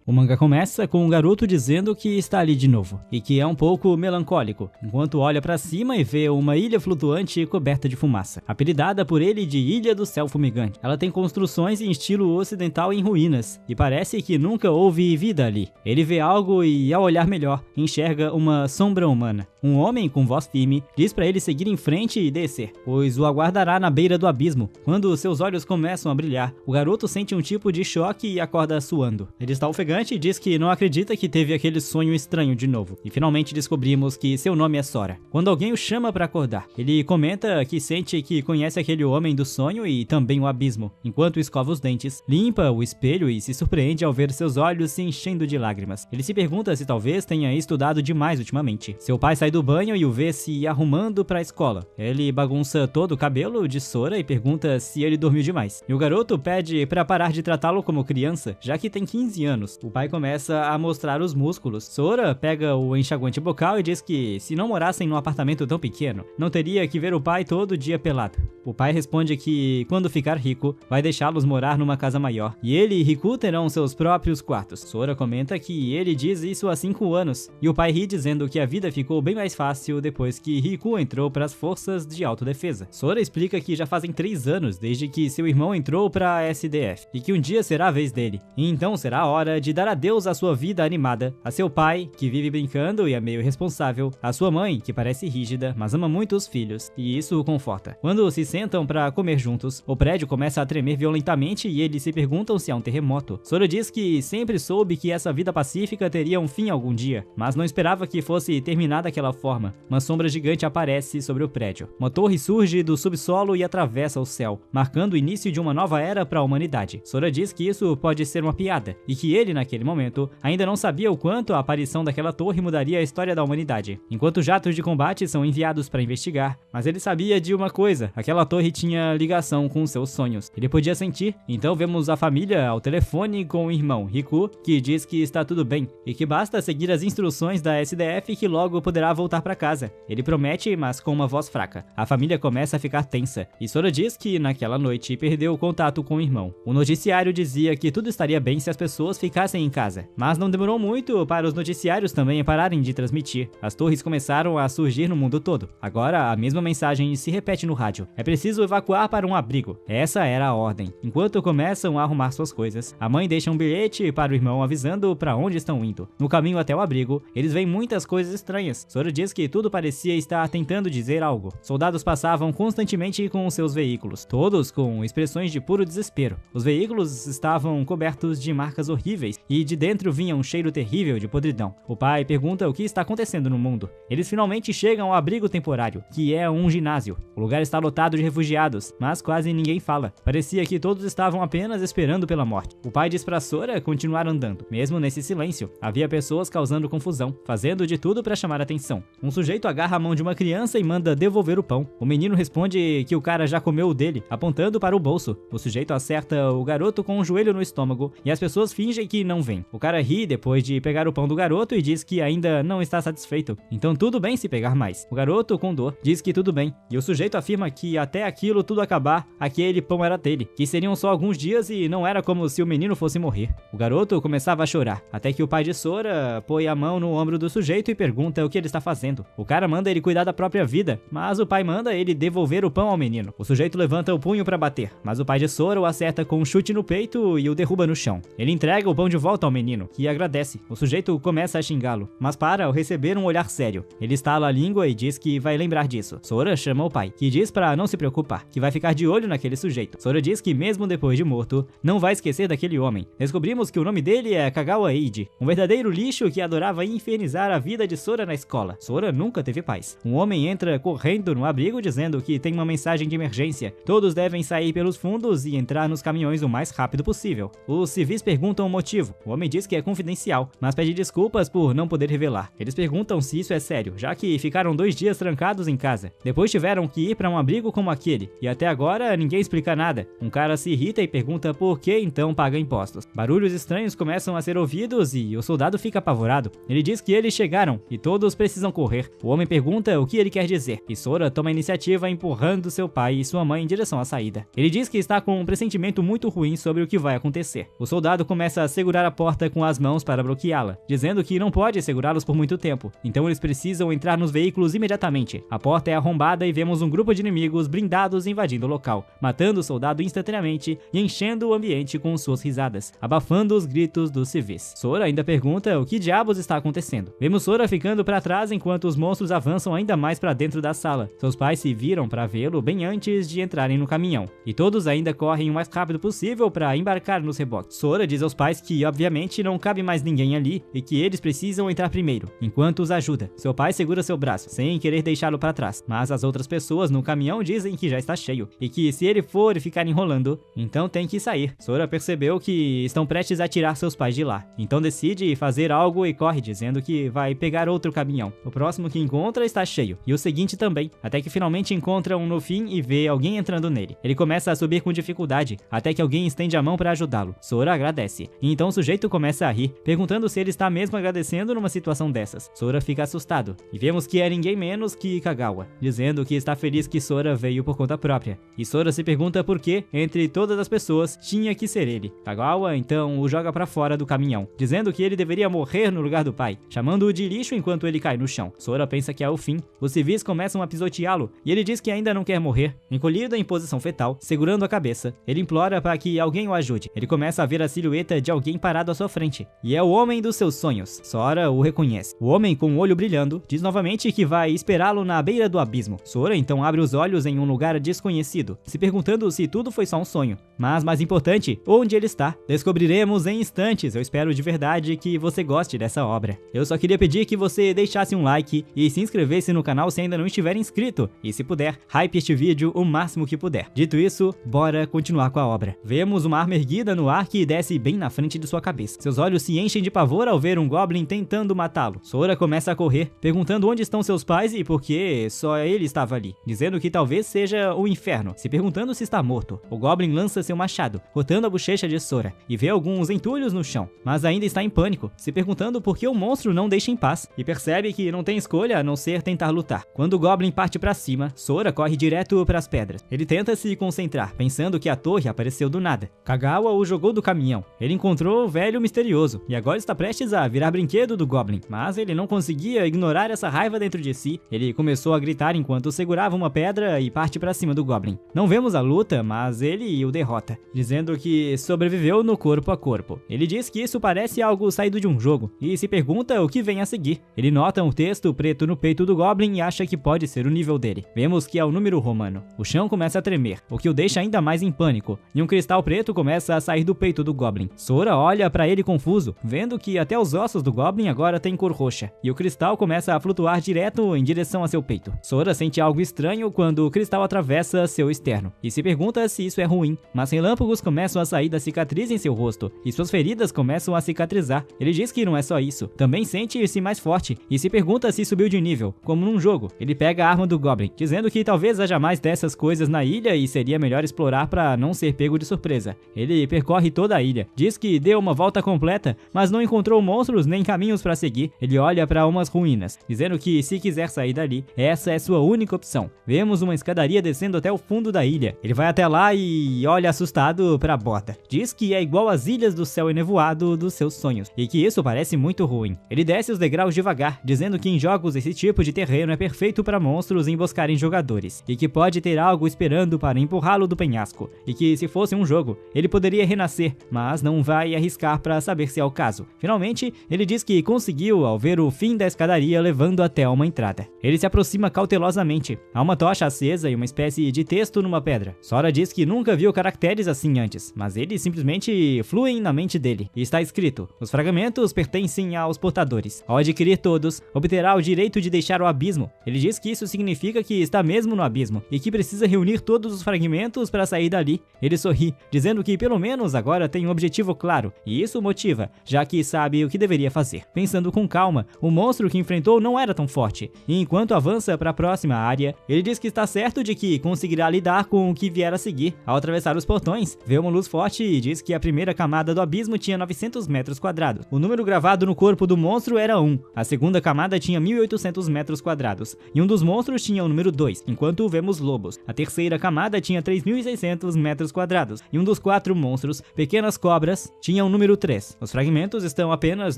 O mangá começa com um garoto dizendo que está ali de novo, e que é um pouco melancólico, enquanto olha para cima e vê uma ilha flutuante coberta de fumaça, apelidada por ele de Ilha do Céu Fumegante. Ela tem construções em estilo ocidental em ruínas, e parece que nunca houve vida ali. Ele vê algo e, ao olhar melhor, enxerga uma sombra humana. Um homem com voz firme diz para ele seguir em frente e descer, pois o aguardará na beira do abismo. Quando seus olhos começam a brilhar, o garoto sente um tipo de choque e acorda suando. Ele está ofegante e diz que não acredita que teve aquele sonho estranho de novo. E finalmente descobrimos que seu nome é Sora. Quando alguém o chama para acordar, ele comenta que sente que conhece aquele homem do sonho e também o abismo. Enquanto escova os dentes, limpa o espelho e se surpreende ao ver seus olhos se enchendo de lágrimas. Ele se pergunta se talvez tenha estudado demais ultimamente. Seu pai sai do banho e o vê se arrumando para a escola. Ele bagunça todo o cabelo de Sora e pergunta se ele dormiu demais. E o garoto pede para parar de tratá-lo como criança, já que tem 15 anos. O pai começa a mostrar os músculos. Sora pega o enxaguante bucal e diz que, se não morassem num apartamento tão pequeno, não teria que ver o pai todo dia pelado. O pai responde que, quando ficar rico, vai deixá-los morar numa casa maior, e ele e Riku terão seus próprios quartos. Sora comenta que ele diz isso há 5 anos, e o pai ri dizendo que a vida ficou bem mais fácil depois que Riku entrou para as forças de autodefesa. Sora explica que já fazem 3 anos desde que seu irmão entrou para a SDF, e que um dia será a vez dele, e então será a hora de dar adeus à sua vida animada, a seu pai, que vive brincando e é meio irresponsável, a sua mãe, que parece rígida, mas ama muito os filhos, e isso o conforta. Quando se sentam para comer juntos, o prédio começa a tremer violentamente e eles se perguntam se há um terremoto. Sora diz que sempre soube que essa vida pacífica teria um fim algum dia, mas não esperava que fosse terminar daquela forma. Uma sombra gigante aparece sobre o prédio. Uma torre surge do subsolo e atravessa o céu, marcando o início de uma nova era para a humanidade. Sora diz que isso pode ser uma piada, e que ele, naquele momento, ainda não sabia o quanto a aparição daquela torre mudaria a história da humanidade. Enquanto jatos de combate são enviados para investigar, mas ele sabia de uma coisa: aquela torre tinha ligação com seus sonhos. Ele podia sentir. Então vemos a família ao telefone com o irmão, Riku, que diz que está tudo bem, e que basta seguir as instruções da SDF que logo poderá voltar para casa. Ele promete, mas com uma voz fraca. A família começa a ficar tensa, e Sora diz que naquela noite perdeu o contato com o irmão. O noticiário dizia que tudo estaria bem se as pessoas ficassem em casa, mas não demorou muito para os noticiários também pararem de transmitir. As torres começaram a surgir no mundo todo. Agora a mesma mensagem se repete no rádio: é preciso evacuar para um abrigo. Essa era a ordem. Enquanto começam a arrumar suas coisas, a mãe deixa um bilhete para o irmão avisando para onde estão indo. No caminho até o abrigo, eles veem muitas coisas estranhas. Sora diz que tudo parecia estar tentando dizer algo. Soldados passavam constantemente com seus veículos, todos com expressões de puro desespero. Os veículos estavam cobertos de marcas horríveis e de dentro vinha um cheiro terrível de podridão. O pai pergunta o que está acontecendo no mundo. Eles finalmente chegam ao abrigo temporário, que é um ginásio. O lugar está lotado de refugiados, mas quase ninguém fala. Parecia que todos estavam apenas esperando pela morte. O pai diz para Sora continuar andando. Mesmo nesse silêncio, havia pessoas causando confusão, fazendo de tudo para chamar atenção. Um sujeito agarra a mão de uma criança e manda devolver o pão. O menino responde que o cara já comeu o dele, apontando para o bolso. O sujeito acerta o garoto com um joelho no estômago e as pessoas fingem que não veem. O cara ri depois de pegar o pão do garoto e diz que ainda não está satisfeito. Então tudo bem se pegar mais. O garoto, com dor, diz que tudo bem. E o sujeito afirma que até aquilo tudo acabar, aquele pão era dele, que seriam só alguns dias e não era como se o menino fosse morrer. O garoto começava a chorar, até que o pai de Sora põe a mão no ombro do sujeito e pergunta o que ele está fazendo. O cara manda ele cuidar da própria vida, mas o pai manda ele devolver o pão ao menino. O sujeito levanta o punho para bater, mas o pai de Sora o acerta com um chute no peito e o derruba no chão. Ele entrega o pão de volta ao menino, que agradece. O sujeito começa a xingá-lo, mas para ao receber um olhar sério. Ele estala a língua e diz que vai lembrar disso. Sora chama o pai, que diz para não se preocupar, que vai ficar de olho naquele sujeito. Sora diz que mesmo depois de morto, não vai esquecer daquele homem. Descobrimos que o nome dele é Kagawa Eiji, um verdadeiro lixo que adorava infernizar a vida de Sora na escola. Sora nunca teve paz. Um homem entra correndo no abrigo dizendo que tem uma mensagem de emergência. Todos devem sair pelos fundos e entrar nos caminhões o mais rápido possível. Os civis perguntam o motivo. O homem diz que é confidencial, mas pede desculpas por não poder revelar. Eles perguntam se isso é sério, já que ficaram 2 dias trancados em casa. Depois tiveram que ir para um abrigo como aquele, e até agora ninguém explica nada. Um cara se irrita e pergunta por que então paga impostos. Barulhos estranhos começam a ser ouvidos e o soldado fica apavorado. Ele diz que eles chegaram e todos precisam correr. O homem pergunta o que ele quer dizer, e Sora toma a iniciativa empurrando seu pai e sua mãe em direção à saída. Ele diz que está com um pressentimento muito ruim sobre o que vai acontecer. O soldado começa a segurar segurar a porta com as mãos para bloqueá-la, dizendo que não pode segurá-los por muito tempo, então eles precisam entrar nos veículos imediatamente. A porta é arrombada e vemos um grupo de inimigos blindados invadindo o local, matando o soldado instantaneamente e enchendo o ambiente com suas risadas, abafando os gritos dos civis. Sora ainda pergunta o que diabos está acontecendo. Vemos Sora ficando para trás enquanto os monstros avançam ainda mais para dentro da sala. Seus pais se viram para vê-lo bem antes de entrarem no caminhão, e todos ainda correm o mais rápido possível para embarcar nos reboques. Sora diz aos pais que obviamente não cabe mais ninguém ali e que eles precisam entrar primeiro, enquanto os ajuda. Seu pai segura seu braço, sem querer deixá-lo para trás, mas as outras pessoas no caminhão dizem que já está cheio, e que se ele for ficar enrolando, então tem que sair. Sora percebeu que estão prestes a tirar seus pais de lá, então decide fazer algo e corre dizendo que vai pegar outro caminhão. O próximo que encontra está cheio, e o seguinte também, até que finalmente encontra um no fim e vê alguém entrando nele. Ele começa a subir com dificuldade, até que alguém estende a mão para ajudá-lo. Sora agradece, e então o sujeito começa a rir, perguntando se ele está mesmo agradecendo numa situação dessas. Sora fica assustado, e vemos que é ninguém menos que Kagawa, dizendo que está feliz que Sora veio por conta própria. E Sora se pergunta por que, entre todas as pessoas, tinha que ser ele. Kagawa então o joga para fora do caminhão, dizendo que ele deveria morrer no lugar do pai, chamando-o de lixo enquanto ele cai no chão. Sora pensa que é o fim. Os civis começam a pisoteá-lo, e ele diz que ainda não quer morrer. Encolhido em posição fetal, segurando a cabeça, ele implora para que alguém o ajude. Ele começa a ver a silhueta de alguém parado à sua frente, e é o homem dos seus sonhos. Sora o reconhece. O homem com o olho brilhando diz novamente que vai esperá-lo na beira do abismo. Sora então abre os olhos em um lugar desconhecido, se perguntando se tudo foi só um sonho. Mas mais importante, onde ele está? Descobriremos em instantes. Eu espero de verdade que você goste dessa obra. Eu só queria pedir que você deixasse um like e se inscrevesse no canal se ainda não estiver inscrito. E se puder, hype este vídeo o máximo que puder. Dito isso, bora continuar com a obra. Vemos uma arma erguida no ar que desce bem na frente de sua cabeça. Seus olhos se enchem de pavor ao ver um Goblin tentando matá-lo. Sora começa a correr, perguntando onde estão seus pais e por que só ele estava ali, dizendo que talvez seja o inferno, se perguntando se está morto. O Goblin lança seu machado, cortando a bochecha de Sora, e vê alguns entulhos no chão, mas ainda está em pânico, se perguntando por que o monstro não deixa em paz, e percebe que não tem escolha a não ser tentar lutar. Quando o Goblin parte para cima, Sora corre direto para as pedras. Ele tenta se concentrar, pensando que a torre apareceu do nada. Kagawa o jogou do caminhão. Ele encontrou o velho misterioso, e agora está prestes a virar brinquedo do Goblin, mas ele não conseguia ignorar essa raiva dentro de si. Ele começou a gritar enquanto segurava uma pedra e parte para cima do Goblin. Não vemos a luta, mas ele o derrota, dizendo que sobreviveu no corpo a corpo. Ele diz que isso parece algo saído de um jogo, e se pergunta o que vem a seguir. Ele nota um texto preto no peito do Goblin e acha que pode ser o nível dele. Vemos que é o número romano. O chão começa a tremer, o que o deixa ainda mais em pânico, e um cristal preto começa a sair do peito do Goblin. Sora olha para ele confuso, vendo que até os ossos do Goblin agora têm cor roxa, e o cristal começa a flutuar direto em direção a seu peito. Sora sente algo estranho quando o cristal atravessa seu externo, e se pergunta se isso é ruim, mas relâmpagos começam a sair da cicatriz em seu rosto, e suas feridas começam a cicatrizar. Ele diz que não é só isso, também sente-se mais forte, e se pergunta se subiu de nível, como num jogo. Ele pega a arma do Goblin, dizendo que talvez haja mais dessas coisas na ilha e seria melhor explorar para não ser pego de surpresa. Ele percorre toda a ilha, diz que deu uma volta completa, mas não encontrou monstros nem caminhos para seguir. Ele olha para umas ruínas, dizendo que se quiser sair dali, essa é sua única opção. Vemos uma escadaria descendo até o fundo da ilha. Ele vai até lá e olha assustado para a borda. Diz que é igual às ilhas do céu enevoado dos seus sonhos, e que isso parece muito ruim. Ele desce os degraus devagar, dizendo que em jogos esse tipo de terreno é perfeito para monstros emboscarem jogadores, e que pode ter algo esperando para empurrá-lo do penhasco, e que se fosse um jogo, ele poderia renascer, mas não vai arriscar para saber se é o caso. Finalmente, ele diz que conseguiu ao ver o fim da escadaria levando até uma entrada. Ele se aproxima cautelosamente. Há uma tocha acesa e uma espécie de texto numa pedra. Sora diz que nunca viu caracteres assim antes, mas eles simplesmente fluem na mente dele. E está escrito: os fragmentos pertencem aos portadores. Ao adquirir todos, obterá o direito de deixar o abismo. Ele diz que isso significa que está mesmo no abismo, e que precisa reunir todos os fragmentos para sair dali. Ele sorri, dizendo que pelo menos agora tem um objetivo claro, e isso o motiva, já que sabe o que deveria fazer. Pensando com calma, o monstro que enfrentou não era tão forte, e enquanto avança para a próxima área, ele diz que está certo de que conseguirá lidar com o que vier a seguir. Ao atravessar os portões, vê uma luz forte e diz que a primeira camada do abismo tinha 900 metros quadrados. O número gravado no corpo do monstro era 1, a segunda camada tinha 1.800 metros quadrados, e um dos monstros tinha o número 2, enquanto vemos lobos. A terceira camada tinha 3.600 metros quadrados, e um dos 4 monstros, pequenas cobras, tinha é o número 3. Os fragmentos estão apenas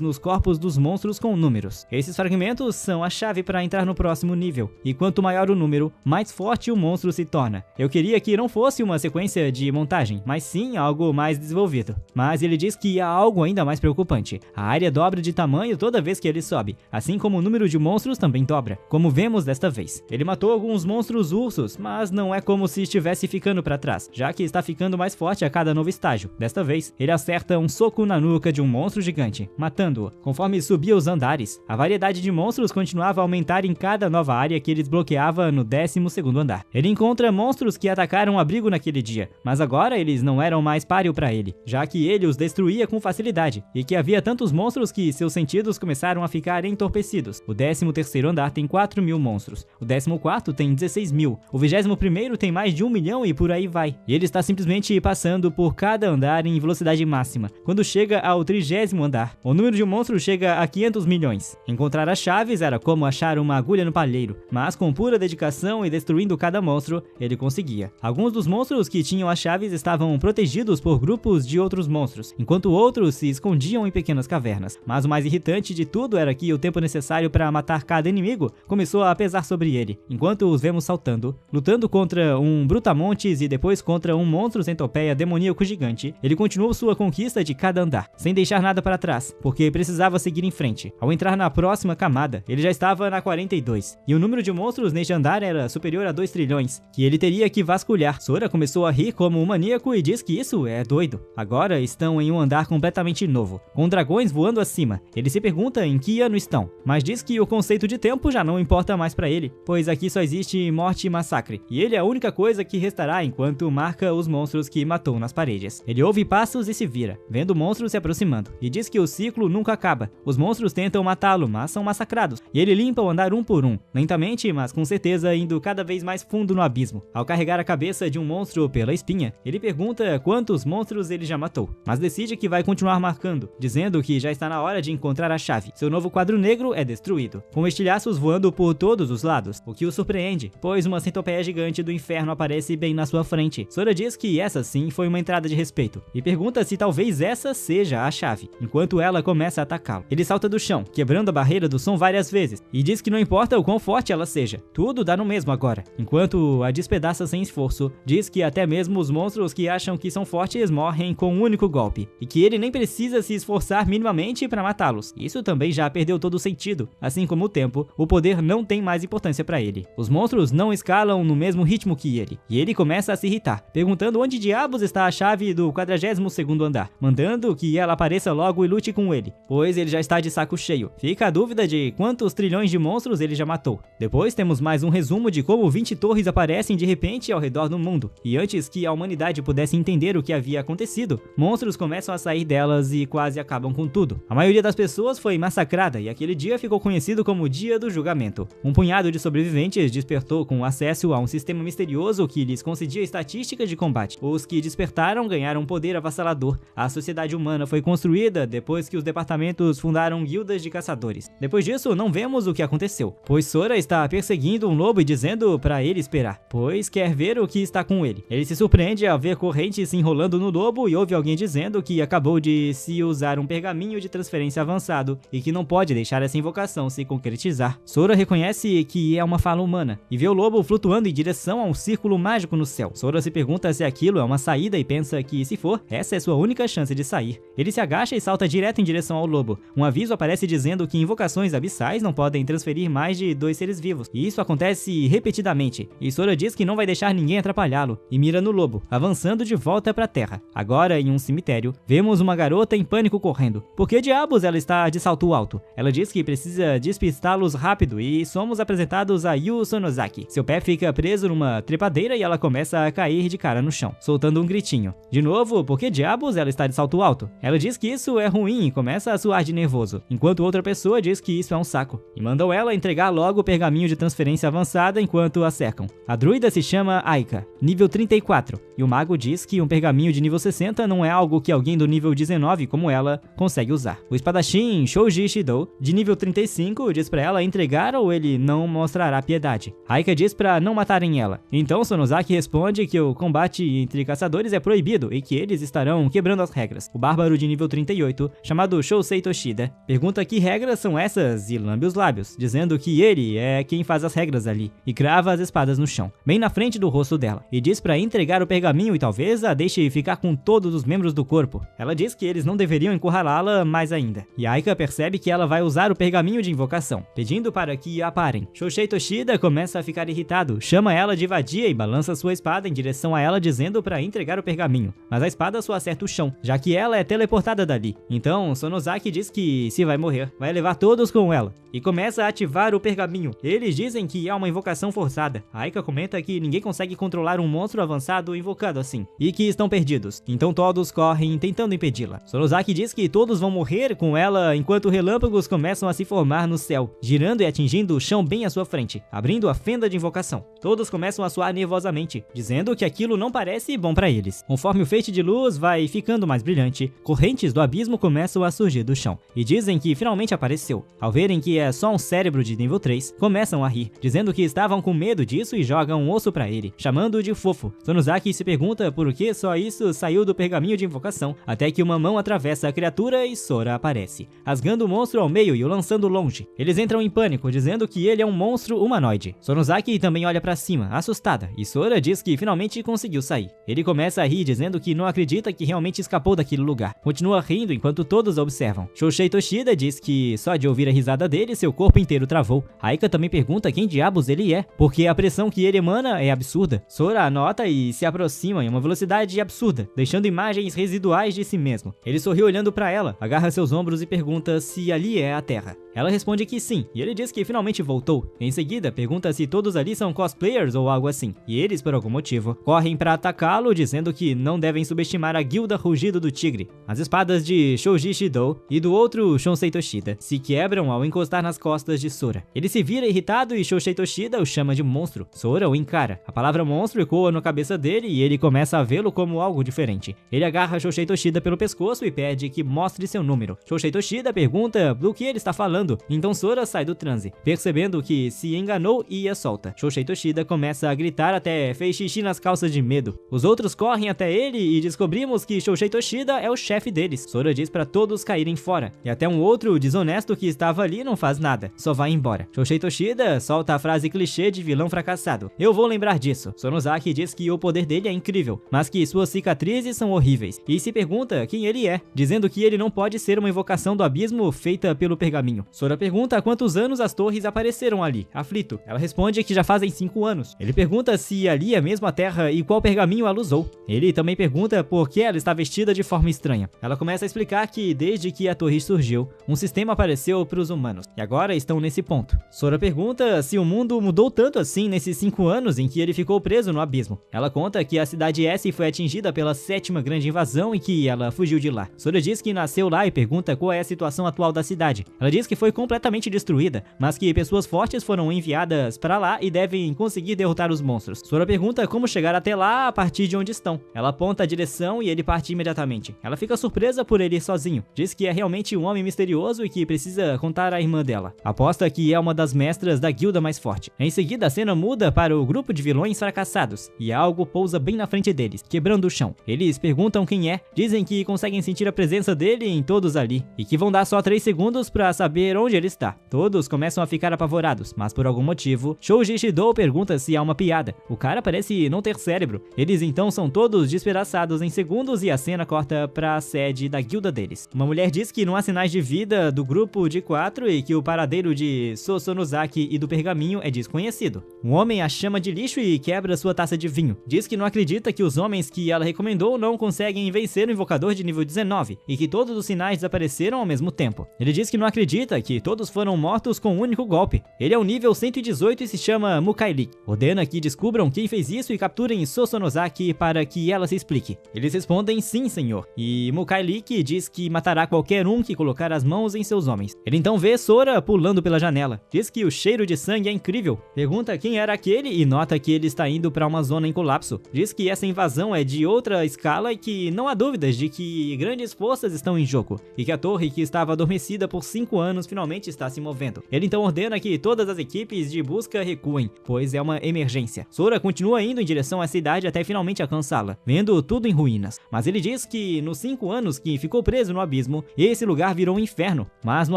nos corpos dos monstros com números. Esses fragmentos são a chave para entrar no próximo nível, e quanto maior o número, mais forte o monstro se torna. Eu queria que não fosse uma sequência de montagem, mas sim algo mais desenvolvido. Mas ele diz que há algo ainda mais preocupante. A área dobra de tamanho toda vez que ele sobe, assim como o número de monstros também dobra, como vemos desta vez. Ele matou alguns monstros ursos, mas não é como se estivesse ficando para trás, já que está ficando mais forte a cada novo estágio. Desta vez, ele acerta um soco na nuca de um monstro gigante, matando-o. Conforme subia os andares, a variedade de monstros continuava a aumentar em cada nova área que ele desbloqueava no 12º andar. Ele encontra monstros que atacaram o abrigo naquele dia, mas agora eles não eram mais páreo para ele, já que ele os destruía com facilidade, e que havia tantos monstros que seus sentidos começaram a ficar entorpecidos. O 13º andar tem 4.000 monstros, o 14º tem 16.000, o 21º tem mais de 1 milhão e por aí vai. E ele está simplesmente passando por cada andar em velocidade máxima. Quando chega ao 30º andar, o número de monstros chega a 500 milhões. Encontrar as chaves era como achar uma agulha no palheiro, mas com pura dedicação e destruindo cada monstro, ele conseguia. Alguns dos monstros que tinham as chaves estavam protegidos por grupos de outros monstros, enquanto outros se escondiam em pequenas cavernas. Mas o mais irritante de tudo era que o tempo necessário para matar cada inimigo começou a pesar sobre ele, enquanto os vemos saltando, lutando contra um brutamontes e depois contra um monstro centopeia demoníaco gigante. Ele continuou sua conquista de cada andar, sem deixar nada para trás, porque precisava seguir em frente. Ao entrar na próxima camada, ele já estava na 42, e o número de monstros neste andar era superior a 2 trilhões, que ele teria que vasculhar. Sora começou a rir como um maníaco e diz que isso é doido. Agora estão em um andar completamente novo, com dragões voando acima. Ele se pergunta em que ano estão, mas diz que o conceito de tempo já não importa mais para ele, pois aqui só existe morte e massacre, e ele é a única coisa que restará enquanto marca os monstros que matou nas paredes. Ele ouve passos e se vira, vendo monstros se aproximando, e diz que o ciclo nunca acaba. Os monstros tentam matá-lo, mas são massacrados, e ele limpa o andar um por um, lentamente, mas com certeza indo cada vez mais fundo no abismo. Ao carregar a cabeça de um monstro pela espinha, ele pergunta quantos monstros ele já matou, mas decide que vai continuar marcando, dizendo que já está na hora de encontrar a chave. Seu novo quadro negro é destruído, com estilhaços voando por todos os lados, o que o surpreende, pois uma centopeia gigante do inferno aparece bem na sua frente. Sora diz que essa sim foi uma entrada de respeito, e pergunta se talvez essa seja a chave, enquanto ela começa a atacá-lo. Ele salta do chão, quebrando a barreira do som várias vezes, e diz que não importa o quão forte ela seja, tudo dá no mesmo agora. Enquanto a despedaça sem esforço, diz que até mesmo os monstros que acham que são fortes morrem com um único golpe, e que ele nem precisa se esforçar minimamente para matá-los. Isso também já perdeu todo o sentido. Assim como o tempo, o poder não tem mais importância para ele. Os monstros não escalam no mesmo ritmo que ele, e ele começa a se irritar, perguntando onde diabos está a chave do 42º andar, mandando que ela apareça logo e lute com ele, pois ele já está de saco cheio. Fica a dúvida de quantos trilhões de monstros ele já matou. Depois temos mais um resumo de como 20 torres aparecem de repente ao redor do mundo, e antes que a humanidade pudesse entender o que havia acontecido, monstros começam a sair delas e quase acabam com tudo. A maioria das pessoas foi massacrada e aquele dia ficou conhecido como o Dia do Julgamento. Um punhado de sobreviventes despertou com acesso a um sistema misterioso que lhes concedia estatísticas de combate. Os que despertaram ganharam um poder avassalador. A sociedade humana foi construída depois que os departamentos fundaram guildas de caçadores. Depois disso, não vemos o que aconteceu, pois Sora está perseguindo um lobo e dizendo para ele esperar, pois quer ver o que está com ele. Ele se surpreende ao ver correntes se enrolando no lobo e ouve alguém dizendo que acabou de se usar um pergaminho de transferência avançado e que não pode deixar essa invocação se concretizar. Sora reconhece que é uma fala humana e vê o lobo flutuando em direção a um círculo mágico no céu. Sora se pergunta se aquilo é uma saída e pensa que, se for, essa é sua única chance de sair. Ele se agacha e salta direto em direção ao lobo. Um aviso aparece dizendo que invocações abissais não podem transferir mais de 2 seres vivos, e isso acontece repetidamente, e Sora diz que não vai deixar ninguém atrapalhá-lo, e mira no lobo, avançando de volta para a terra. Agora, em um cemitério, vemos uma garota em pânico correndo. Por que diabos ela está de salto alto? Ela diz que precisa despistá-los rápido, e somos apresentados a Yu Sonozaki. Seu pé fica preso numa trepadeira e ela começa a cair de cara no chão, soltando um gritinho. De novo, por que diabos ela está de salto alto? Ela diz que isso é ruim e começa a suar de nervoso, enquanto outra pessoa diz que isso é um saco, e mandam ela entregar logo o pergaminho de transferência avançada enquanto a cercam. A druida se chama Aika, nível 34, e o mago diz que um pergaminho de nível 60 não é algo que alguém do nível 19 como ela consegue usar. O espadachim Shouji Shido, de nível 35, diz pra ela entregar ou ele não mostrará piedade. Aika diz pra não matarem ela. Então Sonozaki responde que o combate entre caçadores é proibido e que eles estarão quebrando as regras. regras. O bárbaro de nível 38, chamado Shousei Toshida, pergunta que regras são essas e lambe os lábios, dizendo que ele é quem faz as regras ali, e crava as espadas no chão, bem na frente do rosto dela, e diz pra entregar o pergaminho e talvez a deixe ficar com todos os membros do corpo. Ela diz que eles não deveriam encurralá-la mais ainda, e Aika percebe que ela vai usar o pergaminho de invocação, pedindo para que a parem. Shousei Toshida começa a ficar irritado, chama ela de vadia e balança sua espada em direção a ela dizendo para entregar o pergaminho, mas a espada só acerta o chão, já que ela é teleportada dali. Então Sonozaki diz que se vai morrer, vai levar todos com ela, e começa a ativar o pergaminho. Eles dizem que é uma invocação forçada. Aika comenta que ninguém consegue controlar um monstro avançado invocado assim, e que estão perdidos, então todos correm tentando impedi-la. Sonozaki diz que todos vão morrer com ela enquanto relâmpagos começam a se formar no céu, girando e atingindo o chão bem à sua frente, abrindo a fenda de invocação. Todos começam a suar nervosamente, dizendo que aquilo não parece bom pra eles. Conforme o feixe de luz vai ficando mais brilhante, correntes do abismo começam a surgir do chão, e dizem que finalmente apareceu. Ao verem que é só um cérebro de nível 3, começam a rir, dizendo que estavam com medo disso e jogam um osso pra ele, chamando-o de fofo. Sonozaki se pergunta por que só isso saiu do pergaminho de invocação, até que uma mão atravessa a criatura e Sora aparece, rasgando o monstro ao meio e o lançando longe. Eles entram em pânico, dizendo que ele é um monstro humanoide. Sonozaki também olha pra cima, assustada, e Sora diz que finalmente conseguiu sair. Ele começa a rir, dizendo que não acredita que realmente escapou daquele lugar. Continua rindo enquanto todos observam. Shousei Toshida diz que só de ouvir a risada dele, seu corpo inteiro travou. Aika também pergunta quem diabos ele é, porque a pressão que ele emana é absurda. Sora anota e se aproxima em uma velocidade absurda, deixando imagens residuais de si mesmo. Ele sorri olhando pra ela, agarra seus ombros e pergunta se ali é a Terra. Ela responde que sim, e ele diz que finalmente voltou. Em seguida, pergunta se todos ali são cosplayers ou algo assim, e eles, por algum motivo, correm pra atacá-lo, dizendo que não devem subestimar a guilda Rugido do Tigre. As espadas de Shoji Shido e do outro Shousei Toshida se quebram ao encostar nas costas de Sora. Ele se vira irritado e Shousei Toshida o chama de monstro. Sora o encara. A palavra monstro ecoa na cabeça dele e ele começa a vê-lo como algo diferente. Ele agarra Shousei Toshida pelo pescoço e pede que mostre seu número. Shousei Toshida pergunta do que ele está falando, então Sora sai do transe, percebendo que se enganou e a solta. Shousei Toshida começa a gritar até fez xixi nas calças de medo. Os outros correm até ele e descobrimos que Shousei Toshida é o chefe deles. Sora diz para todos caírem fora, e até um outro desonesto que estava ali não faz nada, só vai embora. Shousei Toshida solta a frase clichê de vilão fracassado: eu vou lembrar disso. Sonozaki diz que o poder dele é incrível, mas que suas cicatrizes são horríveis, e se pergunta quem ele é, dizendo que ele não pode ser uma invocação do abismo feita pelo pergaminho. Sora pergunta há quantos anos as torres apareceram ali, aflito. Ela responde que já fazem 5 anos. Ele pergunta se ali é mesmo a Terra e qual pergaminho ela usou. Ele também pergunta por que ela está vestida de forma estranha. Ela começa a explicar que desde que a torre surgiu, um sistema apareceu para os humanos, e agora estão nesse ponto. Sora pergunta se o mundo mudou tanto assim nesses 5 anos em que ele ficou preso no abismo. Ela conta que a cidade S foi atingida pela 7ª grande invasão e que ela fugiu de lá. Sora diz que nasceu lá e pergunta qual é a situação atual da cidade. Ela diz que foi completamente destruída, mas que pessoas fortes foram enviadas para lá e devem conseguir derrotar os monstros. Sora pergunta como chegar até lá a partir de onde estão. Ela aponta a direção e ele parte imediatamente. Ela fica surpresa por ele ir sozinho. Diz que é realmente um homem misterioso e que precisa contar à irmã dela. Aposta que é uma das mestras da guilda mais forte. Em seguida, a cena muda para o grupo de vilões fracassados, e algo pousa bem na frente deles, quebrando o chão. Eles perguntam quem é, dizem que conseguem sentir a presença dele em todos ali, e que vão dar só 3 segundos para saber onde ele está. Todos começam a ficar apavorados, mas por algum motivo, Shoji Shido pergunta se há uma piada. O cara parece não ter cérebro. Eles então são todos despedaçados em segundos e a cena corta para a sede da guilda deles. Uma mulher diz que não há sinais de vida do grupo de 4 e que o paradeiro de Sonozaki e do pergaminho é desconhecido. Um homem a chama de lixo e quebra sua taça de vinho. Diz que não acredita que os homens que ela recomendou não conseguem vencer o invocador de nível 19 e que todos os sinais desapareceram ao mesmo tempo. Ele diz que não acredita que todos foram mortos com um único golpe. Ele é o nível 118 e se chama Mukaili. Ordena que descubram quem fez isso e capturem Sonozaki para que ela se explique. Eles respondem sim, senhor. E Mukaili diz que matará qualquer um que colocar as mãos em seus homens. Ele então vê Sora pulando pela janela. Diz que o cheiro de sangue é incrível. Pergunta quem era aquele e nota que ele está indo para uma zona em colapso. Diz que essa invasão é de outra escala e que não há dúvidas de que grandes forças estão em jogo. E que a torre, que estava adormecida por 5 anos, Thanos finalmente está se movendo. Ele então ordena que todas as equipes de busca recuem, pois é uma emergência. Sora continua indo em direção à cidade até finalmente alcançá-la, vendo tudo em ruínas. Mas ele diz que nos 5 anos que ficou preso no abismo, esse lugar virou um inferno. Mas no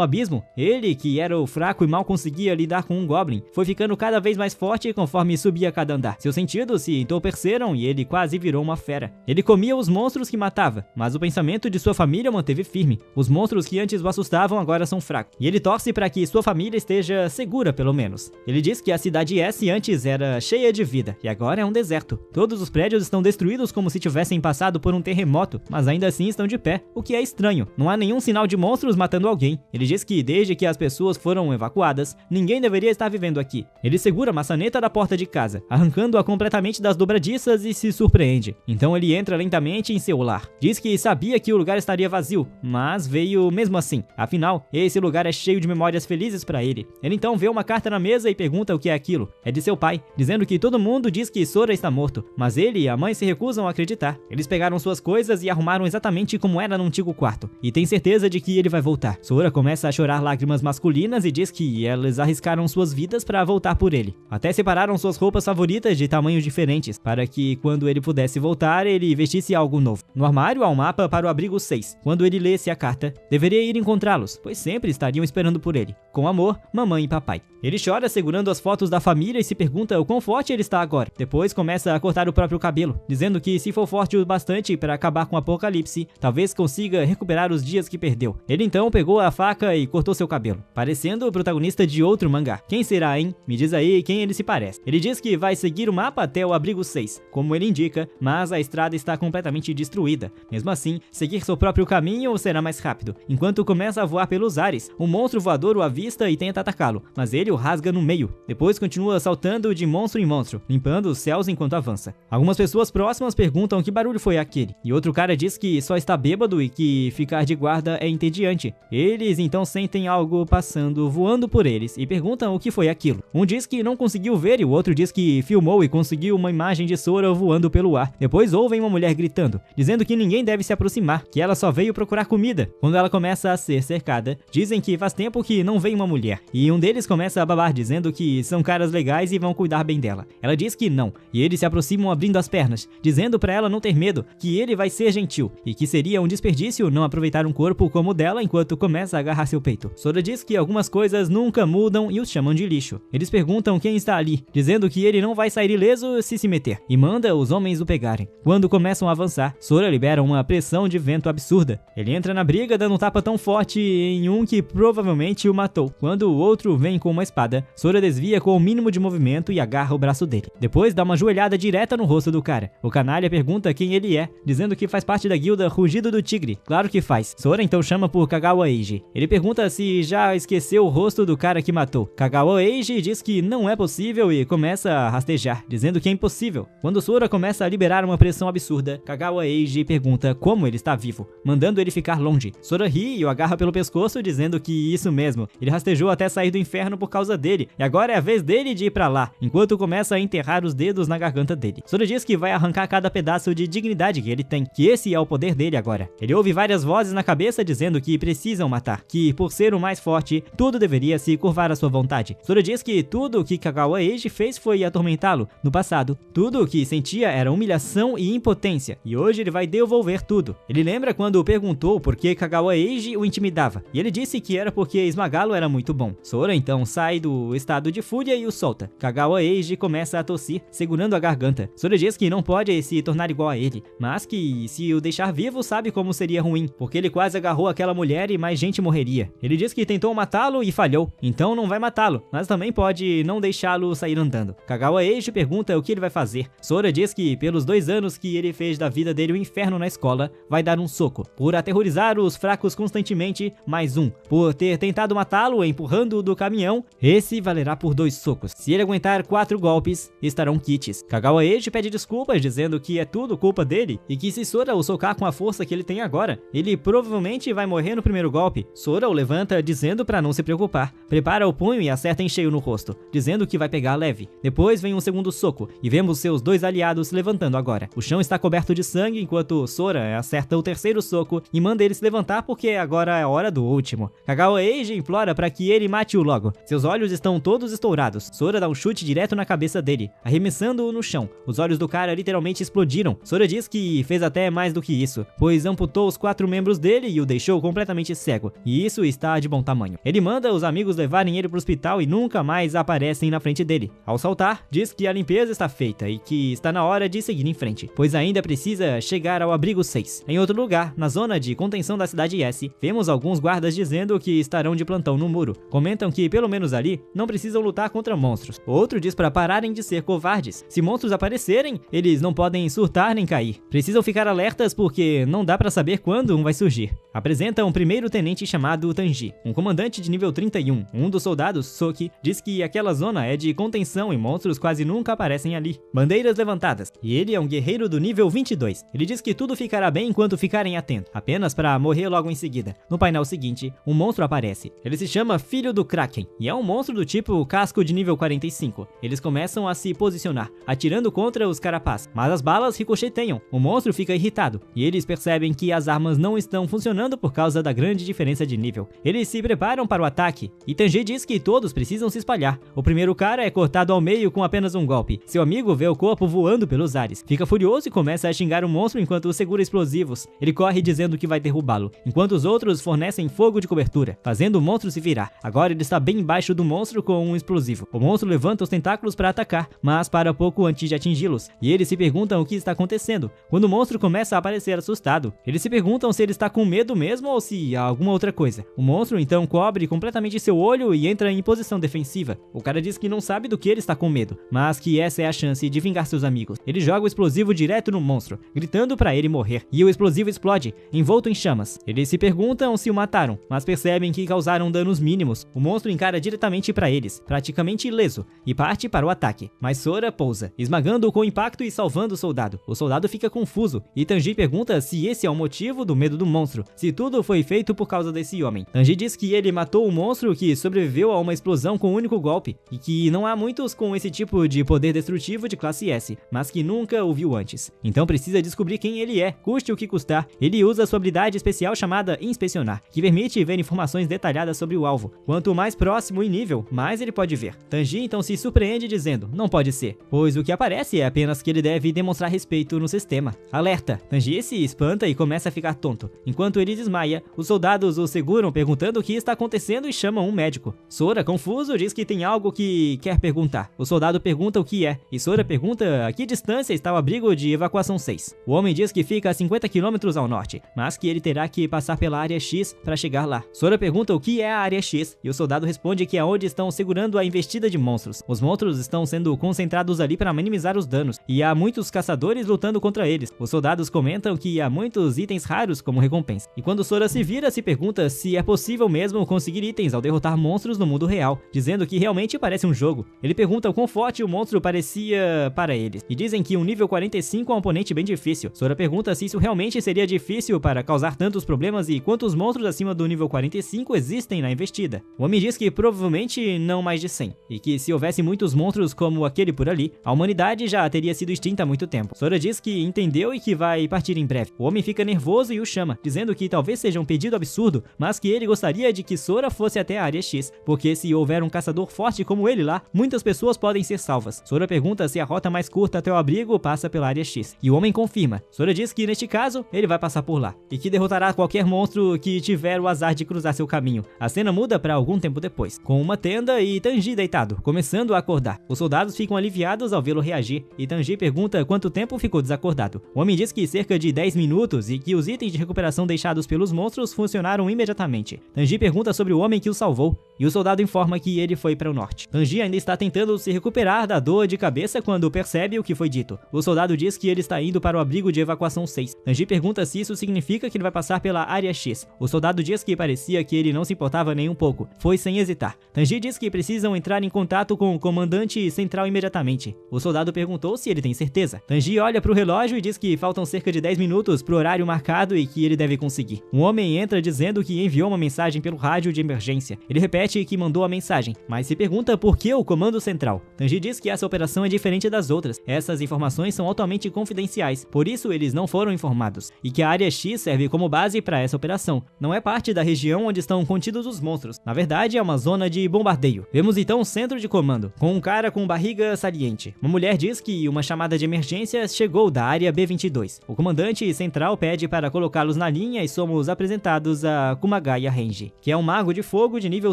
abismo, ele, que era o fraco e mal conseguia lidar com um Goblin, foi ficando cada vez mais forte conforme subia cada andar. Seus sentidos se entorpeceram e ele quase virou uma fera. Ele comia os monstros que matava, mas o pensamento de sua família manteve firme. Os monstros que antes o assustavam agora são fracos. E ele torce para que sua família esteja segura, pelo menos. Ele diz que a cidade S antes era cheia de vida, e agora é um deserto. Todos os prédios estão destruídos como se tivessem passado por um terremoto, mas ainda assim estão de pé, o que é estranho. Não há nenhum sinal de monstros matando alguém. Ele diz que desde que as pessoas foram evacuadas, ninguém deveria estar vivendo aqui. Ele segura a maçaneta da porta de casa, arrancando-a completamente das dobradiças e se surpreende. Então ele entra lentamente em seu lar. Diz que sabia que o lugar estaria vazio, mas veio mesmo assim. Afinal, esse lugar é cheio de memórias felizes para ele. Ele então vê uma carta na mesa e pergunta o que é aquilo. É de seu pai, dizendo que todo mundo diz que Sora está morto, mas ele e a mãe se recusam a acreditar. Eles pegaram suas coisas e arrumaram exatamente como era no antigo quarto, e tem certeza de que ele vai voltar. Sora começa a chorar lágrimas masculinas e diz que elas arriscaram suas vidas para voltar por ele. Até separaram suas roupas favoritas de tamanhos diferentes, para que quando ele pudesse voltar, ele vestisse algo novo. No armário há um mapa para o abrigo 6. Quando ele lesse a carta, deveria ir encontrá-los, pois sempre estariam esperando por ele. Com amor, mamãe e papai. Ele chora segurando as fotos da família e se pergunta o quão forte ele está agora. Depois começa a cortar o próprio cabelo, dizendo que se for forte o bastante para acabar com o apocalipse, talvez consiga recuperar os dias que perdeu. Ele então pegou a faca e cortou seu cabelo, parecendo o protagonista de outro mangá. Quem será, hein? Me diz aí quem ele se parece. Ele diz que vai seguir o mapa até o abrigo 6, como ele indica, mas a estrada está completamente destruída. Mesmo assim, seguir seu próprio caminho será mais rápido. Enquanto começa a voar pelos ares, um monstro voador o avista e tenta atacá-lo, mas ele o rasga no meio. Depois continua saltando de monstro em monstro, limpando os céus enquanto avança. Algumas pessoas próximas perguntam que barulho foi aquele, e outro cara diz que só está bêbado e que ficar de guarda é entediante. Eles então sentem algo passando, voando por eles, e perguntam o que foi aquilo. Um diz que não conseguiu ver e o outro diz que filmou e conseguiu uma imagem de Sora voando pelo ar. Depois ouvem uma mulher gritando, dizendo que ninguém deve se aproximar, que ela só veio procurar comida. Quando ela começa a ser cercada, dizem que faz tempo que não vem uma mulher, e um deles começa a babar, dizendo que são caras legais e vão cuidar bem dela. Ela diz que não, e eles se aproximam abrindo as pernas, dizendo pra ela não ter medo, que ele vai ser gentil, e que seria um desperdício não aproveitar um corpo como o dela enquanto começa a agarrar seu peito. Sora diz que algumas coisas nunca mudam e os chamam de lixo. Eles perguntam quem está ali, dizendo que ele não vai sair ileso se meter, e manda os homens o pegarem. Quando começam a avançar, Sora libera uma pressão de vento absurda. Ele entra na briga dando um tapa tão forte em um que provavelmente o matou. Quando o outro vem com uma espada, Sora desvia com o mínimo de movimento e agarra o braço dele. Depois dá uma joelhada direta no rosto do cara. O canalha pergunta quem ele é, dizendo que faz parte da guilda Rugido do Tigre. Claro que faz. Sora então chama por Kagawa Eiji. Ele pergunta se já esqueceu o rosto do cara que matou. Kagawa Eiji diz que não é possível e começa a rastejar, dizendo que é impossível. Quando Sora começa a liberar uma pressão absurda, Kagawa Eiji pergunta como ele está vivo, mandando ele ficar longe. Sora ri e o agarra pelo pescoço, dizendo que isso mesmo, ele rastejou até sair do inferno por causa dele, e agora é a vez dele de ir pra lá, enquanto começa a enterrar os dedos na garganta dele. Sora diz que vai arrancar cada pedaço de dignidade que ele tem, que esse é o poder dele agora. Ele ouve várias vozes na cabeça dizendo que precisam matar, que por ser o mais forte, tudo deveria se curvar à sua vontade. Sora diz que tudo o que Kagawa Eiji fez foi atormentá-lo no passado. Tudo o que sentia era humilhação e impotência, e hoje ele vai devolver tudo. Ele lembra quando perguntou por que Kagawa Eiji o intimidava, e ele disse que era porque esmagá-lo era muito bom. Sora então sai do estado de fúria e o solta. Kagawa Eiji começa a tossir, segurando a garganta. Sora diz que não pode se tornar igual a ele, mas que se o deixar vivo sabe como seria ruim, porque ele quase agarrou aquela mulher e mais gente morreria. Ele diz que tentou matá-lo e falhou, então não vai matá-lo, mas também pode não deixá-lo sair andando. Kagawa Eiji pergunta o que ele vai fazer. Sora diz que pelos 2 anos que ele fez da vida dele um inferno na escola, vai dar um soco. Por aterrorizar os fracos constantemente, mais um. Por ter tentado matá-lo empurrando-o do caminhão, esse valerá por 2 socos. Se ele aguentar 4 golpes, estarão quites. Kagawa Eiji pede desculpas, dizendo que é tudo culpa dele, e que se Sora o socar com a força que ele tem agora, ele provavelmente vai morrer no primeiro golpe. Sora o levanta, dizendo pra não se preocupar. Prepara o punho e acerta em cheio no rosto, dizendo que vai pegar leve. Depois vem um segundo soco, e vemos seus 2 aliados se levantando agora. O chão está coberto de sangue, enquanto Sora acerta o terceiro soco e manda ele se levantar porque agora é a hora do último. Kagawa Eiji implora para que ele mate-o logo. Seus olhos estão todos estourados. Sora dá um chute direto na cabeça dele, arremessando-o no chão. Os olhos do cara literalmente explodiram. Sora diz que fez até mais do que isso, pois amputou os 4 membros dele e o deixou completamente cego, e isso está de bom tamanho. Ele manda os amigos levarem ele para o hospital e nunca mais aparecem na frente dele. Ao saltar, diz que a limpeza está feita e que está na hora de seguir em frente, pois ainda precisa chegar ao abrigo 6. Em outro lugar, na zona de contenção da cidade S, vemos alguns guardas dizendo que estarão de plantão no muro. Comentam que pelo menos ali não precisam lutar contra monstros. Outro diz para pararem de ser covardes. Se monstros aparecerem, eles não podem surtar nem cair. Precisam ficar alertas porque não dá para saber quando um vai surgir. Apresenta um primeiro tenente chamado Tanji, um comandante de nível 31. Um dos soldados, Soki, diz que aquela zona é de contenção e monstros quase nunca aparecem ali. Bandeiras levantadas. E ele é um guerreiro do nível 22. Ele diz que tudo ficará bem enquanto ficarem atentos, apenas para morrer logo em seguida. No painel seguinte, um monstro aparece. Ele se chama Filho do Kraken e é um monstro do tipo casco de nível 45. Eles começam a se posicionar, atirando contra os carapás, mas as balas ricocheteiam. O monstro fica irritado e eles percebem que as armas não estão funcionando por causa da grande diferença de nível. Eles se preparam para o ataque e Tanji diz que todos precisam se espalhar. O primeiro cara é cortado ao meio com apenas um golpe. Seu amigo vê o corpo voando pelos ares, fica furioso e começa a xingar o monstro enquanto segura explosivos. Ele corre dizendo que vai derrubá-lo, enquanto os outros fornecem fogo de cobertura, fazendo o monstro se virar. Agora ele está bem embaixo do monstro com um explosivo. O monstro levanta os tentáculos para atacar, mas para pouco antes de atingi-los, e eles se perguntam o que está acontecendo. Quando o monstro começa a aparecer assustado, eles se perguntam se ele está com medo mesmo ou se há alguma outra coisa. O monstro então cobre completamente seu olho e entra em posição defensiva. O cara diz que não sabe do que ele está com medo, mas que essa é a chance de vingar seus amigos. Ele joga o explosivo direto no monstro, gritando para ele morrer, e o explosivo explode, envolto em chamas. Eles se perguntam se o mataram, mas percebem que causaram danos mínimos. O monstro encara diretamente para eles, praticamente ileso, e parte para o ataque. Mas Sora pousa, esmagando-o com impacto e salvando o soldado. O soldado fica confuso, e Tanji pergunta se esse é o motivo do medo do monstro, se tudo foi feito por causa desse homem. Tanji diz que ele matou o monstro que sobreviveu a uma explosão com um único golpe, e que não há muitos com esse tipo de poder destrutivo de classe S, mas que nunca o viu antes. Então precisa descobrir quem ele é, custe o que custar. Ele usa sua habilidade especial chamada Inspecionar, que permite ver informações detalhadas sobre o alvo. Quanto mais próximo em nível, mais ele pode ver. Tanji então se surpreende dizendo, não pode ser, pois o que aparece é apenas que ele deve demonstrar respeito no sistema. Alerta! Tanji se espanta e começa a ficar tonto. Enquanto ele desmaia, os soldados o seguram perguntando o que está acontecendo e chamam um médico. Sora, confuso, diz que tem algo que quer perguntar. O soldado pergunta o que é, e Sora pergunta a que distância está o abrigo de evacuação 6. O homem diz que fica a 50 km ao norte, mas que ele terá que passar pela área X para chegar lá. Sora pergunta o que é a área X, e o soldado responde que é onde estão segurando a investida de monstros. Os monstros estão sendo concentrados ali para minimizar os danos, e há muitos caçadores lutando contra eles. Os soldados comentam que há muitos itens raros como recompensa. E quando Sora se vira, se pergunta se é possível mesmo conseguir itens ao derrotar monstros no mundo real, dizendo que realmente parece um jogo. Ele pergunta o quão forte o monstro parecia para eles, e dizem que um nível 45 é um oponente bem difícil. Sora pergunta se isso realmente seria difícil para causar tantos problemas e quantos monstros acima do nível 45 existem na investida. O homem diz que provavelmente não mais de 100, e que se houvesse muitos monstros como aquele por ali, a humanidade já teria sido extinta há muito tempo. Sora diz que entendeu e que vai partir em breve. O homem fica nervoso e o chama, dizendo que talvez seja um pedido absurdo, mas que ele gostaria de que Sora fosse até a área X, porque se houver um caçador forte como ele lá, muitas pessoas podem ser salvas. Sora pergunta se a rota mais curta até o abrigo passa pela área X, e o homem confirma. Sora diz que neste caso, ele vai passar por lá, e que derrotará qualquer monstro que tiver o azar de cruzar seu caminho. A cena muda para algum tempo depois, com uma tenda e Tanji deitado, começando a acordar. Os soldados ficam aliviados ao vê-lo reagir, e Tanji pergunta quanto tempo ficou desacordado. O homem diz que cerca de 10 minutos e que os itens de recuperação deixados pelos monstros funcionaram imediatamente. Tanji pergunta sobre o homem que o salvou, e o soldado informa que ele foi para o norte. Tanji ainda está tentando se recuperar da dor de cabeça quando percebe o que foi dito. O soldado diz que ele está indo para o abrigo de evacuação 6. Tanji pergunta se isso significa que ele vai passar pela área X. O soldado diz que parecia que ele não se importava nem um pouco. Foi sem hesitar. Tanji diz que precisam entrar em contato com o comandante central imediatamente. O soldado perguntou se ele tem certeza. Tanji olha para o relógio e diz que faltam cerca de 10 minutos para o horário marcado e que ele deve conseguir. Um homem entra dizendo que enviou uma mensagem pelo rádio de emergência. Ele repete Colette que mandou a mensagem, mas se pergunta por que o comando central. Tanji diz que essa operação é diferente das outras, essas informações são altamente confidenciais, por isso eles não foram informados, e que a Área X serve como base para essa operação. Não é parte da região onde estão contidos os monstros, na verdade é uma zona de bombardeio. Vemos então um centro de comando, com um cara com barriga saliente. Uma mulher diz que uma chamada de emergência chegou da área B-22. O comandante central pede para colocá-los na linha e somos apresentados a Kumagaya Renji, que é um mago de fogo de nível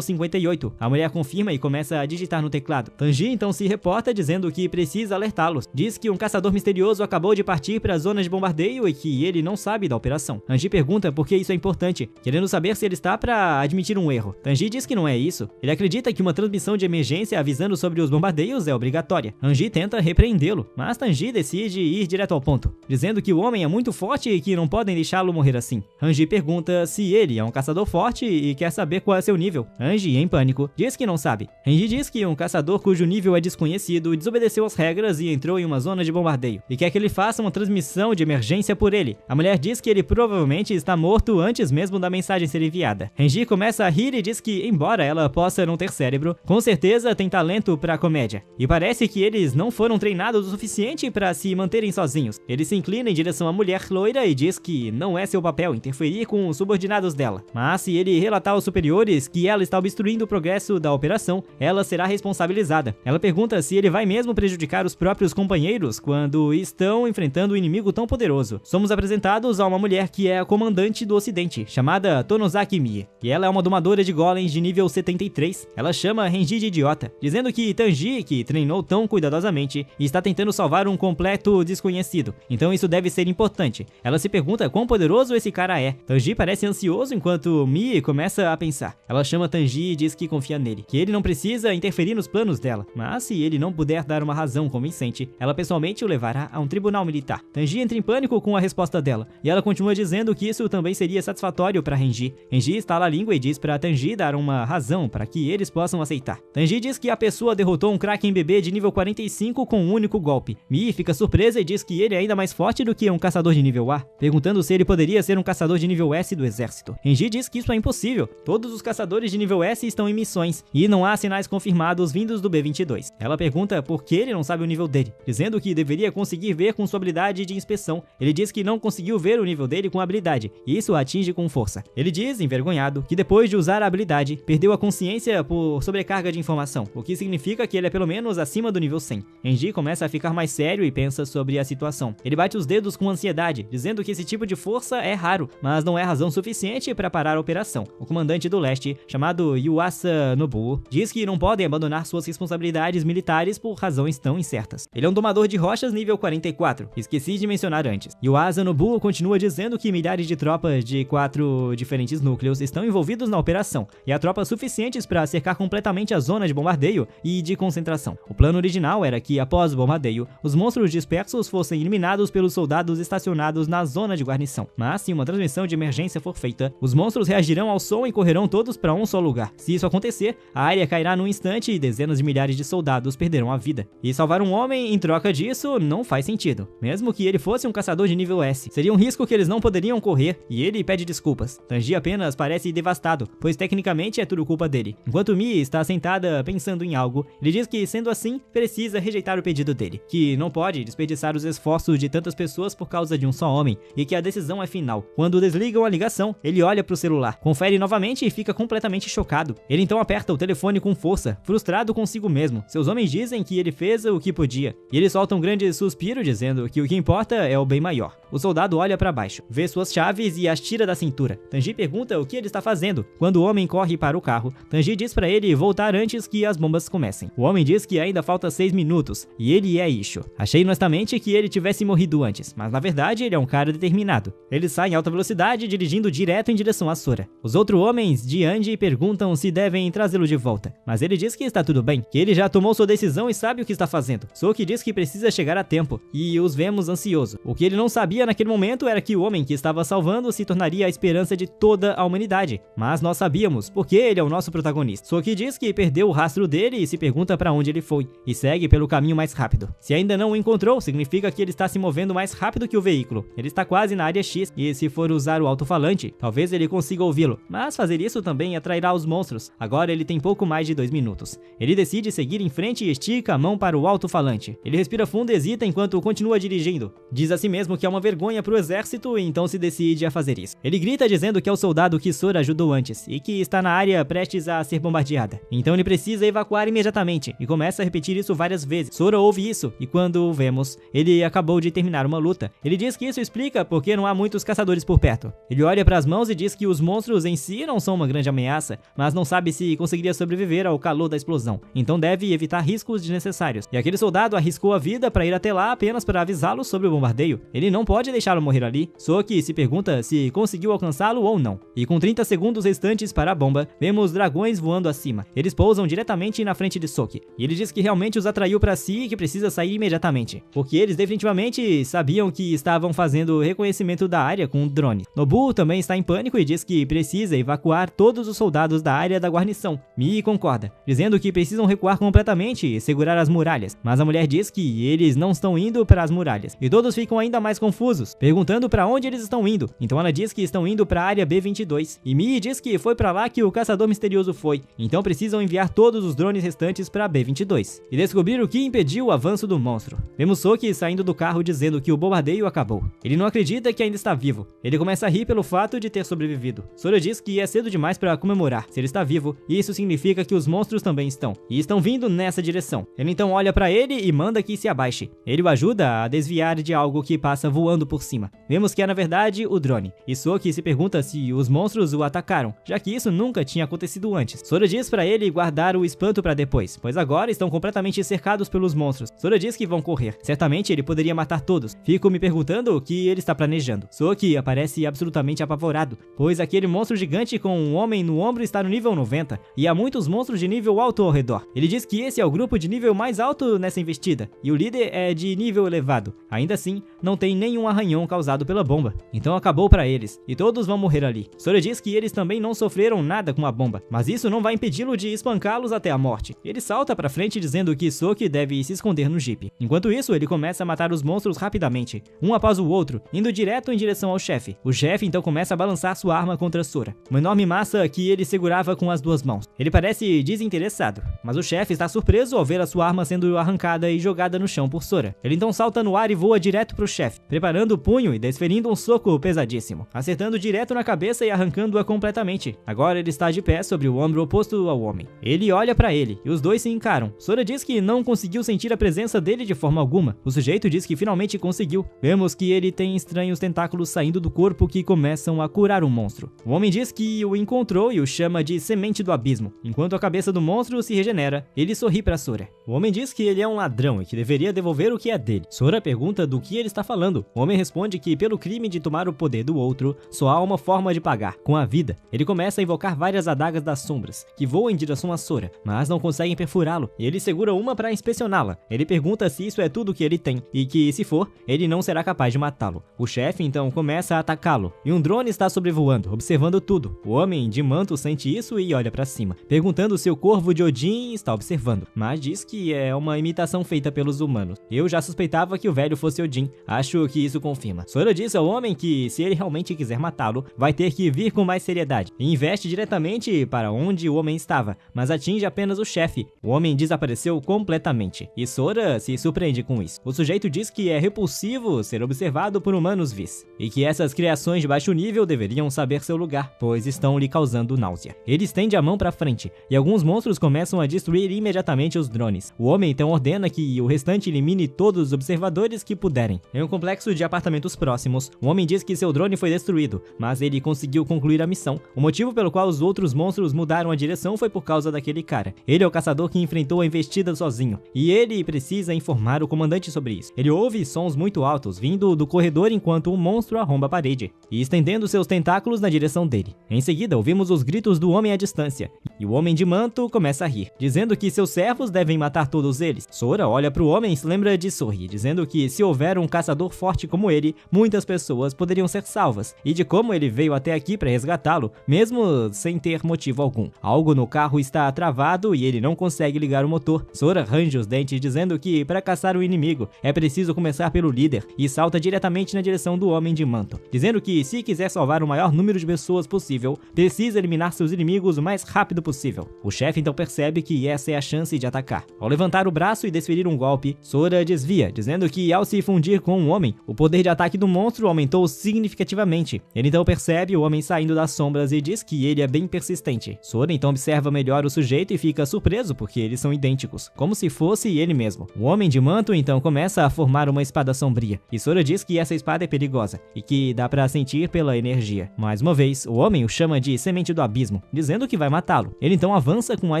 58. A mulher confirma e começa a digitar no teclado. Tanji então se reporta dizendo que precisa alertá-los. Diz que um caçador misterioso acabou de partir para a zona de bombardeio e que ele não sabe da operação. Tanji pergunta por que isso é importante, querendo saber se ele está para admitir um erro. Tanji diz que não é isso. Ele acredita que uma transmissão de emergência avisando sobre os bombardeios é obrigatória. Anji tenta repreendê-lo, mas Tanji decide ir direto ao ponto, dizendo que o homem é muito forte e que não podem deixá-lo morrer assim. Anji pergunta se ele é um caçador forte e quer saber qual é seu nível. Anji, em pânico, diz que não sabe. Renji diz que um caçador cujo nível é desconhecido desobedeceu as regras e entrou em uma zona de bombardeio, e quer que ele faça uma transmissão de emergência por ele. A mulher diz que ele provavelmente está morto antes mesmo da mensagem ser enviada. Renji começa a rir e diz que, embora ela possa não ter cérebro, com certeza tem talento para comédia. E parece que eles não foram treinados o suficiente para se manterem sozinhos. Ele se inclina em direção à mulher loira e diz que não é seu papel interferir com os subordinados dela. Mas se ele relatar aos superiores que ela está obstruindo o progresso da operação, ela será responsabilizada. Ela pergunta se ele vai mesmo prejudicar os próprios companheiros quando estão enfrentando um inimigo tão poderoso. Somos apresentados a uma mulher que é a comandante do Ocidente, chamada Tonosaki Mie, e ela é uma domadora de golems de nível 73. Ela chama Renji de idiota, dizendo que Tanji, que treinou tão cuidadosamente, está tentando salvar um completo desconhecido, então isso deve ser importante. Ela se pergunta quão poderoso esse cara é. Tanji parece ansioso enquanto Mie começa a pensar. Ela chama Tanji e diz que confia nele, que ele não precisa interferir nos planos dela, mas se ele não puder dar uma razão convincente, ela pessoalmente o levará a um tribunal militar. Tanji entra em pânico com a resposta dela, e ela continua dizendo que isso também seria satisfatório para Renji. Renji estala a língua e diz para Tanji dar uma razão para que eles possam aceitar. Tanji diz que a pessoa derrotou um Kraken bebê de nível 45 com um único golpe. Mii fica surpresa e diz que ele é ainda mais forte do que um caçador de nível A, perguntando se ele poderia ser um caçador de nível S do exército. Renji diz que isso é impossível. Todos os caçadores de nível S estão em missões, e não há sinais confirmados vindos do B-22. Ela pergunta por que ele não sabe o nível dele, dizendo que deveria conseguir ver com sua habilidade de inspeção. Ele diz que não conseguiu ver o nível dele com a habilidade, e isso o atinge com força. Ele diz, envergonhado, que depois de usar a habilidade, perdeu a consciência por sobrecarga de informação, o que significa que ele é pelo menos acima do nível 100. Renji começa a ficar mais sério e pensa sobre a situação. Ele bate os dedos com ansiedade, dizendo que esse tipo de força é raro, mas não é razão suficiente para parar a operação. O comandante do leste, chamado Yuasa Nobuo, diz que não podem abandonar suas responsabilidades militares por razões tão incertas. Ele é um domador de rochas nível 44, esqueci de mencionar antes. Yuasa Nobuo continua dizendo que milhares de tropas de 4 diferentes núcleos estão envolvidos na operação, e há tropas suficientes para cercar completamente a zona de bombardeio e de concentração. O plano original era que, após o bombardeio, os monstros dispersos fossem eliminados pelos soldados estacionados na zona de guarnição. Mas se uma transmissão de emergência for feita, os monstros reagirão ao som e correrão todos para um só lugar. Se isso acontecer, a área cairá num instante e dezenas de milhares de soldados perderão a vida. E salvar um homem em troca disso não faz sentido. Mesmo que ele fosse um caçador de nível S, seria um risco que eles não poderiam correr, e ele pede desculpas. Tanji apenas parece devastado, pois tecnicamente é tudo culpa dele. Enquanto Mii está sentada pensando em algo, ele diz que, sendo assim, precisa rejeitar o pedido dele, que não pode desperdiçar os esforços de tantas pessoas por causa de um só homem, e que a decisão é final. Quando desligam a ligação, ele olha para o celular, confere novamente e fica completamente chocado. Ele então aperta o telefone com força, frustrado consigo mesmo. Seus homens dizem que ele fez o que podia, e ele solta um grande suspiro dizendo que o que importa é o bem maior. O soldado olha para baixo, vê suas chaves e as tira da cintura. Tanji pergunta o que ele está fazendo. Quando o homem corre para o carro, Tanji diz para ele voltar antes que as bombas comecem. O homem diz que ainda falta 6 minutos, e ele é Isho. Achei honestamente que ele tivesse morrido antes, mas na verdade ele é um cara determinado. Ele sai em alta velocidade, dirigindo direto em direção a Sora. Os outros homens de Andy perguntam se devem trazê-lo de volta, mas ele diz que está tudo bem, que ele já tomou sua decisão e sabe o que está fazendo. Soki diz que precisa chegar a tempo, e os vemos ansioso. O que ele não sabia naquele momento era que o homem que estava salvando se tornaria a esperança de toda a humanidade. Mas nós sabíamos, porque ele é o nosso protagonista. Soki diz que perdeu o rastro dele e se pergunta para onde ele foi, e segue pelo caminho mais rápido. Se ainda não o encontrou, significa que ele está se movendo mais rápido que o veículo. Ele está quase na área X, e se for usar o alto-falante, talvez ele consiga ouvi-lo. Mas fazer isso também atrairá os monstros monstros. Agora ele tem pouco mais de 2 minutos. Ele decide seguir em frente e estica a mão para o alto-falante. Ele respira fundo e hesita enquanto continua dirigindo. Diz a si mesmo que é uma vergonha para o exército e então se decide a fazer isso. Ele grita dizendo que é o soldado que Sora ajudou antes e que está na área prestes a ser bombardeada. Então ele precisa evacuar imediatamente e começa a repetir isso várias vezes. Sora ouve isso e quando o vemos, ele acabou de terminar uma luta. Ele diz que isso explica porque não há muitos caçadores por perto. Ele olha para as mãos e diz que os monstros em si não são uma grande ameaça, mas não sabe se conseguiria sobreviver ao calor da explosão. Então deve evitar riscos desnecessários. E aquele soldado arriscou a vida para ir até lá apenas para avisá-lo sobre o bombardeio. Ele não pode deixá-lo morrer ali. Soki se pergunta se conseguiu alcançá-lo ou não. E com 30 segundos restantes para a bomba, vemos dragões voando acima. Eles pousam diretamente na frente de Soki. E ele diz que realmente os atraiu para si e que precisa sair imediatamente, porque eles definitivamente sabiam que estavam fazendo reconhecimento da área com um drone. Nobu também está em pânico e diz que precisa evacuar todos os soldados da área da guarnição. Mii concorda, dizendo que precisam recuar completamente e segurar as muralhas, mas a mulher diz que eles não estão indo para as muralhas. E todos ficam ainda mais confusos, perguntando para onde eles estão indo. Então ela diz que estão indo para a área B-22. E Mii diz que foi para lá que o caçador misterioso foi, então precisam enviar todos os drones restantes para a B-22 e descobrir o que impediu o avanço do monstro. Vemos Soki saindo do carro dizendo que o bombardeio acabou. Ele não acredita que ainda está vivo. Ele começa a rir pelo fato de ter sobrevivido. Sora diz que é cedo demais para comemorar. Se ele está vivo, isso significa que os monstros também estão, e estão vindo nessa direção. Ele então olha para ele e manda que se abaixe. Ele o ajuda a desviar de algo que passa voando por cima. Vemos que é na verdade o drone. E Soki se pergunta se os monstros o atacaram, já que isso nunca tinha acontecido antes. Sora diz para ele guardar o espanto para depois, pois agora estão completamente cercados pelos monstros. Sora diz que vão correr. Certamente ele poderia matar todos. Fico me perguntando o que ele está planejando. Soki aparece absolutamente apavorado, pois aquele monstro gigante com um homem no ombro está no nível 90, e há muitos monstros de nível alto ao redor. Ele diz que esse é o grupo de nível mais alto nessa investida, e o líder é de nível elevado. Ainda assim, não tem nenhum arranhão causado pela bomba. Então acabou para eles, e todos vão morrer ali. Sora diz que eles também não sofreram nada com a bomba, mas isso não vai impedi-lo de espancá-los até a morte. Ele salta para frente dizendo que Soki deve se esconder no Jeep. Enquanto isso, ele começa a matar os monstros rapidamente, um após o outro, indo direto em direção ao chefe. O chefe então começa a balançar sua arma contra Sora, uma enorme massa que ele segurava com as duas mãos. Ele parece desinteressado, mas o chefe está surpreso ao ver a sua arma sendo arrancada e jogada no chão por Sora. Ele então salta no ar e voa direto pro chefe, preparando o punho e desferindo um soco pesadíssimo, acertando direto na cabeça e arrancando-a completamente. Agora ele está de pé sobre o ombro oposto ao homem. Ele olha para ele e os dois se encaram. Sora diz que não conseguiu sentir a presença dele de forma alguma. O sujeito diz que finalmente conseguiu. Vemos que ele tem estranhos tentáculos saindo do corpo que começam a curar o monstro. O homem diz que o encontrou e o chama de semente do abismo. Enquanto a cabeça do monstro se regenera, ele sorri para Sora. O homem diz que ele é um ladrão e que deveria devolver o que é dele. Sora pergunta do que ele está falando. O homem responde que pelo crime de tomar o poder do outro, só há uma forma de pagar, com a vida. Ele começa a invocar várias adagas das sombras, que voam em direção a Sora, mas não conseguem perfurá-lo, e ele segura uma para inspecioná-la. Ele pergunta se isso é tudo que ele tem, e que, se for, ele não será capaz de matá-lo. O chefe então começa a atacá-lo, e um drone está sobrevoando, observando tudo. O homem de manto sente isso e olha para cima, perguntando se o corvo de Odin está observando, mas diz que é uma imitação feita pelos humanos. Eu já suspeitava que o velho fosse Odin, acho que isso confirma. Sora diz ao homem que, se ele realmente quiser matá-lo, vai ter que vir com mais seriedade, e investe diretamente para onde o homem estava, mas atinge apenas o chefe. O homem desapareceu completamente, e Sora se surpreende com isso. O sujeito diz que é repulsivo ser observado por humanos vis, e que essas criações de baixo nível deveriam saber seu lugar, pois estão lhe causando náusea. Ele estende a mão para frente, e alguns monstros começam a destruir imediatamente os drones. O homem então ordena que o restante elimine todos os observadores que puderem. Em um complexo de apartamentos próximos, o homem diz que seu drone foi destruído, mas ele conseguiu concluir a missão. O motivo pelo qual os outros monstros mudaram a direção foi por causa daquele cara. Ele é o caçador que enfrentou a investida sozinho, e ele precisa informar o comandante sobre isso. Ele ouve sons muito altos vindo do corredor enquanto um monstro arromba a parede, e estendendo seus tentáculos na direção dele. Em seguida, ouvimos os gritos do homem à distância, e o homem de manto começa a rir. dizendo que seus servos devem matar todos eles. Sora olha para o homem e se lembra de Sorry, dizendo que se houver um caçador forte como ele, muitas pessoas poderiam ser salvas, e de como ele veio até aqui para resgatá-lo, mesmo sem ter motivo algum. Algo no carro está travado e ele não consegue ligar o motor. Sora range os dentes, dizendo que para caçar o inimigo é preciso começar pelo líder, e salta diretamente na direção do homem de manto, dizendo que se quiser salvar o maior número de pessoas possível, precisa eliminar seus inimigos o mais rápido possível. O chefe então percebe que essa é a chance de atacar. Ao levantar o braço e desferir um golpe, Sora desvia, dizendo que ao se fundir com um homem, o poder de ataque do monstro aumentou significativamente. Ele então percebe o homem saindo das sombras e diz que ele é bem persistente. Sora então observa melhor o sujeito e fica surpreso porque eles são idênticos, como se fosse ele mesmo. O homem de manto então começa a formar uma espada sombria, e Sora diz que essa espada é perigosa e que dá pra sentir pela energia. Mais uma vez, o homem o chama de semente do abismo, dizendo que vai matá-lo. Ele então avança com a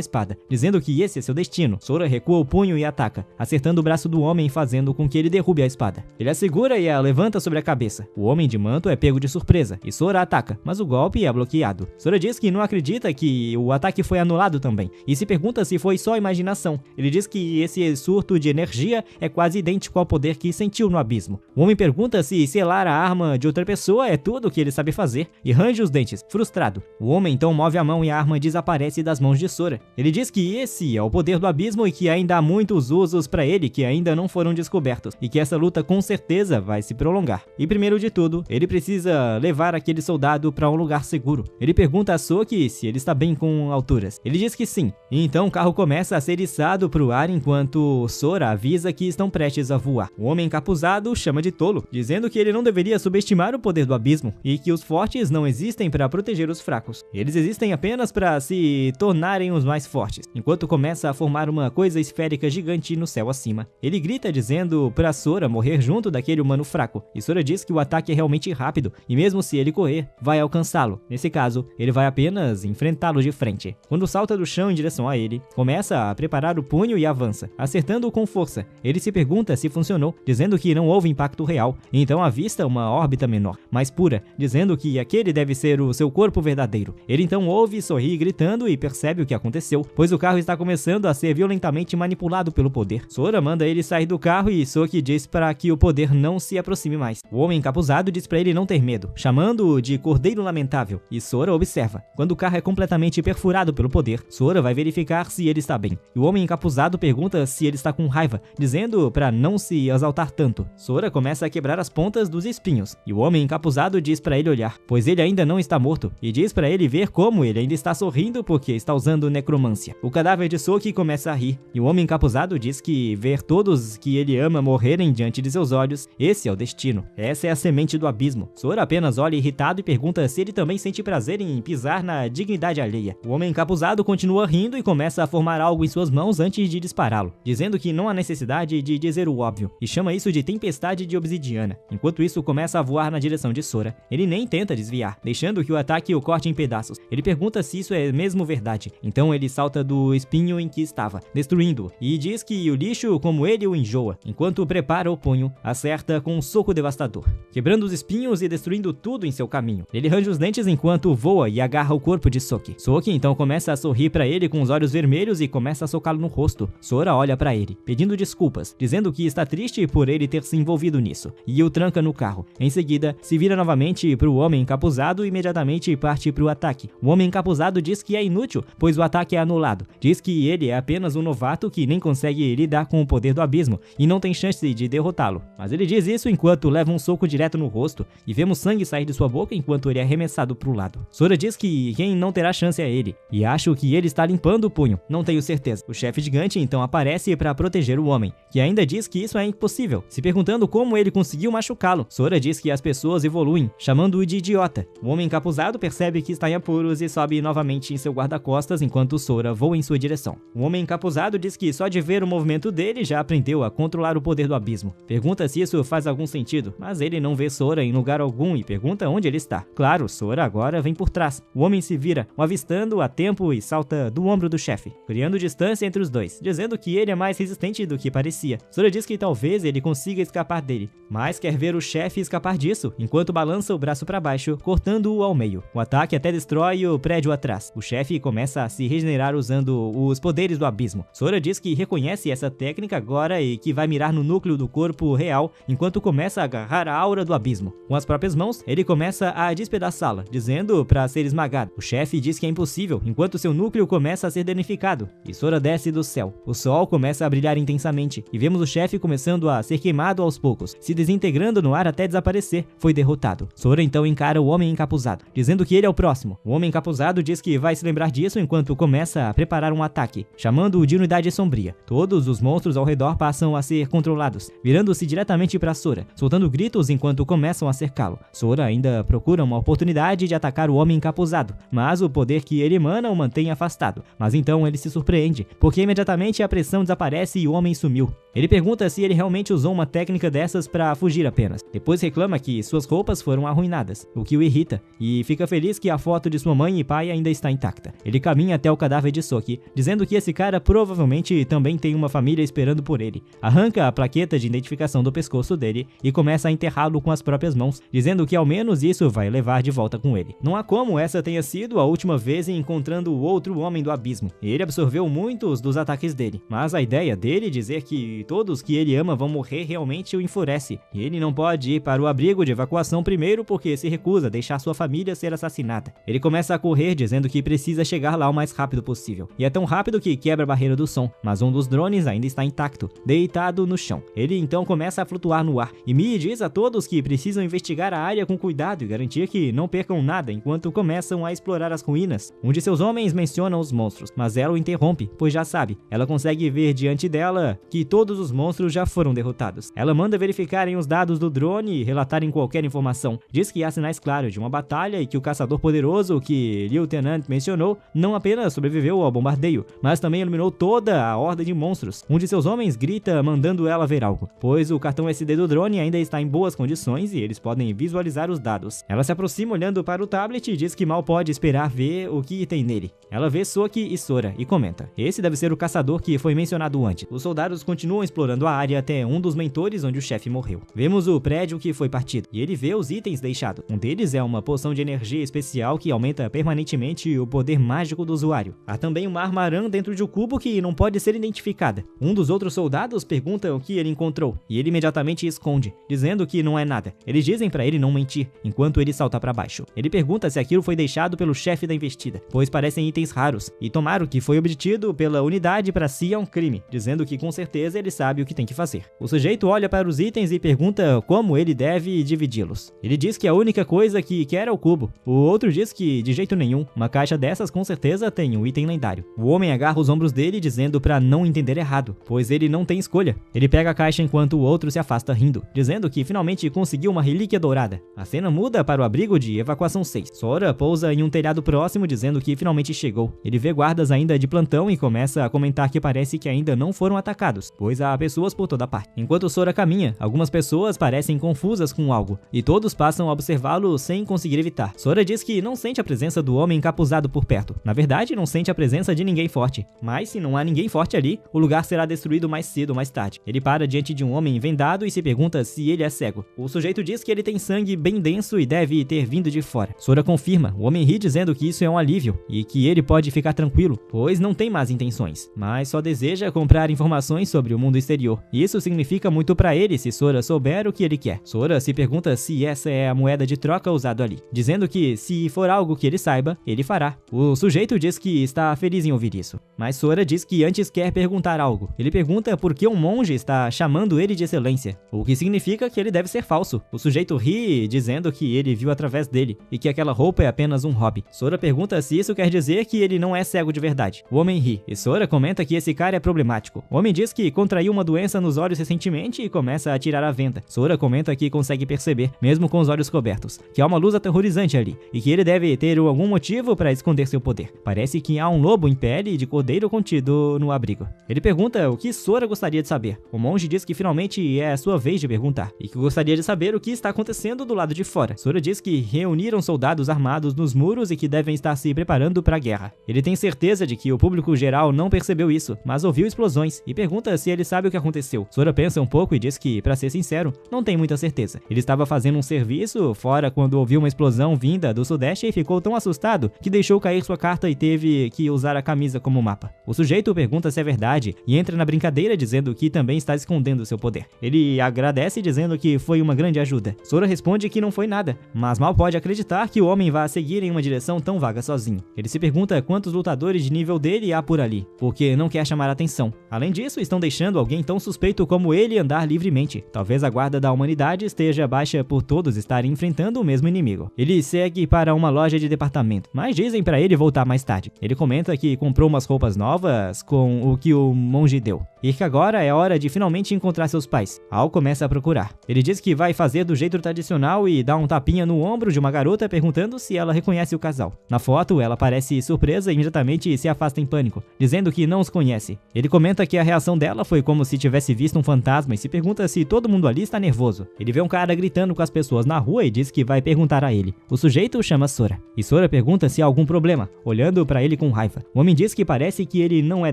espada, dizendo que esse é seu destino. Sora recua o punho e ataca, acertando o braço do homem, fazendo com que ele derrube a espada. Ele a segura e a levanta sobre a cabeça. O homem de manto é pego de surpresa e Sora ataca, mas o golpe é bloqueado. Sora diz que não acredita que o ataque foi anulado também, e se pergunta se foi só imaginação. Ele diz que esse surto de energia é quase idêntico ao poder que sentiu no abismo. O homem pergunta se selar a arma de outra pessoa é tudo o que ele sabe fazer, e range os dentes, frustrado. O homem então move a mão e a arma desaparece das mãos de Sora. Ele diz que esse é o poder do abismo e que ainda há muitos usos para ele que ainda não foram descobertos, e que essa luta com certeza vai se prolongar. E primeiro de tudo, ele precisa levar aquele soldado para um lugar seguro. Ele pergunta a Soki se ele está bem com alturas. Ele diz que sim, e então o carro começa a ser içado para o ar enquanto Sora avisa que estão prestes a voar. O homem encapuzado chama de tolo, dizendo que ele não deveria subestimar o poder do abismo e que os fortes não existem para proteger os fracos. Eles existem apenas para se tornarem os mais fortes. Enquanto começa a formar uma coisa esférica gigante no céu acima, ele grita dizendo para Sora morrer junto daquele humano fraco, e Sora diz que o ataque é realmente rápido e mesmo se ele correr, vai alcançá-lo. Nesse caso, ele vai apenas enfrentá-lo de frente. Quando salta do chão em direção a ele, começa a preparar o punho e avança, acertando-o com força. Ele se pergunta se funcionou, dizendo que não houve impacto real, e então avista uma órbita menor, mais pura, dizendo que aquele deve ser o seu corpo verdadeiro. Ele então ouve Sorry gritando e percebe o que aconteceu, pois o carro está começando a ser violentamente manipulado pelo poder. Sora manda ele sair do carro e Soki diz para que o poder não se aproxime mais. O homem encapuzado diz para ele não ter medo, chamando-o de Cordeiro Lamentável, e Sora observa. Quando o carro é completamente perfurado pelo poder, Sora vai verificar se ele está bem. E o homem encapuzado pergunta se ele está com raiva, dizendo para não se exaltar tanto. Sora começa a quebrar as pontas dos espinhos, e o homem encapuzado diz para ele olhar, pois ele ainda não está morto, e diz para ele ver como ele ainda está sorrindo porque está usando necromância. O cadáver de Soki começa a rir, e o homem encapuzado diz que ver todos que ele ama morrerem diante de seus olhos, esse é o destino. Essa é a semente do abismo. Sora apenas olha irritado e pergunta se ele também sente prazer em pisar na dignidade alheia. O homem encapuzado continua rindo e começa a formar algo em suas mãos antes de dispará-lo, dizendo que não há necessidade de dizer o óbvio, e chama isso de tempestade de obsidiana. Enquanto isso começa a voar na direção de Sora, ele nem tenta desviar, deixando que o ataque o corte em pedaços. Ele pergunta se isso é mesmo verdade, então ele salta do espinho em que estava, destruindo-o, e diz que o lixo como ele o enjoa, enquanto prepara o punho, acerta com um soco devastador, quebrando os espinhos e destruindo tudo em seu caminho. Ele range os dentes enquanto voa e agarra o corpo de Soki. Soki então começa a sorrir para ele com os olhos vermelhos e começa a socá-lo no rosto. Sora olha para ele, pedindo desculpas, dizendo que está triste por ele ter se envolvido nisso, e o tranca no carro. Em seguida, se vira novamente para o homem encapuzado e imediatamente parte para o ataque. O homem encapuzado diz que é inútil, pois o ataque é anulado. Diz que ele é apenas um novato que nem consegue lidar com o poder do abismo e não tem chance de derrotá-lo. Mas ele diz isso enquanto leva um soco direto no rosto e vemos sangue sair de sua boca enquanto ele é arremessado para o lado. Sora diz que quem não terá chance é ele, e acho que ele está limpando o punho. Não tenho certeza. O chefe gigante então aparece para proteger o homem, que ainda diz que isso é impossível, se perguntando como ele conseguiu machucá-lo. Sora diz que as pessoas evoluem, chamando-o de idiota. O homem encapuzado percebe que está em apuros e sobe novamente em seu guarda-costas enquanto Sora voa em sua direção. O homem encapuzado diz que só de ver o movimento dele já aprendeu a controlar o poder do abismo. Pergunta se isso faz algum sentido, mas ele não vê Sora em lugar algum e pergunta onde ele está. Claro, Sora agora vem por trás. O homem se vira, o avistando a tempo e salta do ombro do chefe, criando distância entre os dois, dizendo que ele é mais resistente do que parecia. Sora diz que talvez ele consiga escapar dele, mas quer ver o chefe escapar disso, enquanto balança o braço para baixo, cortando-o ao meio. O ataque até destrói o prédio atrás. O chefe começa a se regenerar usando usando os poderes do abismo. Sora diz que reconhece essa técnica agora e que vai mirar no núcleo do corpo real enquanto começa a agarrar a aura do abismo. Com as próprias mãos, ele começa a despedaçá-la, dizendo para ser esmagado. O chefe diz que é impossível, enquanto seu núcleo começa a ser danificado, e Sora desce do céu. O sol começa a brilhar intensamente, e vemos o chefe começando a ser queimado aos poucos, se desintegrando no ar até desaparecer. Foi derrotado. Sora então encara o homem encapuzado, dizendo que ele é o próximo. O homem encapuzado diz que vai se lembrar disso enquanto começa a preparar um ataque, chamando-o de unidade sombria. Todos os monstros ao redor passam a ser controlados, virando-se diretamente para Sora, soltando gritos enquanto começam a cercá-lo. Sora ainda procura uma oportunidade de atacar o homem encapuzado, mas o poder que ele emana o mantém afastado. Mas então ele se surpreende, porque imediatamente a pressão desaparece e o homem sumiu. Ele pergunta se ele realmente usou uma técnica dessas para fugir apenas. Depois reclama que suas roupas foram arruinadas, o que o irrita, e fica feliz que a foto de sua mãe e pai ainda está intacta. Ele caminha até o cadáver de Soki, dizendo que esse cara provavelmente também tem uma família esperando por ele. Arranca a plaqueta de identificação do pescoço dele e começa a enterrá-lo com as próprias mãos, dizendo que ao menos isso vai levar de volta com ele. Não há como essa tenha sido a última vez encontrando o outro homem do abismo. Ele absorveu muitos dos ataques dele, mas a ideia dele dizer que todos que ele ama vão morrer realmente o enfurece. Ele não pode ir para o abrigo de evacuação primeiro porque se recusa a deixar sua família ser assassinada. Ele começa a correr dizendo que precisa chegar lá o mais rápido possível. E é tão rápido que quebra a barreira do som, mas um dos drones ainda está intacto, deitado no chão. Ele então começa a flutuar no ar e Mii diz a todos que precisam investigar a área com cuidado e garantir que não percam nada enquanto começam a explorar as ruínas. Um de seus homens menciona os monstros, mas ela o interrompe, pois já sabe. Ela consegue ver diante dela que todos os monstros já foram derrotados. Ela manda verificarem os dados do drone e relatarem qualquer informação. Diz que há sinais claros de uma batalha e que o caçador poderoso que Lieutenant mencionou não apenas sobreviveu ao bombardeio, mas também eliminou toda a horda de monstros. Um de seus homens grita mandando ela ver algo, pois o cartão SD do drone ainda está em boas condições e eles podem visualizar os dados. Ela se aproxima olhando para o tablet e diz que mal pode esperar ver o que tem nele. Ela vê Soki e Sora e comenta: esse deve ser o caçador que foi mencionado antes. Os soldados continuam explorando a área até um dos mentores onde o chefe morreu. Vemos o prédio que foi partido e ele vê os itens deixados. Um deles é uma poção de energia especial que aumenta permanentemente o poder mágico do usuário. Há também uma arma arã dentro de um cubo que não pode ser identificada. Um dos outros soldados pergunta o que ele encontrou e ele imediatamente esconde, dizendo que não é nada. Eles dizem para ele não mentir, enquanto ele salta para baixo. Ele pergunta se aquilo foi deixado pelo chefe da investida, pois parecem itens raros, e tomar o que foi obtido pela unidade para si é um crime, dizendo que com certeza ele sabe o que tem que fazer. O sujeito olha para os itens e pergunta como ele deve dividi-los. Ele diz que a única coisa que quer é o cubo. O outro diz que de jeito nenhum, uma caixa dessas com certeza tem um item lendário. O homem agarra os ombros dele dizendo para não entender errado, pois ele não tem escolha. Ele pega a caixa enquanto o outro se afasta rindo, dizendo que finalmente conseguiu uma relíquia dourada. A cena muda para o abrigo de evacuação 6. Sora pousa em um telhado próximo dizendo que finalmente chegou. Ele vê guardas ainda de plantão e começa a comentar que parece que ainda não foram atacados, pois há pessoas por toda parte. Enquanto Sora caminha, algumas pessoas parecem confusas com algo, e todos passam a observá-lo sem conseguir evitar. Sora diz que não sente a presença do homem encapuzado por perto. Na verdade, não sente a presença de ninguém forte. Mas se não há ninguém forte ali, o lugar será destruído mais cedo ou mais tarde. Ele para diante de um homem vendado e se pergunta se ele é cego. O sujeito diz que ele tem sangue bem denso e deve ter vindo de fora. Sora confirma. O homem ri dizendo que isso é um alívio e que ele pode ficar tranquilo, pois não tem más intenções, mas só deseja comprar informações sobre o mundo exterior. Isso significa muito para ele se Sora souber o que ele quer. Sora se pergunta se essa é a moeda de troca usada ali, dizendo que se for algo que ele saiba, ele fará. O sujeito diz que está feliz em ouvir isso, mas Sora diz que antes quer perguntar algo. Ele pergunta por que um monge está chamando ele de excelência, o que significa que ele deve ser falso. O sujeito ri dizendo que ele viu através dele e que aquela roupa é apenas um hobby. Sora pergunta se isso quer dizer que ele não é cego de verdade. O homem ri e Sora comenta que esse cara é problemático. O homem diz que contraiu uma doença nos olhos recentemente e começa a tirar a venda. Sora comenta que consegue perceber, mesmo com os olhos cobertos, que há uma luz aterrorizante ali e que ele deve ter algum motivo para esconder seu poder. Parece que há um lobo em pele de cordeiro contido no abrigo. Ele pergunta o que Sora gostaria de saber. O monge diz que finalmente é a sua vez de perguntar e que gostaria de saber o que está acontecendo do lado de fora. Sora diz que reuniram soldados armados nos muros e que devem estar se preparando para a guerra. Ele tem certeza de que o público geral não percebeu isso, mas ouviu explosões e pergunta se ele sabe o que aconteceu. Sora pensa um pouco e diz que, para ser sincero, não tem muita certeza. Ele estava fazendo um serviço fora quando ouviu uma explosão vinda do sudeste e ficou tão assustado que deixou cair sua carta e teve que usar a camisa como mapa. O sujeito pergunta se é verdade e entra na brincadeira dizendo que também está escondendo seu poder. Ele agradece dizendo que foi uma grande ajuda. Sora responde que não foi nada, mas mal pode acreditar que o homem vá seguir em uma direção tão vaga sozinho. Ele se pergunta quantos lutadores de nível dele há por ali, porque não quer chamar a atenção. Além disso, estão deixando alguém tão suspeito como ele andar livremente. Talvez a guarda da humanidade esteja baixa por todos estarem enfrentando o mesmo inimigo. Ele segue para uma loja de departamento, mas dizem para ele voltar mais tarde. Ele comenta que comprou umas roupas novas com o que o monge deu, e que agora é hora de finalmente encontrar seus pais. Al começa a procurar. Ele diz que vai fazer do jeito tradicional e dá um tapinha no ombro de uma garota perguntando se ela reconhece o casal. Na foto, ela parece surpresa e imediatamente se afasta em pânico, dizendo que não os conhece. Ele comenta que a reação dela foi como se tivesse visto um fantasma e se pergunta se todo mundo ali está nervoso. Ele vê um cara gritando com as pessoas na rua e diz que vai perguntar a ele. O sujeito chama Sora, e Sora pergunta se há algum problema, olhando para ele com raiva. O homem diz que parece que ele não é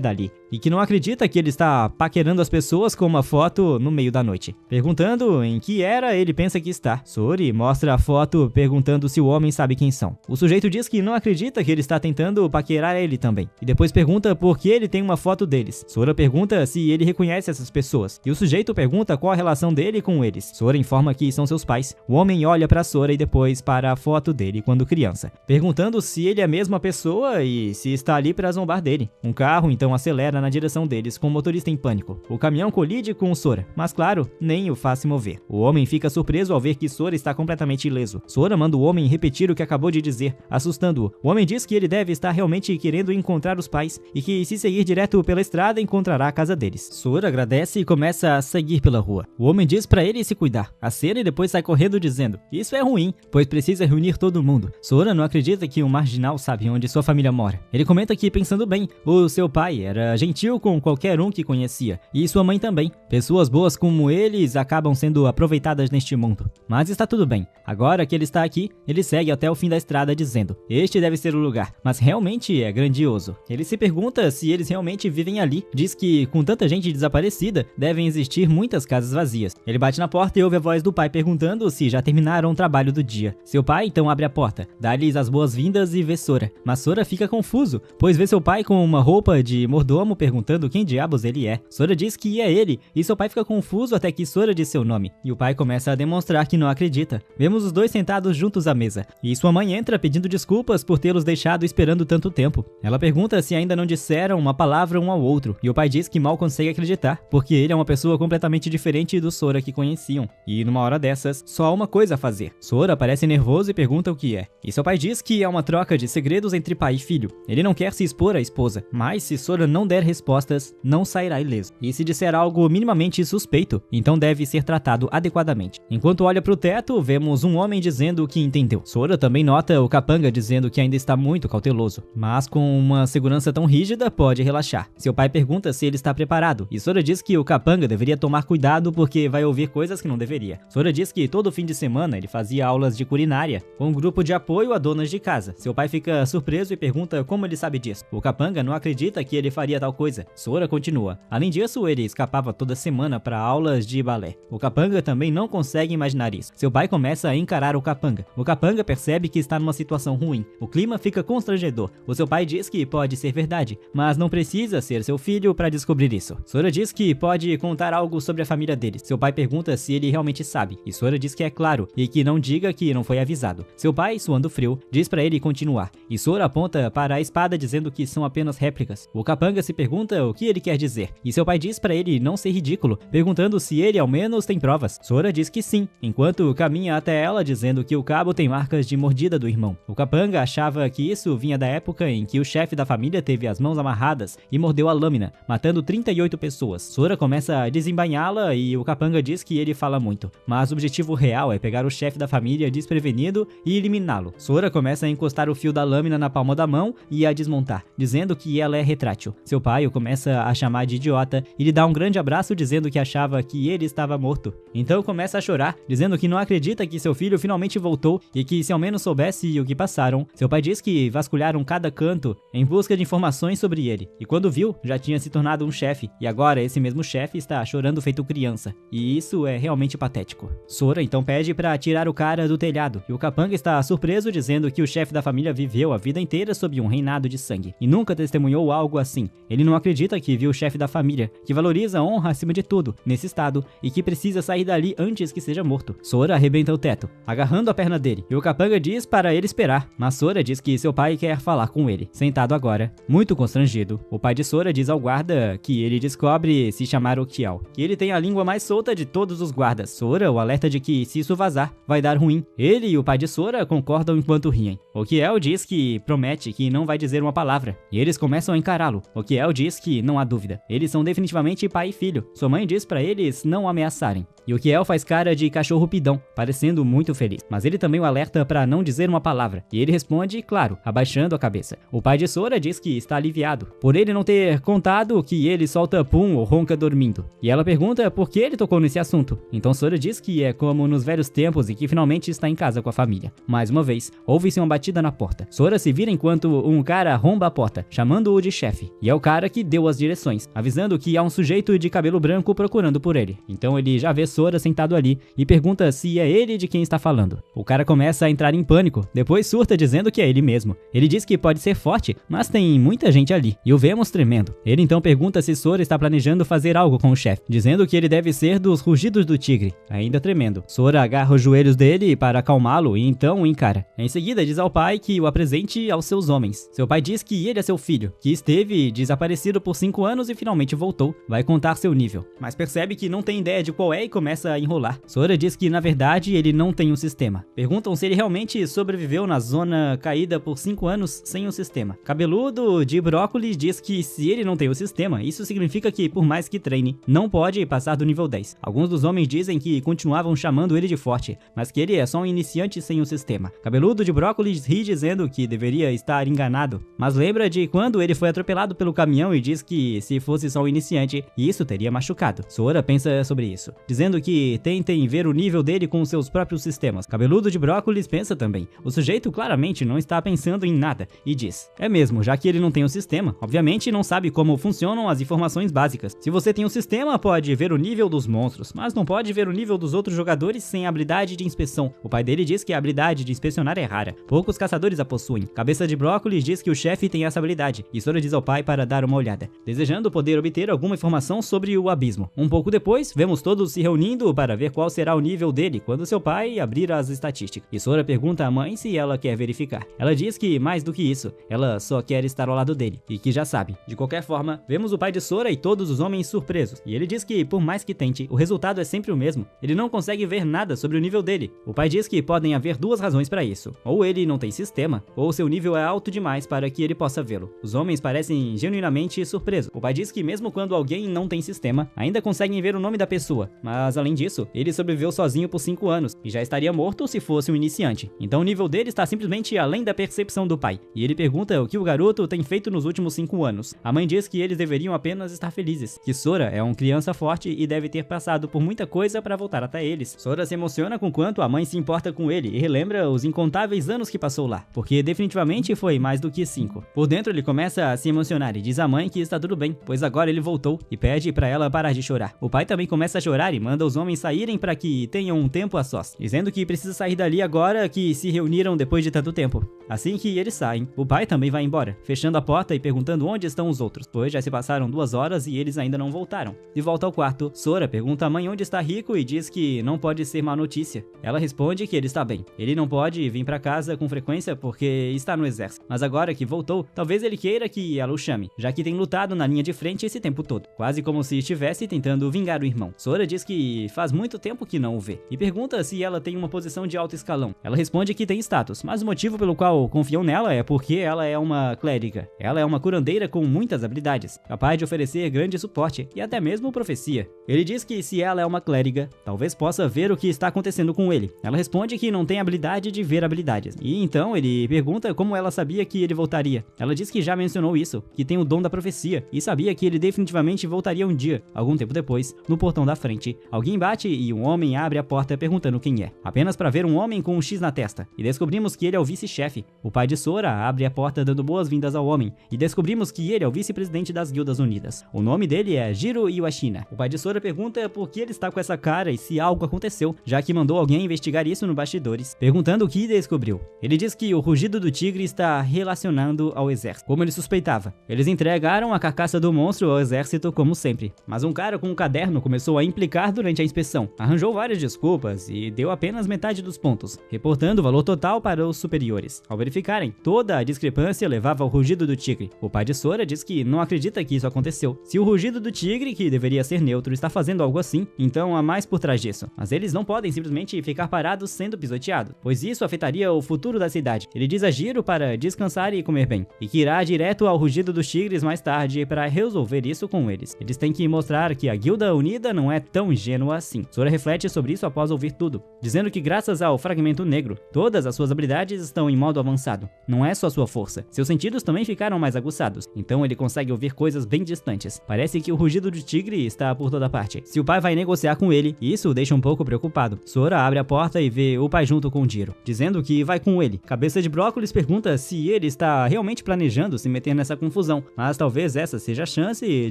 dali, e que não acredita que ele está paquerando as pessoas com uma foto no meio da noite. Perguntando em que era ele pensa que está. Sori mostra a foto perguntando se o homem sabe quem são. O sujeito diz que não acredita que ele está tentando paquerar ele também, e depois pergunta por que ele tem uma foto deles. Sora pergunta se ele reconhece essas pessoas, e o sujeito pergunta qual a relação dele com eles. Sora informa que são seus pais. O homem olha para Sora e depois para a foto dele quando criança, perguntando se ele é a mesma pessoa e se está ali para zombar dele. Um carro então acelera na direção deles com o motorista em pânico. O caminhão colide com o Sora, mas claro, nem o faz se mover. O homem fica surpreso ao ver que Sora está completamente ileso. Sora manda o homem repetir o que acabou de dizer, assustando-o. O homem diz que ele deve estar realmente querendo encontrar os pais e que se seguir direto pela estrada encontrará a casa deles. Sora agradece e começa a seguir pela rua. O homem diz para ele se cuidar, acena e depois sai correndo dizendo: isso é ruim, pois precisa reunir todo mundo. Sora não acredita que um marginal sabe onde sua família mora. Ele comenta que, pensando bem, o seu pai era gentil com qualquer um que conhecia, e sua mãe também. Pessoas boas como eles acabam sendo aproveitadas neste mundo. Mas está tudo bem. Agora que ele está aqui, ele segue até o fim da estrada dizendo: este deve ser o lugar, mas realmente é grandioso. Ele se pergunta se eles realmente vivem ali. Diz que, com tanta gente desaparecida, devem existir muitas casas vazias. Ele bate na porta e ouve a voz do pai perguntando se já terminaram o trabalho do dia. Seu pai então abre a porta, dá-lhes as boas-vindas e vê Sora. Mas Sora fica confuso, pois vê seu pai com uma roupa de mordomo perguntando quem diabos ele é. Sora diz que é ele, e seu pai fica confuso até que Sora diz seu nome, e o pai começa a demonstrar que não acredita. Vemos os dois sentados juntos à mesa, e sua mãe entra pedindo desculpas por tê-los deixado esperando tanto tempo. Ela pergunta se ainda não disseram uma palavra um ao outro, e o pai diz que mal consegue acreditar, porque ele é uma pessoa completamente diferente do Sora que conheciam. E numa hora dessas, só há uma coisa a fazer. Sora parece nervoso e pergunta o que é, e seu pai diz que é uma troca de segredos entre pai e filho. Ele não quer se expor à esposa, mas se Sora não der respostas, não sairá ileso. E se disser algo minimamente suspeito, então deve ser tratado adequadamente. Enquanto olha para o teto, vemos um homem dizendo que entendeu. Sora também nota o capanga dizendo que ainda está muito cauteloso, mas com uma segurança tão rígida pode relaxar. Seu pai pergunta se ele está preparado, e Sora diz que o capanga deveria tomar cuidado porque vai ouvir coisas que não deveria. Sora diz que todo fim de semana ele fazia aulas de culinária com um grupo de apoio a donas de casa. Seu pai fica surpreso e pergunta como ele sabe disso. O capanga não acredita que ele faria tal coisa. Sora continua. Além disso, ele escapava toda semana para aulas de balé. O capanga também não consegue imaginar isso. Seu pai começa a encarar o capanga. O capanga percebe que está numa situação ruim. O clima fica constrangedor. O seu pai diz que pode ser verdade, mas não precisa ser seu filho para descobrir isso. Sora diz que pode contar algo sobre a família deles. Seu pai pergunta se ele realmente sabe, e Sora diz que é claro, e que não diga que não foi avisado. Seu pai, suando frio, diz para ele continuar, e Sora aponta para a espada dizendo que são apenas réplicas. O capanga se pergunta o que ele quer dizer, e seu pai diz para ele não ser ridículo, perguntando se ele ao menos tem provas. Sora diz que sim, enquanto caminha até ela dizendo que o cabo tem marcas de mordida do irmão. O capanga achava que isso vinha da época em que o chefe da família teve as mãos amarradas e mordeu a lâmina, matando 38 pessoas. Sora começa a desembainhá-la e o capanga diz que ele fala muito, mas o objetivo real é pegar o chefe da família desprevenido e eliminá-lo. Sora começa a encostar o fio da lâmina na palma da mão e a desmontar, dizendo que ela é retrátil. Seu pai pai o começa a chamar de idiota e lhe dá um grande abraço dizendo que achava que ele estava morto. Então começa a chorar, dizendo que não acredita que seu filho finalmente voltou e que se ao menos soubesse o que passaram. Seu pai diz que vasculharam cada canto em busca de informações sobre ele, e quando viu, já tinha se tornado um chefe, e agora esse mesmo chefe está chorando feito criança, e isso é realmente patético. Sora então pede para tirar o cara do telhado, e o capanga está surpreso dizendo que o chefe da família viveu a vida inteira sob um reinado de sangue, e nunca testemunhou algo assim. Ele não acredita que viu o chefe da família, que valoriza a honra acima de tudo, nesse estado, e que precisa sair dali antes que seja morto. Sora arrebenta o teto, agarrando a perna dele, e o capanga diz para ele esperar, mas Sora diz que seu pai quer falar com ele. Sentado agora, muito constrangido, o pai de Sora diz ao guarda que ele descobre se chamar Okial, que ele tem a língua mais solta de todos os guardas. Sora o alerta de que se isso vazar, vai dar ruim. Ele e o pai de Sora concordam enquanto riem. Okiel diz que promete que não vai dizer uma palavra, e eles começam a encará-lo. Okiel diz que não há dúvida, eles são definitivamente pai e filho. Sua mãe diz para eles não ameaçarem. E Okiel faz cara de cachorro pidão, parecendo muito feliz, mas ele também o alerta para não dizer uma palavra, e ele responde, claro, abaixando a cabeça. O pai de Sora diz que está aliviado, por ele não ter contado que ele solta pum ou ronca dormindo. E ela pergunta por que ele tocou nesse assunto. Então Sora diz que é como nos velhos tempos e que finalmente está em casa com a família. Mais uma vez, ouve-se uma batida na porta. Sora se vira enquanto um cara arromba a porta, chamando-o de chefe. E é o cara que deu as direções, avisando que há um sujeito de cabelo branco procurando por ele. Então ele já vê Sora sentado ali e pergunta se é ele de quem está falando. O cara começa a entrar em pânico, depois surta dizendo que é ele mesmo. Ele diz que pode ser forte, mas tem muita gente ali, e o vemos tremendo. Ele então pergunta se Sora está planejando fazer algo com o chefe, dizendo que ele deve ser dos rugidos do tigre, ainda tremendo. Sora agarra os joelhos dele para acalmá-lo e então o encara. Em seguida diz ao pai que o apresente aos seus homens. Seu pai diz que ele é seu filho, que esteve desaparecido por 5 anos e finalmente voltou. Vai contar seu nível, mas percebe que não tem ideia de qual é e começa a enrolar. Sora diz que na verdade ele não tem um sistema. Perguntam se ele realmente sobreviveu na zona caída por 5 anos sem um sistema. Cabeludo de brócolis diz que se ele não tem o sistema, isso significa que por mais que treine, não pode passar do nível 10. Alguns dos homens dizem que continuavam chamando ele de forte, mas que ele é só um iniciante sem um sistema. Cabeludo de brócolis ri dizendo que deveria estar enganado, mas lembra de quando ele foi atropelado pelo caminhão e diz que se fosse só um iniciante, isso teria machucado. Sora pensa sobre isso, dizendo que tentem ver o nível dele com seus próprios sistemas. Cabeludo de brócolis pensa também. O sujeito claramente não está pensando em nada e diz: é mesmo, já que ele não tem um sistema, obviamente não sabe como funcionam as informações básicas. Se você tem um sistema, pode ver o nível dos monstros, mas não pode ver o nível dos outros jogadores sem a habilidade de inspeção. O pai dele diz que a habilidade de inspecionar é rara. Poucos caçadores a possuem. Cabeça de brócolis diz que o chefe tem essa habilidade, e Sora diz ao pai para dar uma olhada, desejando poder obter alguma informação sobre o abismo. Um pouco depois, vemos todos se reunindo para ver qual será o nível dele quando seu pai abrir as estatísticas. E Sora pergunta à mãe se ela quer verificar. Ela diz que mais do que isso, ela só quer estar ao lado dele, e que já sabe. De qualquer forma, vemos o pai de Sora e todos os homens surpresos, e ele diz que por mais que tente, o resultado é sempre o mesmo. Ele não consegue ver nada sobre o nível dele. O pai diz que podem haver duas razões para isso. Ou ele não tem sistema, ou seu nível é alto demais para que ele possa vê-lo. Os homens parecem genuinamente surpresos. O pai diz que mesmo quando alguém não tem sistema, ainda conseguem ver o nome da pessoa, mas além disso, ele sobreviveu sozinho por 5 anos, e já estaria morto se fosse um iniciante. Então o nível dele está simplesmente além da percepção do pai. E ele pergunta o que o garoto tem feito nos últimos 5 anos. A mãe diz que eles deveriam apenas estar felizes, que Sora é uma criança forte e deve ter passado por muita coisa para voltar até eles. Sora se emociona com quanto a mãe se importa com ele e relembra os incontáveis anos que passou lá, porque definitivamente foi mais do que 5. Por dentro ele começa a se emocionar e diz à mãe que está tudo bem, pois agora ele voltou, e pede para ela parar de chorar. O pai também começa a chorar e manda os homens saírem para que tenham um tempo a sós, dizendo que precisa sair dali agora que se reuniram depois de tanto tempo. Assim que eles saem, o pai também vai embora, fechando a porta e perguntando onde estão os outros, pois já se passaram 2 horas e eles ainda não voltaram. De volta ao quarto, Sora pergunta à mãe onde está Rico e diz que não pode ser má notícia. Ela responde que ele está bem. Ele não pode vir para casa com frequência porque está no exército, mas agora que voltou, talvez ele queira que ela o chame, já que tem lutado na linha de frente esse tempo todo, quase como se estivesse tentando vingar o irmão. Sora diz que faz muito tempo que não o vê, e pergunta se ela tem uma posição de alto escalão. Ela responde que tem status, mas o motivo pelo qual confiam nela é porque ela é uma clériga. Ela é uma curandeira com muitas habilidades, capaz de oferecer grande suporte e até mesmo profecia. Ele diz que se ela é uma clériga, talvez possa ver o que está acontecendo com ele. Ela responde que não tem habilidade de ver habilidades, e então ele pergunta como ela sabia que ele voltaria. Ela diz que já mencionou isso, que tem o dom dom da profecia e sabia que ele definitivamente voltaria um dia. Algum tempo depois, no portão da frente, alguém bate e um homem abre a porta perguntando quem é, apenas para ver um homem com um X na testa, e descobrimos que ele é o vice-chefe. O pai de Sora abre a porta dando boas-vindas ao homem, e descobrimos que ele é o vice-presidente das Guildas Unidas. O nome dele é Jiro Iwashina. O pai de Sora pergunta por que ele está com essa cara e se algo aconteceu, já que mandou alguém investigar isso no bastidores, perguntando o que descobriu. Ele diz que o rugido do tigre está relacionado ao exército, como ele suspeitava. Eles entregaram a carcaça do monstro ao exército como sempre, mas um cara com um caderno começou a implicar durante a inspeção, arranjou várias desculpas e deu apenas metade dos pontos, reportando o valor total para os superiores. Ao verificarem, toda a discrepância levava ao rugido do tigre. O pai de Sora diz que não acredita que isso aconteceu. Se o rugido do tigre, que deveria ser neutro, está fazendo algo assim, então há mais por trás disso. Mas eles não podem simplesmente ficar parados sendo pisoteados, pois isso afetaria o futuro da cidade. Ele diz a Jiro para descansar e comer bem, e que irá direto ao rugido dos tigres mais tarde para resolver isso com eles. Eles têm que mostrar que a Guilda Unida não é tão ingênua assim. Sora reflete sobre isso após ouvir tudo, dizendo que graças ao fragmento negro, todas as suas habilidades estão em modo avançado. Não é só sua força, seus sentidos também ficaram mais aguçados, então ele consegue ouvir coisas bem distantes. Parece que o rugido do tigre está por toda parte. Se o pai vai negociar com ele, isso o deixa um pouco preocupado. Sora abre a porta e vê o pai junto com Jiro, dizendo que vai com ele. Cabeça de Brócolis pergunta se ele está realmente planejando se meter nessa confusão, mas talvez essa seja a chance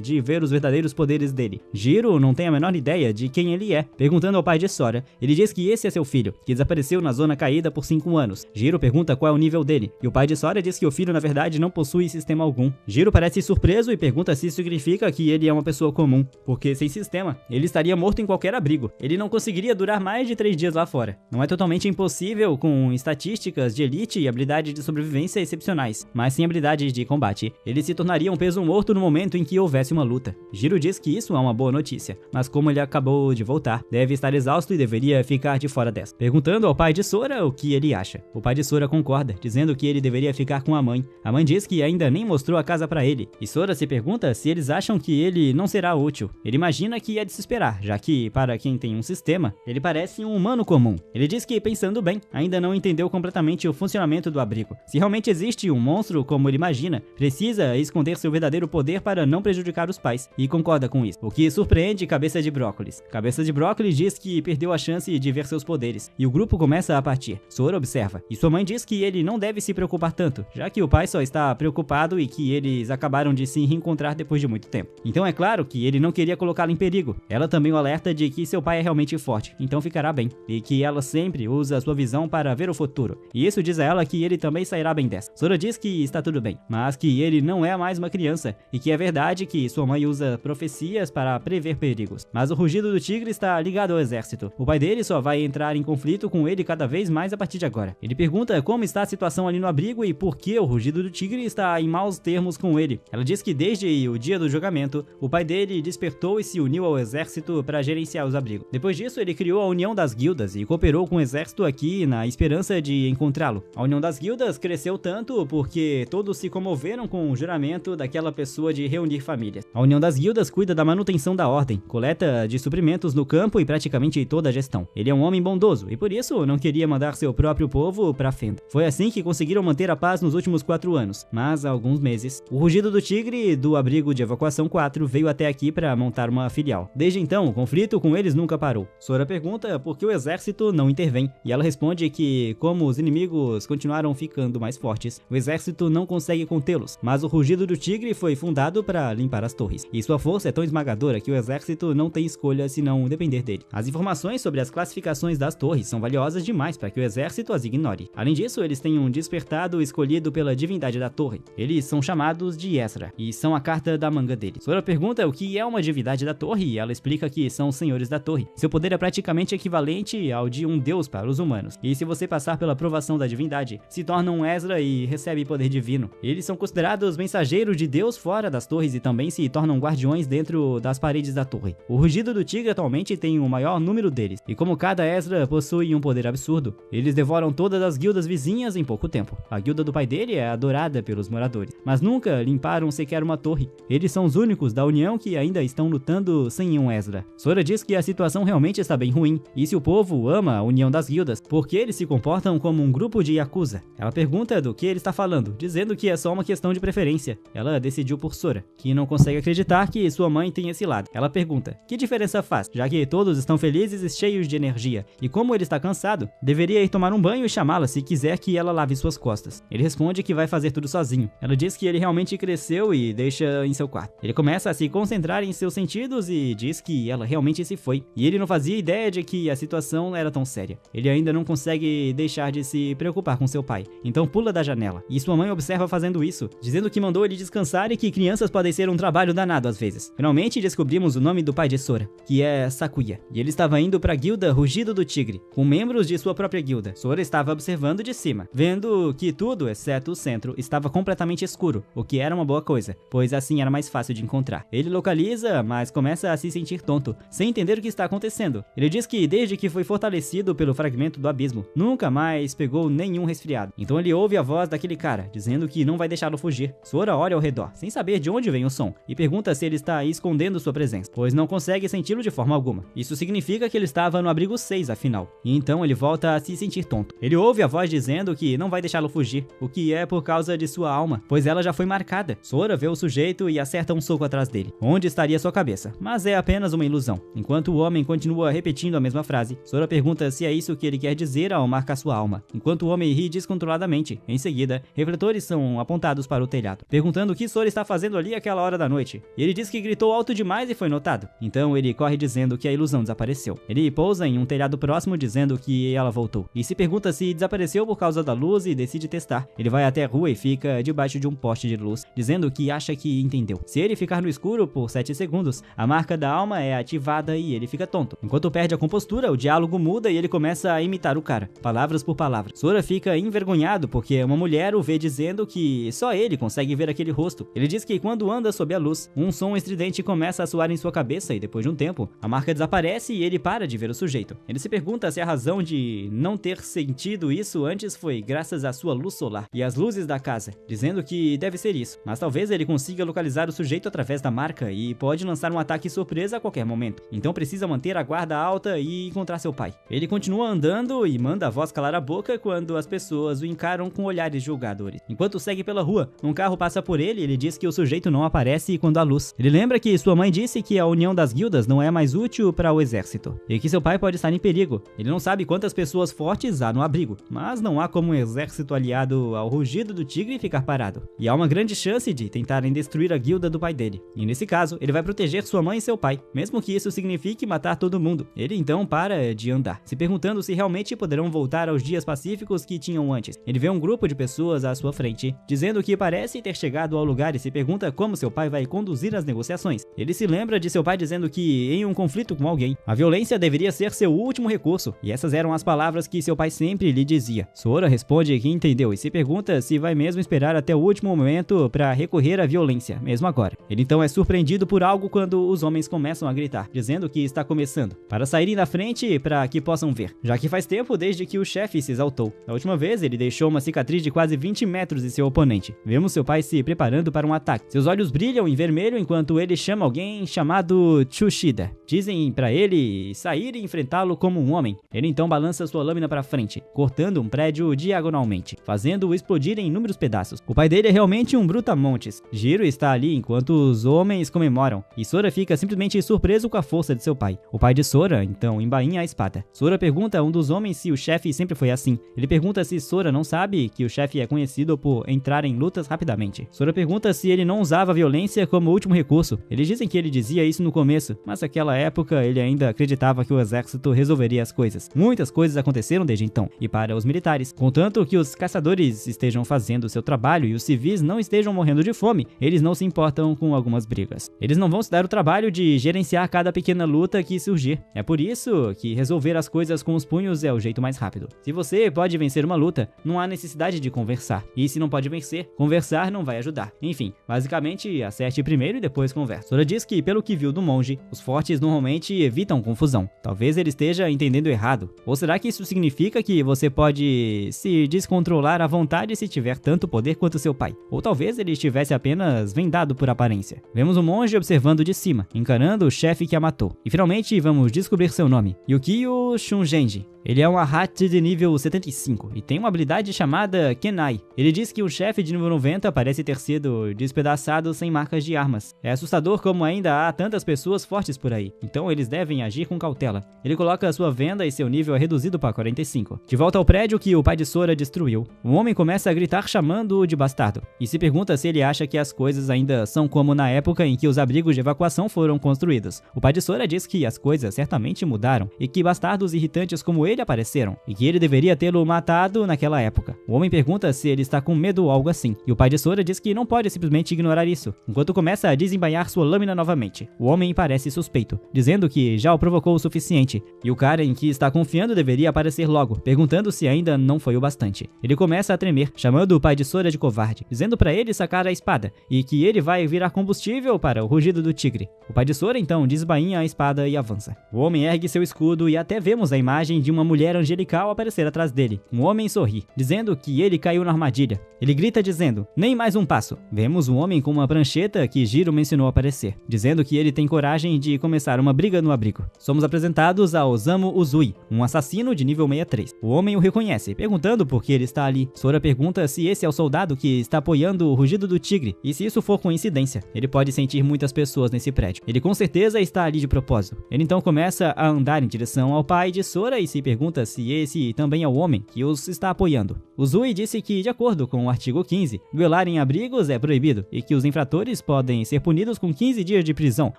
de ver os verdadeiros poderes dele. Jiro não tem a menor ideia de quem ele é. Perguntando ao pai de Sora, ele diz que esse é seu filho, que desapareceu na Zona Caída por 5 anos. Jiro pergunta qual é o nível dele, e o pai de Sora diz que o filho na verdade não possui sistema algum. Jiro parece surpreso e pergunta se isso significa que ele é uma pessoa comum, porque sem sistema, ele estaria morto em qualquer abrigo. Ele não conseguiria durar mais de 3 dias lá fora. Não é totalmente impossível com estatísticas de elite e habilidades de sobrevivência excepcionais, mas sem habilidades de combate. Ele se tornaria um peso morto no momento em que houvesse uma luta. Jiro diz que isso é uma boa notícia, mas como ele acabou de voltar, deve estar exausto e deveria ficar de fora dessa. Perguntando ao pai de Sora o que ele acha. O pai de Sora concorda, dizendo que ele deveria ficar com a mãe. A mãe diz que ainda nem mostrou a casa para ele, e Sora se pergunta se eles acham que ele não será útil. Ele imagina que é de se esperar, já que, para quem tem um sistema, ele parece um humano comum. Ele diz que, pensando bem, ainda não entendeu completamente o funcionamento do abrigo. Se realmente existe um monstro como ele imagina, precisa esconder seu verdadeiro poder para não prejudicar os pais, e concorda com isso, o que surpreende Cabeça de Brócolis. Cabeça de Brócolis diz que perdeu a chance de ver seus poderes, e o grupo começa a partir. Sora observa, e sua mãe diz que ele não deve se preocupar tanto, já que o pai só está preocupado e que eles acabaram de se reencontrar depois de muito tempo. Então é claro que ele não queria colocá-la em perigo. Ela também o alerta de que seu pai é realmente forte, então ficará bem, e que ela sempre usa sua visão para ver o futuro, e isso diz a ela que ele também sairá bem dessa. Sora diz que está tudo bem, mas que ele não é mais uma criança, e que é verdade que sua mãe usa profecias para prever perigos. Mas o rugido do tigre está ligado ao exército. O pai dele só vai entrar em conflito com ele cada vez mais a partir de agora. Ele pergunta como está a situação ali no abrigo e por que o rugido do tigre está em maus termos com ele. Ela diz que desde o dia do julgamento, o pai dele despertou e se uniu ao exército para gerenciar os abrigos. Depois disso, ele criou a União das Guildas e cooperou com o exército aqui na esperança de encontrá-lo. A União das Guildas cresceu tanto porque todos se comoveram com o juramento daquela pessoa de reunir famílias. A União das Guildas cuida da manutenção da ordem, coleta de suprimentos no campo e praticamente toda a gestão. Ele é um homem bondoso e por isso não queria mandar seu próprio povo pra fenda. Foi assim que conseguiram manter a paz nos últimos 4 anos, mas há alguns meses, o rugido do tigre do abrigo de evacuação 4 veio até aqui para montar uma filial. Desde então, o conflito com eles nunca parou. Sora pergunta por que o exército não intervém, e ela responde que, como os inimigos continuaram ficando mais fortes, o exército não consegue contê-los, mas o rugido do tigre foi fundado para limpar as torres, e sua força é tão esmagadora que o exército não tem escolha senão depender dele. As informações sobre as classificações das torres são valiosas demais para que o exército as ignore. Além disso, eles têm um despertado escolhido pela divindade da torre. Eles são chamados de Ezra, e são a carta da manga dele. Sora pergunta o que é uma divindade da torre, e ela explica que são os senhores da torre. Seu poder é praticamente equivalente ao de um deus para os humanos, e se você passar pela aprovação da divindade, se torna um Ezra e recebe poder divino. Eles são considerados mensageiros de Deus fora das torres e também se tornam guardiões dentro das paredes da torre. O rugido do tigre atualmente tem o maior número deles, e como cada Ezra possui um poder absurdo, eles devoram todas as guildas vizinhas em pouco tempo. A guilda do pai dele é adorada pelos moradores, mas nunca limparam sequer uma torre. Eles são os únicos da União que ainda estão lutando sem um Ezra. Sora diz que a situação realmente está bem ruim, e se o povo ama a União das Guildas, por que eles se comportam como um grupo de Yakuza? Ela pergunta do que ele está falando, dizendo que é só uma questão de preferência. ela decidiu por Sora, que não consegue acreditar que sua mãe tem esse lado. Ela pergunta, que diferença faz, já que todos estão felizes e cheios de energia, e como ele está cansado, deveria ir tomar um banho e chamá-la se quiser que ela lave suas costas. Ele responde que vai fazer tudo sozinho. Ela diz que ele realmente cresceu e deixa em seu quarto. Ele começa a se concentrar em seus sentidos e diz que ela realmente se foi, e ele não fazia ideia de que a situação era tão séria. Ele ainda não consegue deixar de se preocupar com seu pai, então pula da janela, e sua mãe observa fazendo isso, dizendo que mandou ele descansar e que crianças podem ser um trabalho danado às vezes. Finalmente descobrimos o nome do pai de Sora, que é Sakuya, e ele estava indo para a guilda Rugido do Tigre, com membros de sua própria guilda. Sora estava observando de cima, vendo que tudo, exceto o centro, estava completamente escuro, o que era uma boa coisa, pois assim era mais fácil de encontrar. Ele localiza, mas começa a se sentir tonto, sem entender o que está acontecendo. Ele diz que desde que foi fortalecido pelo fragmento do abismo, nunca mais pegou nenhum resfriado. Então ele ouve a voz daquele cara, dizendo que não vai deixá-lo fugir. Sora olha ao redor, sem saber de onde vem o som, e pergunta se ele está escondendo sua presença, pois não consegue senti-lo de forma alguma. Isso significa que ele estava no abrigo 6, afinal. E então ele volta a se sentir tonto. Ele ouve a voz dizendo que não vai deixá-lo fugir, o que é por causa de sua alma, pois ela já foi marcada. Sora vê o sujeito e acerta um soco atrás dele, onde estaria sua cabeça, mas é apenas uma ilusão. Enquanto o homem continua repetindo a mesma frase, Sora pergunta se é isso que ele quer dizer ao marcar sua alma, enquanto o homem ri descontroladamente. Em seguida, refletores são apontados para o telhado, perguntando o que Sora está fazendo ali àquela hora da noite. E ele diz que gritou alto demais e foi notado. Então ele corre dizendo que a ilusão desapareceu. Ele pousa em um telhado próximo dizendo que ela voltou, e se pergunta se desapareceu por causa da luz e decide testar. Ele vai até a rua e fica debaixo de um poste de luz, dizendo que acha que entendeu. Se ele ficar no escuro por 7 segundos, a marca da alma é ativada e ele fica tonto. Enquanto perde a compostura, o diálogo muda e ele começa a imitar o cara, palavras por palavras. Sora fica envergonhado porque uma mulher o vê dizendo que só ele consegue ver aquele rosto. Ele diz que quando anda sob a luz, um som estridente começa a soar em sua cabeça e depois de um tempo, a marca desaparece e ele para de ver o sujeito. Ele se pergunta se a razão de não ter sentido isso antes foi graças à sua luz solar e às luzes da casa, dizendo que deve ser isso, mas talvez ele consiga localizar o sujeito através da marca e pode lançar um ataque surpresa a qualquer momento. Então precisa manter a guarda alta e encontrar seu pai. Ele continua andando e manda a voz calar a boca quando as pessoas o encaram com olhares julgadores. Enquanto segue pela rua, um carro passa por ele e ele diz que o sujeito não aparece quando há luz. Ele lembra que sua mãe disse que a união das guildas não é mais útil para o exército e que seu pai pode estar em perigo. Ele não sabe quantas pessoas fortes há no abrigo, mas não há como um exército aliado ao Rugido do Tigre ficar parado. E há uma grande chance de tentarem destruir a guilda do pai dele. E nesse caso, ele vai proteger sua mãe e seu pai, mesmo que isso signifique matar todo mundo. Ele então para de andar, se perguntando se realmente poderão voltar aos dias pacíficos que tinham antes. Ele vê um grupo de pessoas à sua frente, dizendo que parece ter chegado ao lugar e se pergunta como seu pai vai conduzir as negociações. Ele se lembra de seu pai dizendo que, em um conflito com alguém, a violência deveria ser seu último recurso, e essas eram as palavras que seu pai sempre lhe dizia. Sora responde que entendeu e se pergunta se vai mesmo esperar até o último momento para recorrer à violência, mesmo agora. Ele então é surpreendido por algo quando os homens começam a gritar, dizendo que está começando, para saírem da frente para que possam ver, já que faz tempo desde que o chefe se exaltou. Da última vez, ele deixou uma cicatriz de quase 20 metros em seu oponente. Vemos seu pai se preparando para um ataque. Seus olhos brilham em vermelho enquanto ele chama alguém chamado Tsushida. Dizem para ele sair e enfrentá-lo como um homem. Ele então balança sua lâmina para frente, cortando um prédio diagonalmente, fazendo-o explodir em inúmeros pedaços. O pai dele é realmente um brutamontes. Jiro está ali enquanto os homens comemoram, e Sora fica simplesmente surpreso com a força de seu pai. O pai de Sora então embainha a espada. Sora pergunta a um dos homens se o chefe sempre foi assim. Ele pergunta se Sora não sabe que o chefe é conhecido por entrar em lutas rapidamente. Sora pergunta se ele não usava a violência como último recurso. Eles dizem que ele dizia isso no começo, mas naquela época ele ainda acreditava que o exército resolveria as coisas. Muitas coisas aconteceram desde então, e para os militares, contanto que os caçadores estejam fazendo seu trabalho e os civis não estejam morrendo de fome, eles não se importam com algumas brigas. Eles não vão se dar o trabalho de gerenciar cada pequena luta que surgir. É por isso que resolver as coisas com os punhos é o jeito mais rápido. Se você pode vencer uma luta, não há necessidade de conversar. E se não pode vencer, conversar não vai ajudar. Enfim, basicamente, acerte primeiro e depois converse. Sora diz que, pelo que viu do monge, os fortes normalmente evitam confusão. Talvez ele esteja entendendo errado. Ou será que isso significa que você pode se descontrolar à vontade se tiver tanto poder quanto seu pai? Ou talvez ele estivesse apenas vendado por aparência. Vemos o monge observando de cima, encarando o chefe que a matou. E finalmente vamos descobrir seu nome. Yukio Shungenji. Ele é um Ahat de nível 75 e tem uma habilidade chamada Kenai. Ele diz que o chefe de nível 90 parece ter sido despedaçado sem marcas de armas. É assustador como ainda há tantas pessoas fortes por aí, então eles devem agir com cautela. Ele coloca sua venda e seu nível é reduzido para 45. De volta ao prédio que o pai de Sora destruiu, o homem começa a gritar chamando-o de bastardo e se pergunta se ele acha que as coisas ainda são como na época em que os abrigos de evacuação foram construídos. O pai de Sora diz que as coisas certamente mudaram e que bastardos irritantes como ele apareceram e que ele deveria tê-lo matado naquela época. O homem pergunta se ele está com medo ou algo assim, e o pai de Sora diz que não pode simplesmente ignorar isso, enquanto começa a desembainhar sua lâmina novamente. O homem parece suspeito, dizendo que já o provocou o suficiente, e o cara em que está confiando deveria aparecer logo, perguntando se ainda não foi o bastante. Ele começa a tremer, chamando o pai de Sora de covarde, dizendo para ele sacar a espada, e que ele vai virar combustível para o rugido do tigre. O pai de Sora então desbainha a espada e avança. O homem ergue seu escudo e até vemos a imagem de uma mulher angelical aparecer atrás dele. Um homem sorri, dizendo que ele caiu na armadilha. Ele grita dizendo, nem mais um passo. Vemos um homem com uma prancheta que Jiro mencionou aparecer, dizendo que ele tem coragem de começar uma briga no abrigo. Somos apresentados a Osamu Uzui, um assassino de nível 63. O homem o reconhece, perguntando por que ele está ali. Sora pergunta se esse é o soldado que está apoiando o rugido do tigre, e se isso for coincidência. Ele pode sentir muitas pessoas nesse prédio. Ele com certeza está ali de propósito. Ele então começa a andar em direção ao pai de Sora e se pergunta se esse também é o homem que os está apoiando. Uzui disse que, de acordo com o artigo 15, duelar em abrigos é proibido e que os infratores podem ser punidos com 15 dias de prisão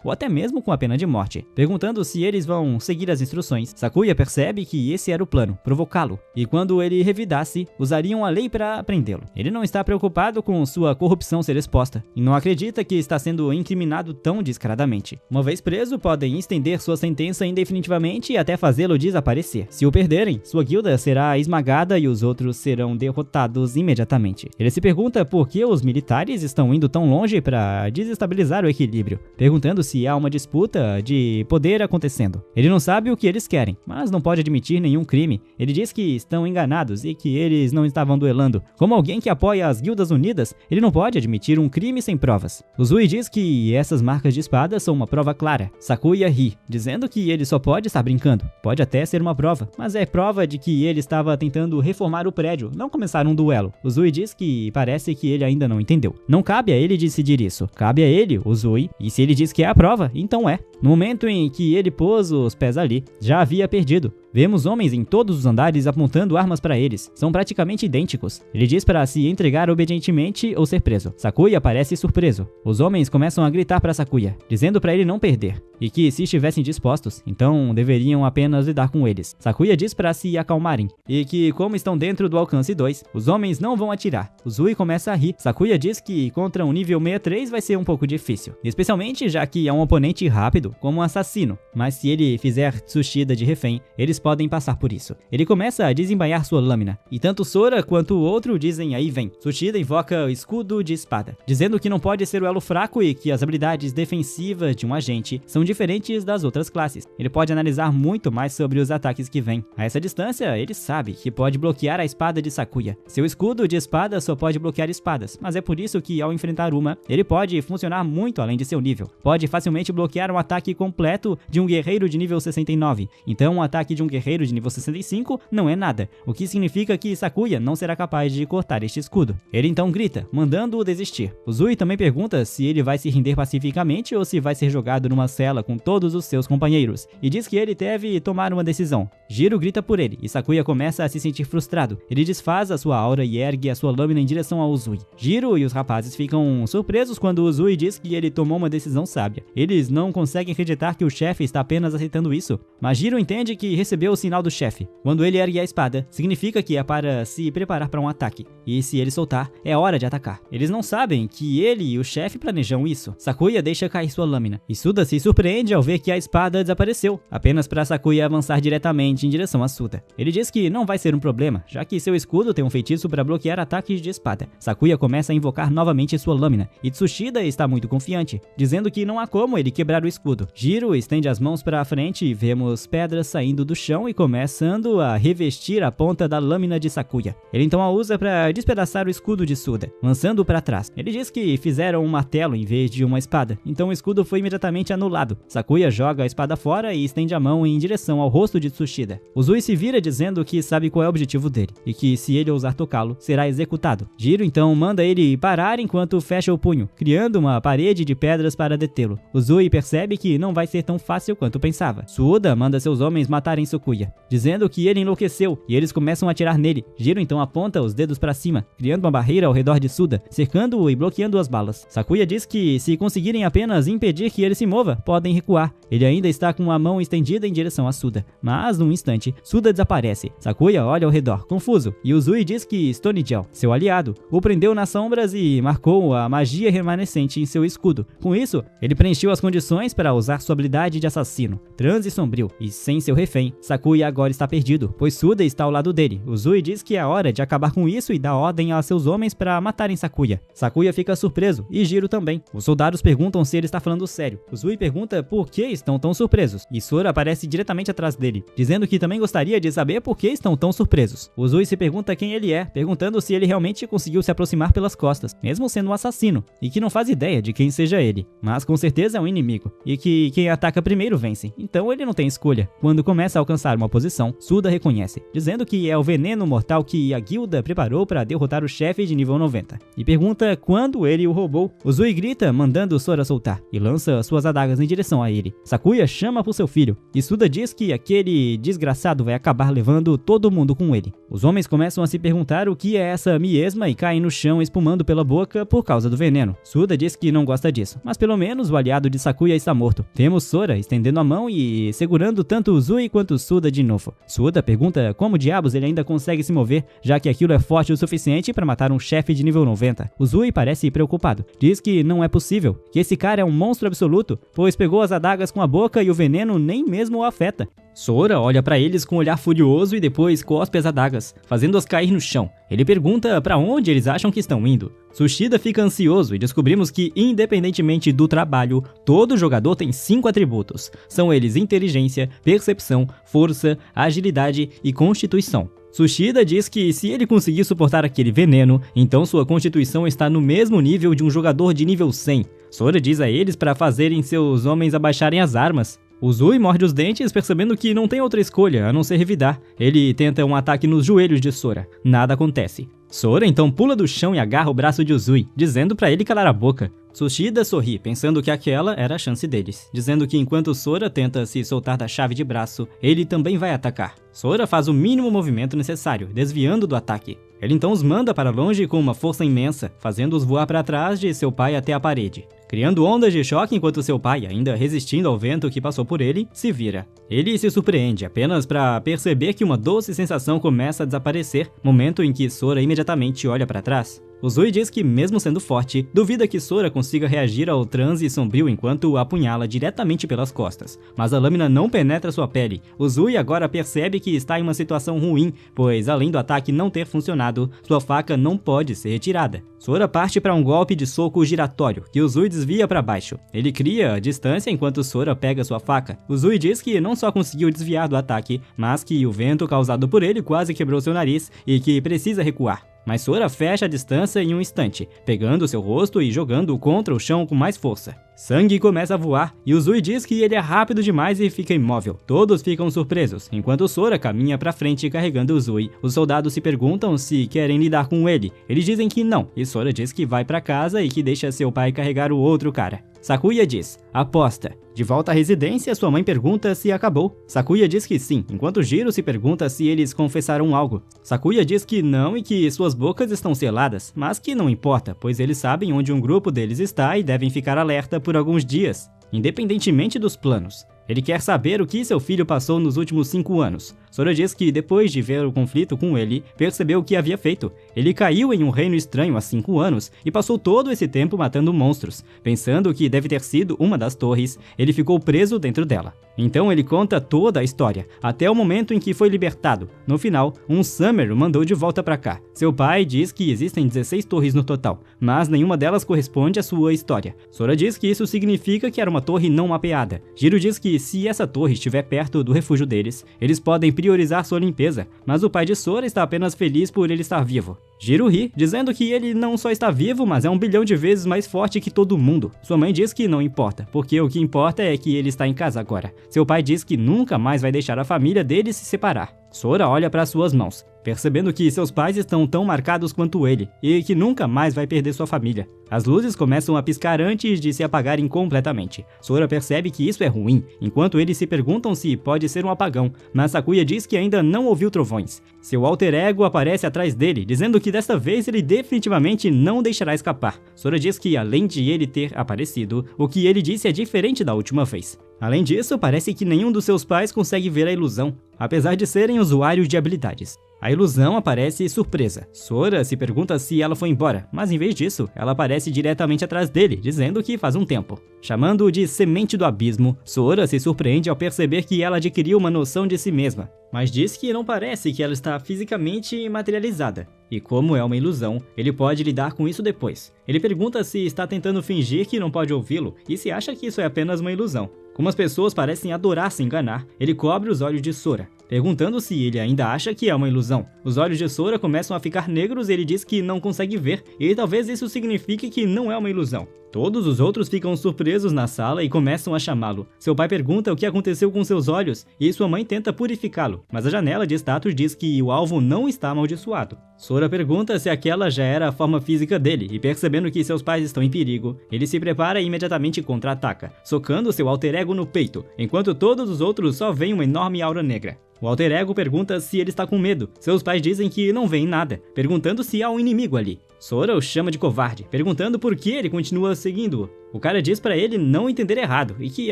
ou até mesmo com a pena de morte. Perguntando se eles vão seguir as instruções, Sakuya percebe que esse era o plano, provocá-lo, e quando ele revidasse, usariam a lei para prendê-lo. Ele não está preocupado com sua corrupção ser exposta e não acredita que está sendo incriminado tão descaradamente. Uma vez preso, podem estender sua sentença indefinitivamente e até fazê-lo desaparecer. Se o perderem, sua guilda será esmagada e os outros serão derrotados imediatamente. Ele se pergunta por que os militares estão indo tão longe para desestabilizar o equilíbrio, perguntando se há uma disputa de poder acontecendo. Ele não sabe o que eles querem, mas não pode admitir nenhum crime. Ele diz que estão enganados e que eles não estavam duelando. Como alguém que apoia as guildas unidas, ele não pode admitir um crime sem provas. Uzui diz que essas marcas de espada são uma prova clara. Sakuya ri, dizendo que ele só pode estar brincando. Pode até ser uma prova, mas é prova de que ele estava tentando reformar o prédio, não começar um duelo. Uzui diz que parece que ele ainda não entendeu. Não cabe a ele decidir isso. Cabe a ele, Uzui, e se ele diz que é a prova, então é. No momento em que ele pôs os pés ali, já havia perdido. Vemos homens em todos os andares apontando armas para eles. São praticamente idênticos. Ele diz para se entregar obedientemente ou ser preso. Sakuya parece surpreso. Os homens começam a gritar para Sakuya, dizendo para ele não perder, e que se estivessem dispostos, então deveriam apenas lidar com eles. Sakuya diz para se acalmarem, e que como estão dentro do alcance 2, os homens não vão atirar. Uzui começa a rir. Sakuya diz que contra um nível 63 vai ser um pouco difícil, especialmente já que é um oponente rápido, como um assassino, mas se ele fizer Tsushida de refém, eles podem passar por isso. Ele começa a desembainhar sua lâmina, e tanto Sora quanto o outro dizem aí vem. Tsushida invoca o escudo de espada, dizendo que não pode ser o elo fraco e que as habilidades defensivas de um agente são diferentes das outras classes. Ele pode analisar muito mais sobre os ataques que vêm. A essa distância, ele sabe que pode bloquear a espada de Sakuya. Seu escudo de espada só pode bloquear espadas, mas é por isso que ao enfrentar uma, ele pode funcionar muito além de seu nível. Pode facilmente bloquear um ataque completo de um guerreiro de nível 69. Então um ataque de um guerreiro de nível 65 não é nada, o que significa que Sakuya não será capaz de cortar este escudo. Ele então grita, mandando-o desistir. Uzui também pergunta se ele vai se render pacificamente ou se vai ser jogado numa cela com todos os seus companheiros, e diz que ele deve tomar uma decisão. Jiro grita por ele, e Sakuya começa a se sentir frustrado. Ele desfaz a sua aura e ergue a sua lâmina em direção a Uzui. Jiro e os rapazes ficam surpresos quando Uzui diz que ele tomou uma decisão sábia. Eles não conseguem acreditar que o chefe está apenas aceitando isso, mas Jiro entende que recebeu o sinal do chefe. Quando ele ergue a espada, significa que é para se preparar para um ataque, e se ele soltar, é hora de atacar. Eles não sabem que ele e o chefe planejam isso. Sakuya deixa cair sua lâmina, e Suda se surpreende ao ver que a espada desapareceu, apenas para Sakuya avançar diretamente em direção a Suda. Ele diz que não vai ser um problema, já que seu escudo tem um feitiço para bloquear ataques de espada. Sakuya começa a invocar novamente sua lâmina, e Tsushida está muito confiante, dizendo que não há como ele quebrar o escudo. Jiro estende as mãos para a frente e vemos pedras saindo do chão e começando a revestir a ponta da lâmina de Sakuya. Ele então a usa para despedaçar o escudo de Suda, lançando-o para trás. Ele diz que fizeram um martelo em vez de uma espada, então o escudo foi imediatamente anulado. Sakuya joga a espada fora e estende a mão em direção ao rosto de Tsushida. vida. Uzui se vira dizendo que sabe qual é o objetivo dele, e que se ele ousar tocá-lo, será executado. Jiro então manda ele parar enquanto fecha o punho, criando uma parede de pedras para detê-lo. Uzui percebe que não vai ser tão fácil quanto pensava. Suoda manda seus homens matarem Sakuya, dizendo que ele enlouqueceu, e eles começam a atirar nele. Jiro então aponta os dedos para cima, criando uma barreira ao redor de Suda, cercando-o e bloqueando as balas. Sakuya diz que se conseguirem apenas impedir que ele se mova, podem recuar. Ele ainda está com a mão estendida em direção a Suda, mas num instante, Suda desaparece. Sakuya olha ao redor, confuso, e Uzui diz que Stone Gel, seu aliado, o prendeu nas sombras e marcou a magia remanescente em seu escudo. Com isso, ele preencheu as condições para usar sua habilidade de assassino, transe sombrio, e sem seu refém, Sakuya agora está perdido, pois Suda está ao lado dele. Uzui diz que é hora de acabar com isso e dá ordem a seus homens para matarem Sakuya. Sakuya fica surpreso, e Jiro também. Os soldados perguntam se ele está falando sério. Uzui pergunta por que estão tão surpresos, e Sora aparece diretamente atrás dele, dizendo que também gostaria de saber por que estão tão surpresos. Uzui se pergunta quem ele é, perguntando se ele realmente conseguiu se aproximar pelas costas, mesmo sendo um assassino, e que não faz ideia de quem seja ele, mas com certeza é um inimigo, e que quem ataca primeiro vence, então ele não tem escolha. Quando começa a alcançar uma posição, Suda reconhece, dizendo que é o veneno mortal que a guilda preparou para derrotar o chefe de nível 90, e pergunta quando ele o roubou. Uzui grita, mandando Sora soltar, e lança suas adagas em direção a ele. Sakuya chama por seu filho, e Suda diz que aquele desgraçado vai acabar levando todo mundo com ele. Os homens começam a se perguntar o que é essa miesma e caem no chão espumando pela boca por causa do veneno. Suda diz que não gosta disso, mas pelo menos o aliado de Sakuya está morto. Temos Sora estendendo a mão e segurando tanto Uzui quanto Suda de novo. Suda pergunta como diabos ele ainda consegue se mover, já que aquilo é forte o suficiente para matar um chefe de nível 90. Uzui parece preocupado. Diz que não é possível, que esse cara é um monstro absoluto, pois pegou as adagas com a boca e o veneno nem mesmo o afeta. Sora olha para eles com um olhar furioso e depois cospe as adagas, fazendo-as cair no chão. Ele pergunta para onde eles acham que estão indo. Tsushida fica ansioso e descobrimos que, independentemente do trabalho, todo jogador tem 5 atributos. São eles inteligência, percepção, força, agilidade e constituição. Tsushida diz que se ele conseguir suportar aquele veneno, então sua constituição está no mesmo nível de um jogador de nível 100. Sora diz a eles para fazerem seus homens abaixarem as armas. Uzui morde os dentes, percebendo que não tem outra escolha a não ser revidar. Ele tenta um ataque nos joelhos de Sora. Nada acontece. Sora então pula do chão e agarra o braço de Uzui, dizendo para ele calar a boca. Tsushida sorri, pensando que aquela era a chance deles, dizendo que enquanto Sora tenta se soltar da chave de braço, ele também vai atacar. Sora faz o mínimo movimento necessário, desviando do ataque. Ele então os manda para longe com uma força imensa, fazendo-os voar para trás de seu pai até a parede, criando ondas de choque enquanto seu pai, ainda resistindo ao vento que passou por ele, se vira. Ele se surpreende apenas para perceber que uma doce sensação começa a desaparecer, momento em que Sora imediatamente olha para trás. Uzui diz que, mesmo sendo forte, duvida que Sora consiga reagir ao transe sombrio enquanto o apunhala diretamente pelas costas, mas a lâmina não penetra sua pele. Uzui agora percebe que está em uma situação ruim, pois além do ataque não ter funcionado, sua faca não pode ser retirada. Sora parte para um golpe de soco giratório, que Uzui desvia para baixo. Ele cria a distância enquanto Sora pega sua faca. Uzui diz que não só conseguiu desviar do ataque, mas que o vento causado por ele quase quebrou seu nariz e que precisa recuar. Mas Sora fecha a distância em um instante, pegando seu rosto e jogando-o contra o chão com mais força. Sangue começa a voar, e Uzui diz que ele é rápido demais e fica imóvel. Todos ficam surpresos, enquanto Sora caminha pra frente carregando Uzui. Os soldados se perguntam se querem lidar com ele. Eles dizem que não, e Sora diz que vai pra casa e que deixa seu pai carregar o outro cara. Sakuya diz, aposta. De volta à residência, sua mãe pergunta se acabou. Sakuya diz que sim, enquanto Jiro se pergunta se eles confessaram algo. Sakuya diz que não e que suas bocas estão seladas, mas que não importa, pois eles sabem onde um grupo deles está e devem ficar alerta por alguns dias, independentemente dos planos. Ele quer saber o que seu filho passou nos últimos 5 anos. Sora diz que, depois de ver o conflito com ele, percebeu o que havia feito. Ele caiu em um reino estranho há 5 anos e passou todo esse tempo matando monstros. Pensando que deve ter sido uma das torres, ele ficou preso dentro dela. Então ele conta toda a história, até o momento em que foi libertado. No final, um Summer o mandou de volta pra cá. Seu pai diz que existem 16 torres no total, mas nenhuma delas corresponde à sua história. Sora diz que isso significa que era uma torre não mapeada. Jiro diz que que se essa torre estiver perto do refúgio deles, eles podem priorizar sua limpeza, mas o pai de Sora está apenas feliz por ele estar vivo. Jiro ri, dizendo que ele não só está vivo, mas é 1 bilhão de vezes mais forte que todo mundo. Sua mãe diz que não importa, porque o que importa é que ele está em casa agora. Seu pai diz que nunca mais vai deixar a família dele se separar. Sora olha para suas mãos, percebendo que seus pais estão tão marcados quanto ele, e que nunca mais vai perder sua família. As luzes começam a piscar antes de se apagarem completamente. Sora percebe que isso é ruim, enquanto eles se perguntam se pode ser um apagão, mas Sakuya diz que ainda não ouviu trovões. Seu alter ego aparece atrás dele, dizendo que desta vez ele definitivamente não deixará escapar. Sora diz que, além de ele ter aparecido, o que ele disse é diferente da última vez. Além disso, parece que nenhum dos seus pais consegue ver a ilusão, apesar de serem usuários de habilidades. A ilusão aparece surpresa. Sora se pergunta se ela foi embora, mas em vez disso, ela aparece diretamente atrás dele, dizendo que faz um tempo. Chamando-o de semente do abismo, Sora se surpreende ao perceber que ela adquiriu uma noção de si mesma, mas diz que não parece que ela está fisicamente materializada. E como é uma ilusão, ele pode lidar com isso depois. Ele pergunta se está tentando fingir que não pode ouvi-lo e se acha que isso é apenas uma ilusão. Como as pessoas parecem adorar se enganar, ele cobre os olhos de Sora, perguntando se ele ainda acha que é uma ilusão. Os olhos de Sora começam a ficar negros e ele diz que não consegue ver, e talvez isso signifique que não é uma ilusão. Todos os outros ficam surpresos na sala e começam a chamá-lo. Seu pai pergunta o que aconteceu com seus olhos e sua mãe tenta purificá-lo, mas a janela de status diz que o alvo não está amaldiçoado. Sora pergunta se aquela já era a forma física dele e, percebendo que seus pais estão em perigo, ele se prepara e imediatamente contra-ataca, socando seu alter ego no peito, enquanto todos os outros só veem uma enorme aura negra. O alter ego pergunta se ele está com medo. Seus pais dizem que não veem nada, perguntando se há um inimigo ali. Sora o chama de covarde, perguntando por que ele continua seguindo-o. O cara diz para ele não entender errado e que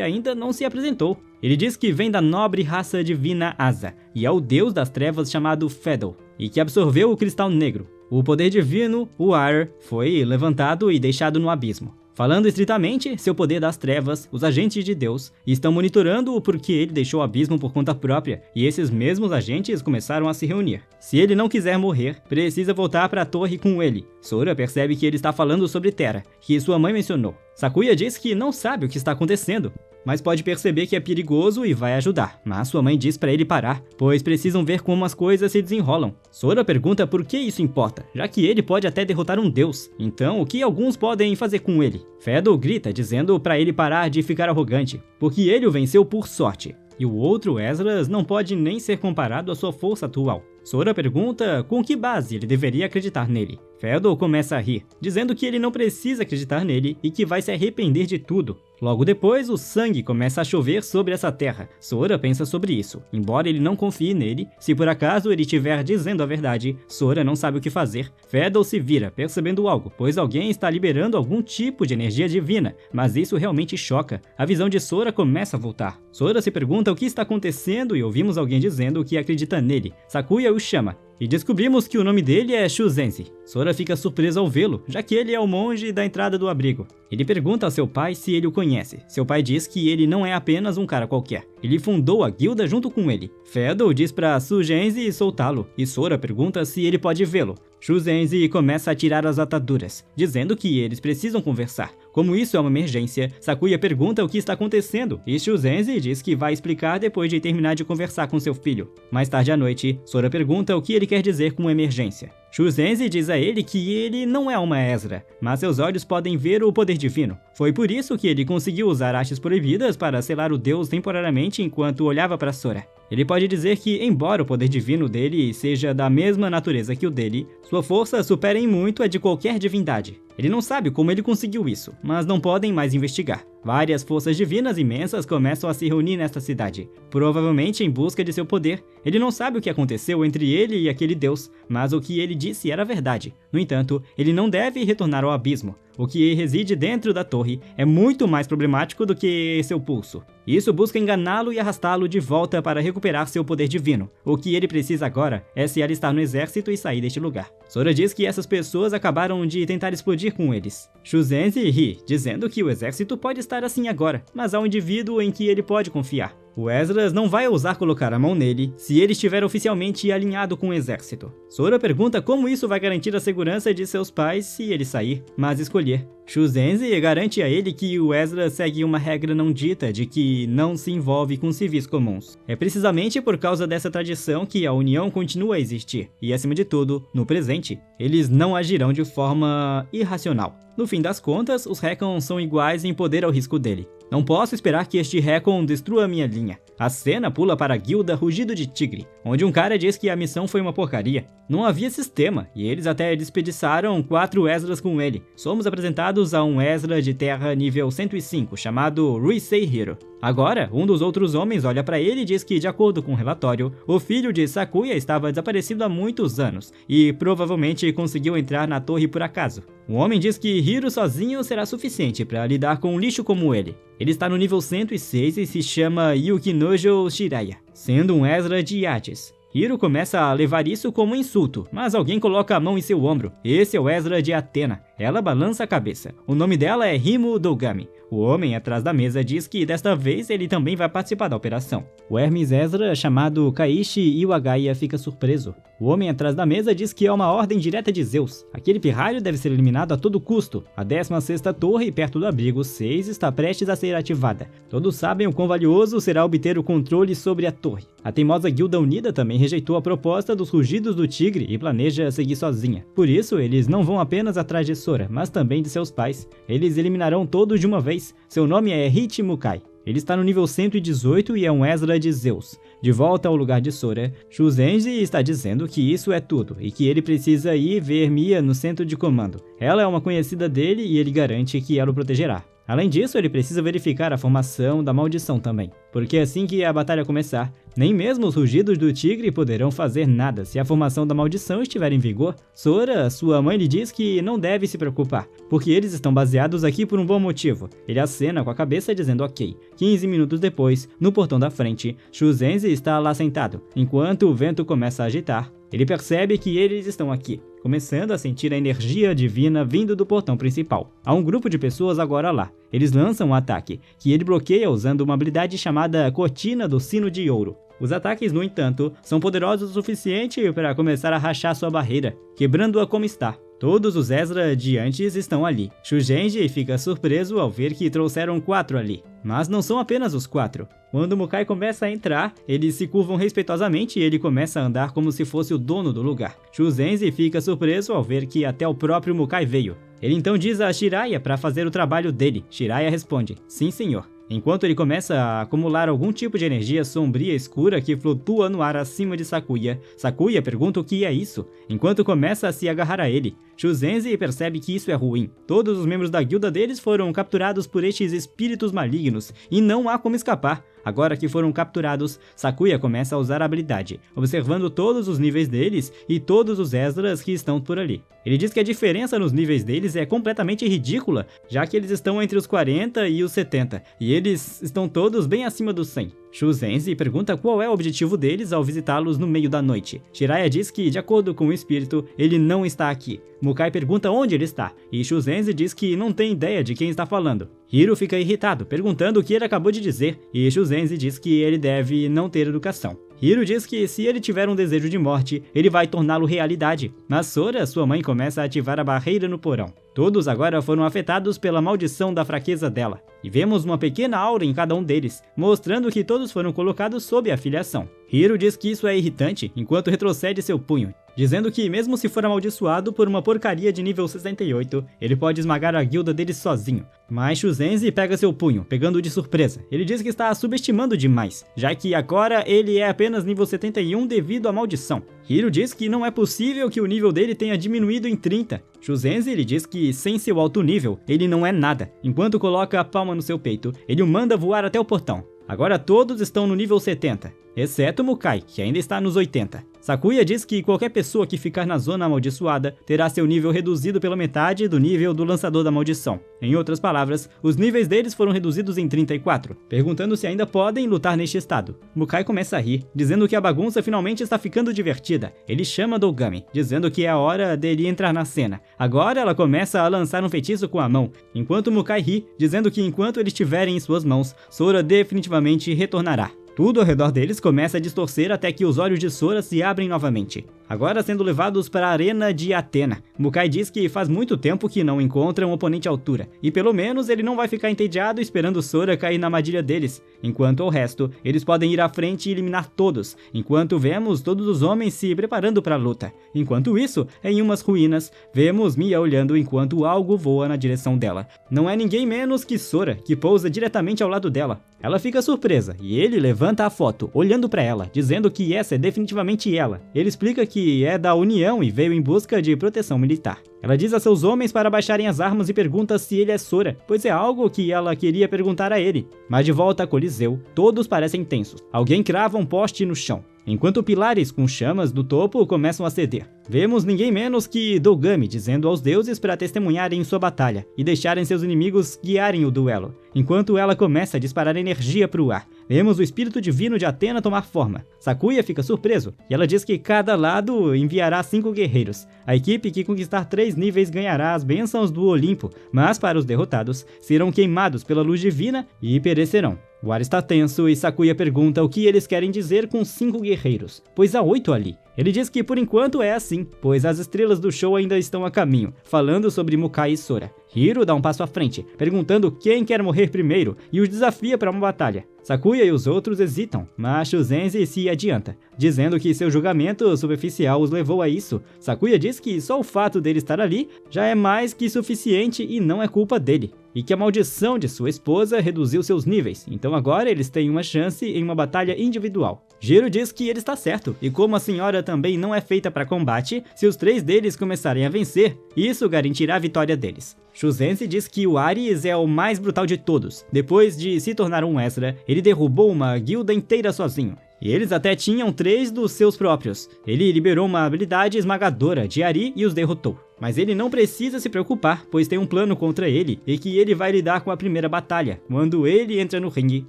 ainda não se apresentou. Ele diz que vem da nobre raça divina Asa e é o deus das trevas chamado Fedel, e que absorveu o cristal negro. O poder divino, o Ar, foi levantado e deixado no abismo. Falando estritamente, seu poder das trevas, os agentes de Deus, estão monitorando-o porque ele deixou o abismo por conta própria, e esses mesmos agentes começaram a se reunir. Se ele não quiser morrer, precisa voltar para a torre com ele. Sora percebe que ele está falando sobre Terra, que sua mãe mencionou. Sakuya diz que não sabe o que está acontecendo, mas pode perceber que é perigoso e vai ajudar, mas sua mãe diz para ele parar, pois precisam ver como as coisas se desenrolam. Sora pergunta por que isso importa, já que ele pode até derrotar um deus, então o que alguns podem fazer com ele? Fedel grita dizendo para ele parar de ficar arrogante, porque ele o venceu por sorte, e o outro Esdras não pode nem ser comparado à sua força atual. Sora pergunta com que base ele deveria acreditar nele. Fedel começa a rir, dizendo que ele não precisa acreditar nele e que vai se arrepender de tudo. Logo depois, o sangue começa a chover sobre essa terra. Sora pensa sobre isso. Embora ele não confie nele, se por acaso ele estiver dizendo a verdade, Sora não sabe o que fazer. Fedel se vira, percebendo algo, pois alguém está liberando algum tipo de energia divina, mas isso realmente choca. A visão de Sora começa a voltar. Sora se pergunta o que está acontecendo e ouvimos alguém dizendo que acredita nele. Sakuya o chama. E descobrimos que o nome dele é Shuzenzi. Sora fica surpresa ao vê-lo, já que ele é o monge da entrada do abrigo. Ele pergunta ao seu pai se ele o conhece. Seu pai diz que ele não é apenas um cara qualquer. Ele fundou a guilda junto com ele. Fedel diz para Shuzenzi soltá-lo, e Sora pergunta se ele pode vê-lo. Shuzenzi começa a tirar as ataduras, dizendo que eles precisam conversar. Como isso é uma emergência, Sakuya pergunta o que está acontecendo, e Shuzenzi diz que vai explicar depois de terminar de conversar com seu filho. Mais tarde à noite, Sora pergunta o que ele quer dizer com emergência. Shuzenzi diz a ele que ele não é uma Ezra, mas seus olhos podem ver o poder divino. Foi por isso que ele conseguiu usar hastes proibidas para selar o deus temporariamente enquanto olhava para Sora. Ele pode dizer que, embora o poder divino dele seja da mesma natureza que o dele, sua força supera em muito a de qualquer divindade. Ele não sabe como ele conseguiu isso, mas não podem mais investigar. Várias forças divinas imensas começam a se reunir nesta cidade, provavelmente em busca de seu poder. Ele não sabe o que aconteceu entre ele e aquele deus, mas o que ele disse era verdade. No entanto, ele não deve retornar ao abismo. O que reside dentro da torre é muito mais problemático do que seu pulso. Isso busca enganá-lo e arrastá-lo de volta para recuperar seu poder divino. O que ele precisa agora é se alistar no exército e sair deste lugar. Sora diz que essas pessoas acabaram de tentar explodir com eles. Shuzenzi ri, dizendo que o exército pode estar assim agora, mas há um indivíduo em que ele pode confiar. O Esdras não vai ousar colocar a mão nele se ele estiver oficialmente alinhado com o exército. Sora pergunta como isso vai garantir a segurança de seus pais se ele sair, mas escolher. Shuzenzi garante a ele que o Esdras segue uma regra não dita de que não se envolve com civis comuns. É precisamente por causa dessa tradição que a união continua a existir, e acima de tudo, no presente, eles não agirão de forma irracional. No fim das contas, os Recon são iguais em poder ao risco dele. Não posso esperar que este Recon destrua minha linha. A cena pula para a guilda Rugido de Tigre, onde um cara diz que a missão foi uma porcaria. Não havia sistema, e eles até desperdiçaram 4 Esdras com ele. Somos apresentados a um Esdra de terra nível 105, chamado Ruisei Hiro. Agora, um dos outros homens olha para ele e diz que, de acordo com o relatório, o filho de Sakuya estava desaparecido há muitos anos, e provavelmente conseguiu entrar na torre por acaso. O homem diz que Hiro sozinho será suficiente para lidar com um lixo como ele. Ele está no nível 106 e se chama Yukinojo Shiraya, sendo um Esdra de Hades. Hiro começa a levar isso como um insulto, mas alguém coloca a mão em seu ombro. Esse é o Esdra de Athena. Ela balança a cabeça. O nome dela é Himo Dogami. O homem atrás da mesa diz que desta vez ele também vai participar da operação. O Hermes Esdra, chamado Kaishi Iwagaya, fica surpreso. O homem atrás da mesa diz que é uma ordem direta de Zeus. Aquele pirralho deve ser eliminado a todo custo. A 16ª torre, perto do abrigo 6, está prestes a ser ativada. Todos sabem o quão valioso será obter o controle sobre a torre. A teimosa Guilda Unida também rejeitou a proposta dos Rugidos do Tigre e planeja seguir sozinha. Por isso, eles não vão apenas atrás de Sora, mas também de seus pais. Eles eliminarão todos de uma vez. Seu nome é Hichi Mukai. Ele está no nível 118 e é um Esdra de Zeus. De volta ao lugar de Sora, Shuzenji está dizendo que isso é tudo e que ele precisa ir ver Mia no centro de comando. Ela é uma conhecida dele e ele garante que ela o protegerá. Além disso, ele precisa verificar a formação da maldição também, porque assim que a batalha começar, nem mesmo os rugidos do tigre poderão fazer nada se a formação da maldição estiver em vigor. Sora, sua mãe, lhe diz que não deve se preocupar, porque eles estão baseados aqui por um bom motivo. Ele acena com a cabeça dizendo ok. 15 minutos depois, no portão da frente, Shuzenzi está lá sentado, enquanto o vento começa a agitar. Ele percebe que eles estão aqui, começando a sentir a energia divina vindo do portão principal. Há um grupo de pessoas agora lá. Eles lançam um ataque, que ele bloqueia usando uma habilidade chamada Cortina do Sino de Ouro. Os ataques, no entanto, são poderosos o suficiente para começar a rachar sua barreira, quebrando-a como está. Todos os Esdra de antes estão ali. Shuzenji fica surpreso ao ver que trouxeram 4 ali. Mas não são apenas os 4. Quando Mukai começa a entrar, eles se curvam respeitosamente e ele começa a andar como se fosse o dono do lugar. Shuzenji fica surpreso ao ver que até o próprio Mukai veio. Ele então diz a Shiraya para fazer o trabalho dele. Shiraya responde, sim senhor. Enquanto ele começa a acumular algum tipo de energia sombria escura que flutua no ar acima de Sakuya, Sakuya pergunta o que é isso, enquanto começa a se agarrar a ele. Shuzenzi percebe que isso é ruim. Todos os membros da guilda deles foram capturados por estes espíritos malignos, e não há como escapar. Agora que foram capturados, Sakuya começa a usar a habilidade, observando todos os níveis deles e todos os Esdras que estão por ali. Ele diz que a diferença nos níveis deles é completamente ridícula, já que eles estão entre os 40 e os 70, e eles estão todos bem acima dos 100. Shuzenzi pergunta qual é o objetivo deles ao visitá-los no meio da noite. Shiraya diz que, de acordo com o espírito, ele não está aqui. Mukai pergunta onde ele está, e Shuzenzi diz que não tem ideia de quem está falando. Hiro fica irritado, perguntando o que ele acabou de dizer, e Shuzenzi diz que ele deve não ter educação. Hiro diz que se ele tiver um desejo de morte, ele vai torná-lo realidade, mas Sora, sua mãe, começa a ativar a barreira no porão. Todos agora foram afetados pela maldição da fraqueza dela, e vemos uma pequena aura em cada um deles, mostrando que todos foram colocados sob a filiação. Hiro diz que isso é irritante, enquanto retrocede seu punho, dizendo que mesmo se for amaldiçoado por uma porcaria de nível 68, ele pode esmagar a guilda deles sozinho. Mas Shuzenzi pega seu punho, pegando-o de surpresa. Ele diz que está subestimando demais, já que agora ele é apenas nível 71 devido à maldição. Hiro diz que não é possível que o nível dele tenha diminuído em 30. Shuzenzi lhe diz que sem seu alto nível, ele não é nada. Enquanto coloca a palma no seu peito, ele o manda voar até o portão. Agora todos estão no nível 70, exceto Mukai, que ainda está nos 80. Sakuya diz que qualquer pessoa que ficar na zona amaldiçoada terá seu nível reduzido pela metade do nível do lançador da maldição. Em outras palavras, os níveis deles foram reduzidos em 34, perguntando se ainda podem lutar neste estado. Mukai começa a rir, dizendo que a bagunça finalmente está ficando divertida. Ele chama Dogami, dizendo que é a hora dele entrar na cena. Agora ela começa a lançar um feitiço com a mão, enquanto Mukai ri, dizendo que enquanto ele estiver em suas mãos, Sora definitivamente retornará. Tudo ao redor deles começa a distorcer até que os olhos de Sora se abrem novamente. Agora sendo levados para a arena de Athena. Mukai diz que faz muito tempo que não encontra um oponente à altura, e pelo menos ele não vai ficar entediado esperando Sora cair na armadilha deles. Enquanto o resto, eles podem ir à frente e eliminar todos, enquanto vemos todos os homens se preparando para a luta. Enquanto isso, em umas ruínas, vemos Mia olhando enquanto algo voa na direção dela. Não é ninguém menos que Sora, que pousa diretamente ao lado dela. Ela fica surpresa, e ele levanta a foto, olhando para ela, dizendo que essa é definitivamente ela. Ele explica que é da União e veio em busca de proteção militar. Ela diz a seus homens para baixarem as armas e pergunta se ele é Sora, pois é algo que ela queria perguntar a ele. Mas de volta a Coliseu, todos parecem tensos. Alguém crava um poste no chão, enquanto pilares com chamas do topo começam a ceder. Vemos ninguém menos que Dogami dizendo aos deuses para testemunharem sua batalha e deixarem seus inimigos guiarem o duelo, enquanto ela começa a disparar energia para o ar. Vemos o espírito divino de Athena tomar forma. Sakuya fica surpreso, e ela diz que cada lado enviará 5 guerreiros. A equipe que conquistar 3 níveis ganhará as bênçãos do Olimpo, mas para os derrotados, serão queimados pela luz divina e perecerão. O ar está tenso e Sakuya pergunta o que eles querem dizer com 5 guerreiros, pois há 8 ali. Ele diz que por enquanto é assim, pois as estrelas do show ainda estão a caminho, falando sobre Mukai e Sora. Hiro dá um passo à frente, perguntando quem quer morrer primeiro e os desafia para uma batalha. Sakuya e os outros hesitam, mas Shuzenzi se adianta, dizendo que seu julgamento superficial os levou a isso. Sakuya diz que só o fato dele estar ali já é mais que suficiente e não é culpa dele, e que a maldição de sua esposa reduziu seus níveis, então agora eles têm uma chance em uma batalha individual. Jiro diz que ele está certo, e como a senhora também não é feita para combate, se os 3 deles começarem a vencer, isso garantirá a vitória deles. Shuzenzi diz que o Ares é o mais brutal de todos. Depois de se tornar um Ezra, ele derrubou uma guilda inteira sozinho. E eles até tinham 3 dos seus próprios. Ele liberou uma habilidade esmagadora de Ari e os derrotou. Mas ele não precisa se preocupar, pois tem um plano contra ele e que ele vai lidar com a primeira batalha. Quando ele entra no ringue,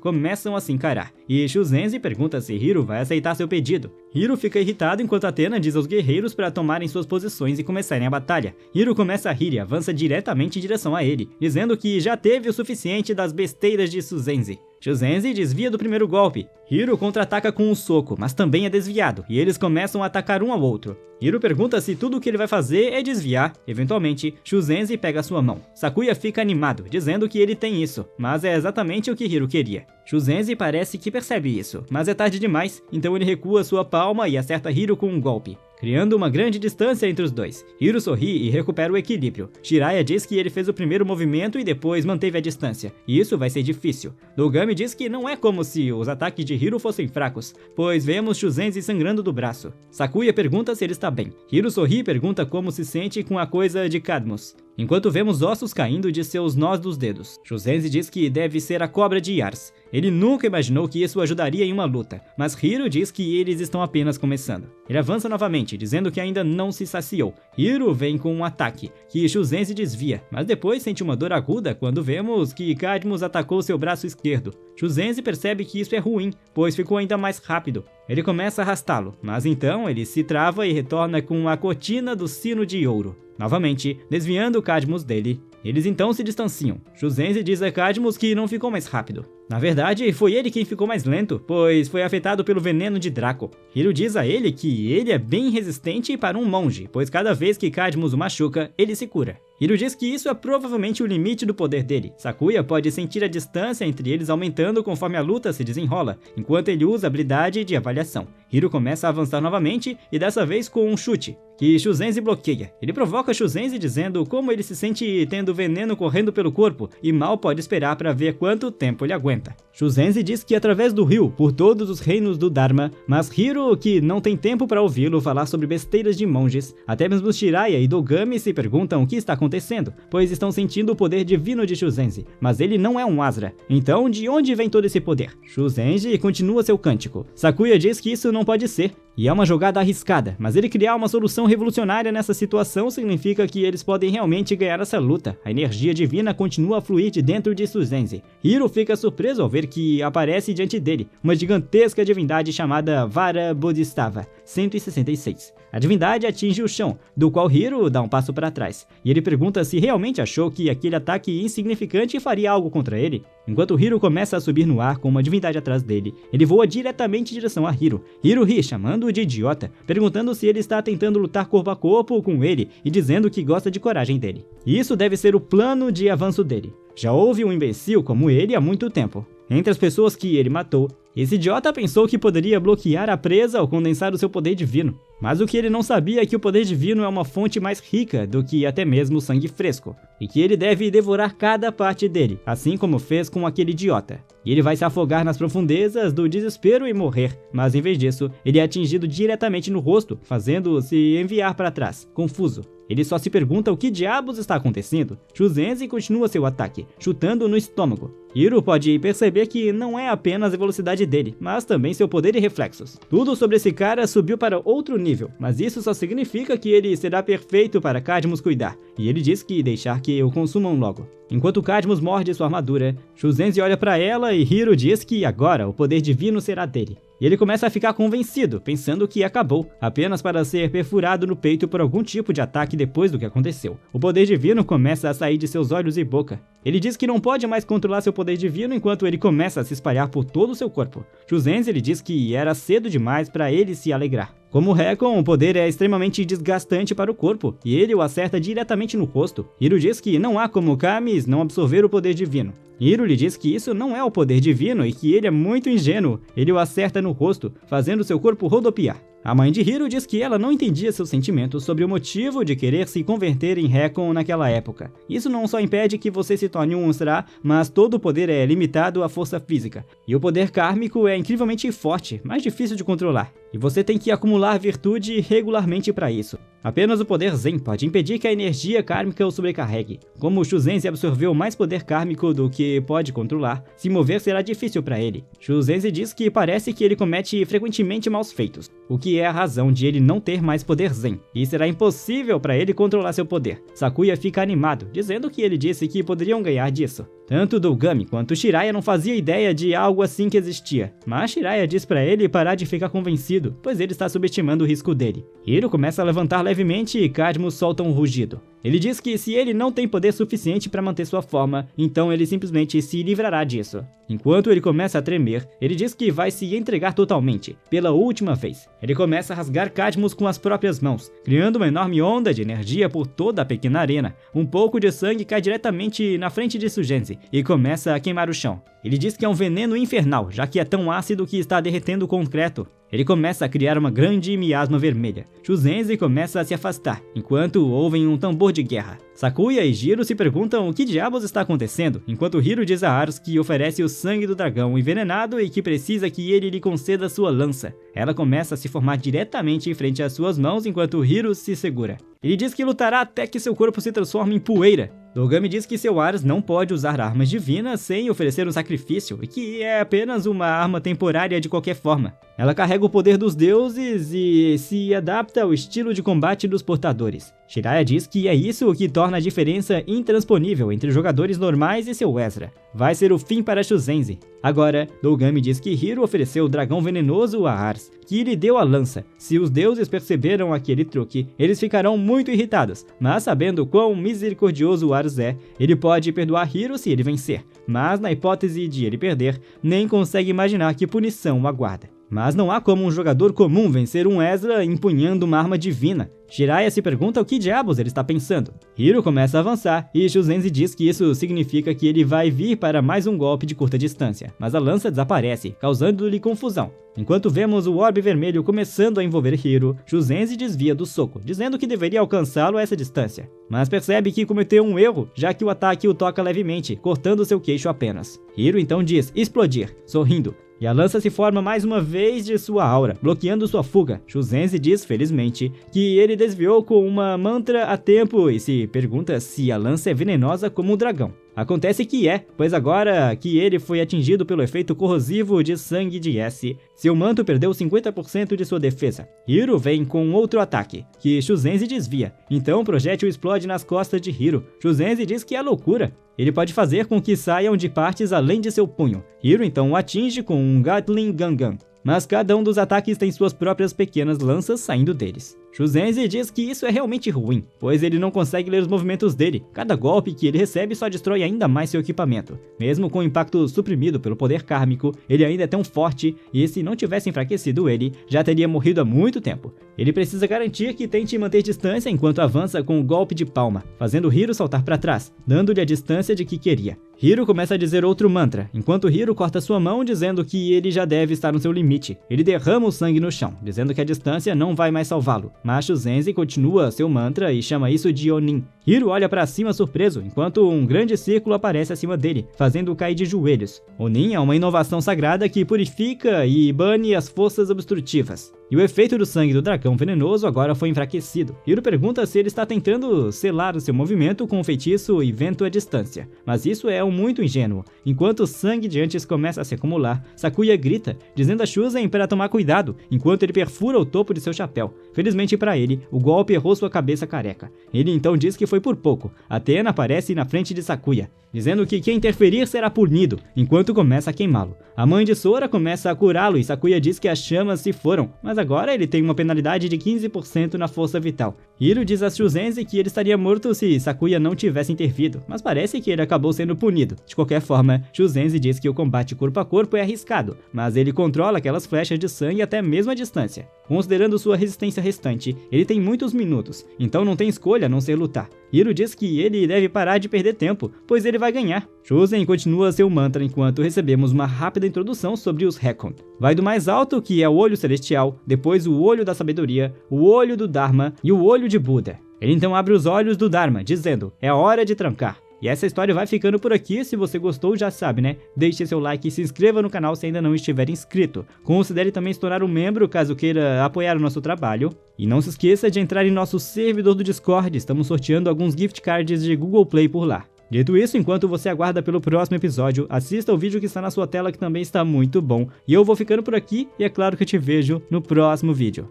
começam a se encarar. E Shuzenzi pergunta se Hiro vai aceitar seu pedido. Hiro fica irritado enquanto Athena diz aos guerreiros para tomarem suas posições e começarem a batalha. Hiro começa a rir e avança diretamente em direção a ele, dizendo que já teve o suficiente das besteiras de Shuzenzi. Shuzenzi desvia do primeiro golpe. Hiro contra-ataca com um soco, mas também é desviado, e eles começam a atacar um ao outro. Hiro pergunta se tudo o que ele vai fazer é desviar. Eventualmente, Shuzenzi pega sua mão. Sakuya fica animado, dizendo que ele tem isso, mas é exatamente o que Hiro queria. Shuzenzi parece que percebe isso, mas é tarde demais, então ele recua sua palma e acerta Hiro com um golpe, criando uma grande distância entre os dois. Hiro sorri e recupera o equilíbrio. Jiraiya diz que ele fez o primeiro movimento e depois manteve a distância, e isso vai ser difícil. Dogami diz que não é como se os ataques de Hiro fossem fracos, pois vemos Shuzenzi sangrando do braço. Sakuya pergunta se ele está bem. Hiro sorri e pergunta como se sente com a coisa de Cadmus, enquanto vemos ossos caindo de seus nós dos dedos. Shuzenzi diz que deve ser a cobra de Yars. Ele nunca imaginou que isso ajudaria em uma luta, mas Hiro diz que eles estão apenas começando. Ele avança novamente, dizendo que ainda não se saciou. Hiro vem com um ataque, que Shuzenzi desvia, mas depois sente uma dor aguda quando vemos que Cadmus atacou seu braço esquerdo. Shuzenzi percebe que isso é ruim, pois ficou ainda mais rápido. Ele começa a arrastá-lo, mas então ele se trava e retorna com a cortina do sino de ouro. Novamente, desviando Cadmus dele, eles então se distanciam. Shuzenzi diz a Cadmus que não ficou mais rápido. Na verdade, foi ele quem ficou mais lento, pois foi afetado pelo veneno de Draco. Hiro diz a ele que ele é bem resistente para um monge, pois cada vez que Cadmus o machuca, ele se cura. Hiro diz que isso é provavelmente o limite do poder dele. Sakuya pode sentir a distância entre eles aumentando conforme a luta se desenrola, enquanto ele usa a habilidade de avaliação. Hiro começa a avançar novamente, e dessa vez com um chute, que Shuzenzi bloqueia. Ele provoca Shuzenzi dizendo como ele se sente tendo veneno correndo pelo corpo, e mal pode esperar para ver quanto tempo ele aguenta. Shuzenzi diz que através do rio, por todos os reinos do Dharma, mas Hiro, que não tem tempo para ouvi-lo falar sobre besteiras de monges, até mesmo Jiraiya e Dogami se perguntam o que está acontecendo, pois estão sentindo o poder divino de Shuzenzi, mas ele não é um Asra. Então, de onde vem todo esse poder? Shuzenzi continua seu cântico. Sakuya diz que isso não pode ser. e é uma jogada arriscada, mas ele criar uma solução revolucionária nessa situação significa que eles podem realmente ganhar essa luta. A energia divina continua a fluir de dentro de Shuzenzi. Hiro fica surpreso ao ver que aparece diante dele uma gigantesca divindade chamada Vara Bodhisattva 166. A divindade atinge o chão, do qual Hiro dá um passo para trás, e ele pergunta se realmente achou que aquele ataque insignificante faria algo contra ele. Enquanto Hiro começa a subir no ar com uma divindade atrás dele, ele voa diretamente em direção a Hiro. Hiro ri, chamando-o de idiota, perguntando se ele está tentando lutar corpo a corpo com ele e dizendo que gosta de coragem dele. Isso deve ser o plano de avanço dele. Já houve um imbecil como ele há muito tempo. Entre as pessoas que ele matou, esse idiota pensou que poderia bloquear a presa ao condensar o seu poder divino. Mas o que ele não sabia é que o poder divino é uma fonte mais rica do que até mesmo o sangue fresco, e que ele deve devorar cada parte dele, assim como fez com aquele idiota. E ele vai se afogar nas profundezas do desespero e morrer, mas em vez disso, ele é atingido diretamente no rosto, fazendo-o se enviar para trás, confuso. Ele só se pergunta o que diabos está acontecendo. Shuzenzi continua seu ataque, chutando no estômago. Hiro pode perceber que não é apenas a velocidade dele, mas também seu poder e reflexos. Tudo sobre esse cara subiu para outro nível, mas isso só significa que ele será perfeito para Cadmus cuidar, e ele diz que deixar que o consumam logo. Enquanto Cadmus morde sua armadura, Shuzenzi olha para ela e Hiro diz que agora o poder divino será dele. E ele começa a ficar convencido, pensando que acabou, apenas para ser perfurado no peito por algum tipo de ataque depois do que aconteceu. O poder divino começa a sair de seus olhos e boca. Ele diz que não pode mais controlar seu poder divino enquanto ele começa a se espalhar por todo o seu corpo. Shuzenzi lhe diz que era cedo demais para ele se alegrar. Como Recon, o poder é extremamente desgastante para o corpo, e ele o acerta diretamente no rosto. Hiro diz que não há como Kamis não absorver o poder divino. Hiro lhe diz que isso não é o poder divino e que ele é muito ingênuo. Ele o acerta no rosto, fazendo seu corpo rodopiar. A mãe de Hiro diz que ela não entendia seus sentimentos sobre o motivo de querer se converter em Recon naquela época. Isso não só impede que você se torne um Unsra, mas todo o poder é limitado à força física. E o poder kármico é incrivelmente forte, mais difícil de controlar. E você tem que acumular virtude regularmente para isso. Apenas o poder Zen pode impedir que a energia kármica o sobrecarregue. Como Shuzenzi absorveu mais poder kármico do que pode controlar, se mover será difícil para ele. Shuzenzi diz que parece que ele comete frequentemente maus feitos, o que é a razão de ele não ter mais poder Zen, e será impossível para ele controlar seu poder. Sakuya fica animado, dizendo que ele disse que poderiam ganhar disso. Tanto Dougami quanto Shiraya não faziam ideia de algo assim que existia, mas Shiraya diz para ele parar de ficar convencido, pois ele está subestimando o risco dele. Hiro começa a levantar levemente e Cadmus solta um rugido. Ele diz que se ele não tem poder suficiente para manter sua forma, então ele simplesmente se livrará disso. Enquanto ele começa a tremer, ele diz que vai se entregar totalmente, pela última vez. Ele começa a rasgar Cadmus com as próprias mãos, criando uma enorme onda de energia por toda a pequena arena. Um pouco de sangue cai diretamente na frente de Shuzenzi e começa a queimar o chão. Ele diz que é um veneno infernal, já que é tão ácido que está derretendo o concreto. Ele começa a criar uma grande miasma vermelha. Shuzenzi começa a se afastar, enquanto ouvem um tambor de guerra. Sakuya e Jiro se perguntam o que diabos está acontecendo, enquanto Hiro diz a Arus que oferece o sangue do dragão envenenado e que precisa que ele lhe conceda sua lança. Ela começa a se formar diretamente em frente às suas mãos enquanto Hiro se segura. Ele diz que lutará até que seu corpo se transforme em poeira. Dougami diz que seu Arus não pode usar armas divinas sem oferecer um sacrifício e que é apenas uma arma temporária de qualquer forma. Ela carrega o poder dos deuses e se adapta ao estilo de combate dos portadores. Shiraya diz que é isso o que torna a diferença intransponível entre jogadores normais e seu Ezra. Vai ser o fim para Shuzenzi. Agora, Dougami diz que Hiro ofereceu o dragão venenoso a Ars, que lhe deu a lança. Se os deuses perceberam aquele truque, eles ficarão muito irritados, mas sabendo quão misericordioso Ars é, ele pode perdoar Hiro se ele vencer. Mas na hipótese de ele perder, nem consegue imaginar que punição o aguarda. Mas não há como um jogador comum vencer um Ezra empunhando uma arma divina. Shiraya se pergunta o que diabos ele está pensando. Hiro começa a avançar e Shuzenzi diz que isso significa que ele vai vir para mais um golpe de curta distância, mas a lança desaparece, causando-lhe confusão. Enquanto vemos o orbe vermelho começando a envolver Hiro, Shuzenzi desvia do soco, dizendo que deveria alcançá-lo a essa distância. Mas percebe que cometeu um erro, já que o ataque o toca levemente, cortando seu queixo apenas. Hiro então diz explodir, sorrindo. E a lança se forma mais uma vez de sua aura, bloqueando sua fuga. Shuzenzi diz, felizmente, que ele desviou com uma mantra a tempo e se pergunta se a lança é venenosa como um dragão. Acontece que pois agora que ele foi atingido pelo efeito corrosivo de sangue de S, seu manto perdeu 50% de sua defesa. Hiro vem com outro ataque, que Shuzenzi desvia. Então o projétil explode nas costas de Hiro. Shuzenzi diz que é loucura. Ele pode fazer com que saiam de partes além de seu punho. Hiro então o atinge com um Gatling Gun. Mas cada um dos ataques tem suas próprias pequenas lanças saindo deles. Shuzenzi diz que isso é realmente ruim, pois ele não consegue ler os movimentos dele. Cada golpe que ele recebe só destrói ainda mais seu equipamento. Mesmo com o impacto suprimido pelo poder kármico, ele ainda é tão forte e se não tivesse enfraquecido ele, já teria morrido há muito tempo. Ele precisa garantir que tente manter distância enquanto avança com o golpe de palma, fazendo Hiro saltar para trás, dando-lhe a distância de que queria. Hiro começa a dizer outro mantra, enquanto Hiro corta sua mão dizendo que ele já deve estar no seu limite. Ele derrama o sangue no chão, dizendo que a distância não vai mais salvá-lo. Mas Shuzenzi continua seu mantra e chama isso de Onin. Hiro olha para cima surpreso, enquanto um grande círculo aparece acima dele, fazendo-o cair de joelhos. Onin é uma inovação sagrada que purifica e bane as forças obstrutivas. E o efeito do sangue do dragão venenoso agora foi enfraquecido. Hiro pergunta se ele está tentando selar o seu movimento com o feitiço e vento à distância. Mas isso é muito ingênuo. Enquanto o sangue de antes começa a se acumular, Sakuya grita, dizendo a Shuzen para tomar cuidado, enquanto ele perfura o topo de seu chapéu. Felizmente para ele, o golpe errou sua cabeça careca. Ele então diz que foi por pouco. Athena aparece na frente de Sakuya, dizendo que quem interferir será punido, enquanto começa a queimá-lo. A mãe de Sora começa a curá-lo e Sakuya diz que as chamas se foram, mas agora ele tem uma penalidade de 15% na força vital. Hiro diz a Shuzenzi que ele estaria morto se Sakuya não tivesse intervido, mas parece que ele acabou sendo punido. De qualquer forma, Shuzenzi diz que o combate corpo a corpo é arriscado, mas ele controla aquelas flechas de sangue até mesmo a distância. Considerando sua resistência restante, ele tem muitos minutos, então não tem escolha a não ser lutar. Hiro diz que ele deve parar de perder tempo, pois ele vai ganhar. Shuzen continua seu mantra enquanto recebemos uma rápida introdução sobre os Recon. Vai do mais alto, que é o olho celestial, depois o olho da sabedoria, o olho do Dharma e o olho de Buda. Ele então abre os olhos do Dharma, dizendo, é hora de trancar. E essa história vai ficando por aqui. Se você gostou, já sabe, né? Deixe seu like e se inscreva no canal se ainda não estiver inscrito. Considere também se tornar um membro caso queira apoiar o nosso trabalho. E não se esqueça de entrar em nosso servidor do Discord, estamos sorteando alguns gift cards de Google Play por lá. Dito isso, enquanto você aguarda pelo próximo episódio, assista o vídeo que está na sua tela que também está muito bom. E eu vou ficando por aqui e é claro que eu te vejo no próximo vídeo.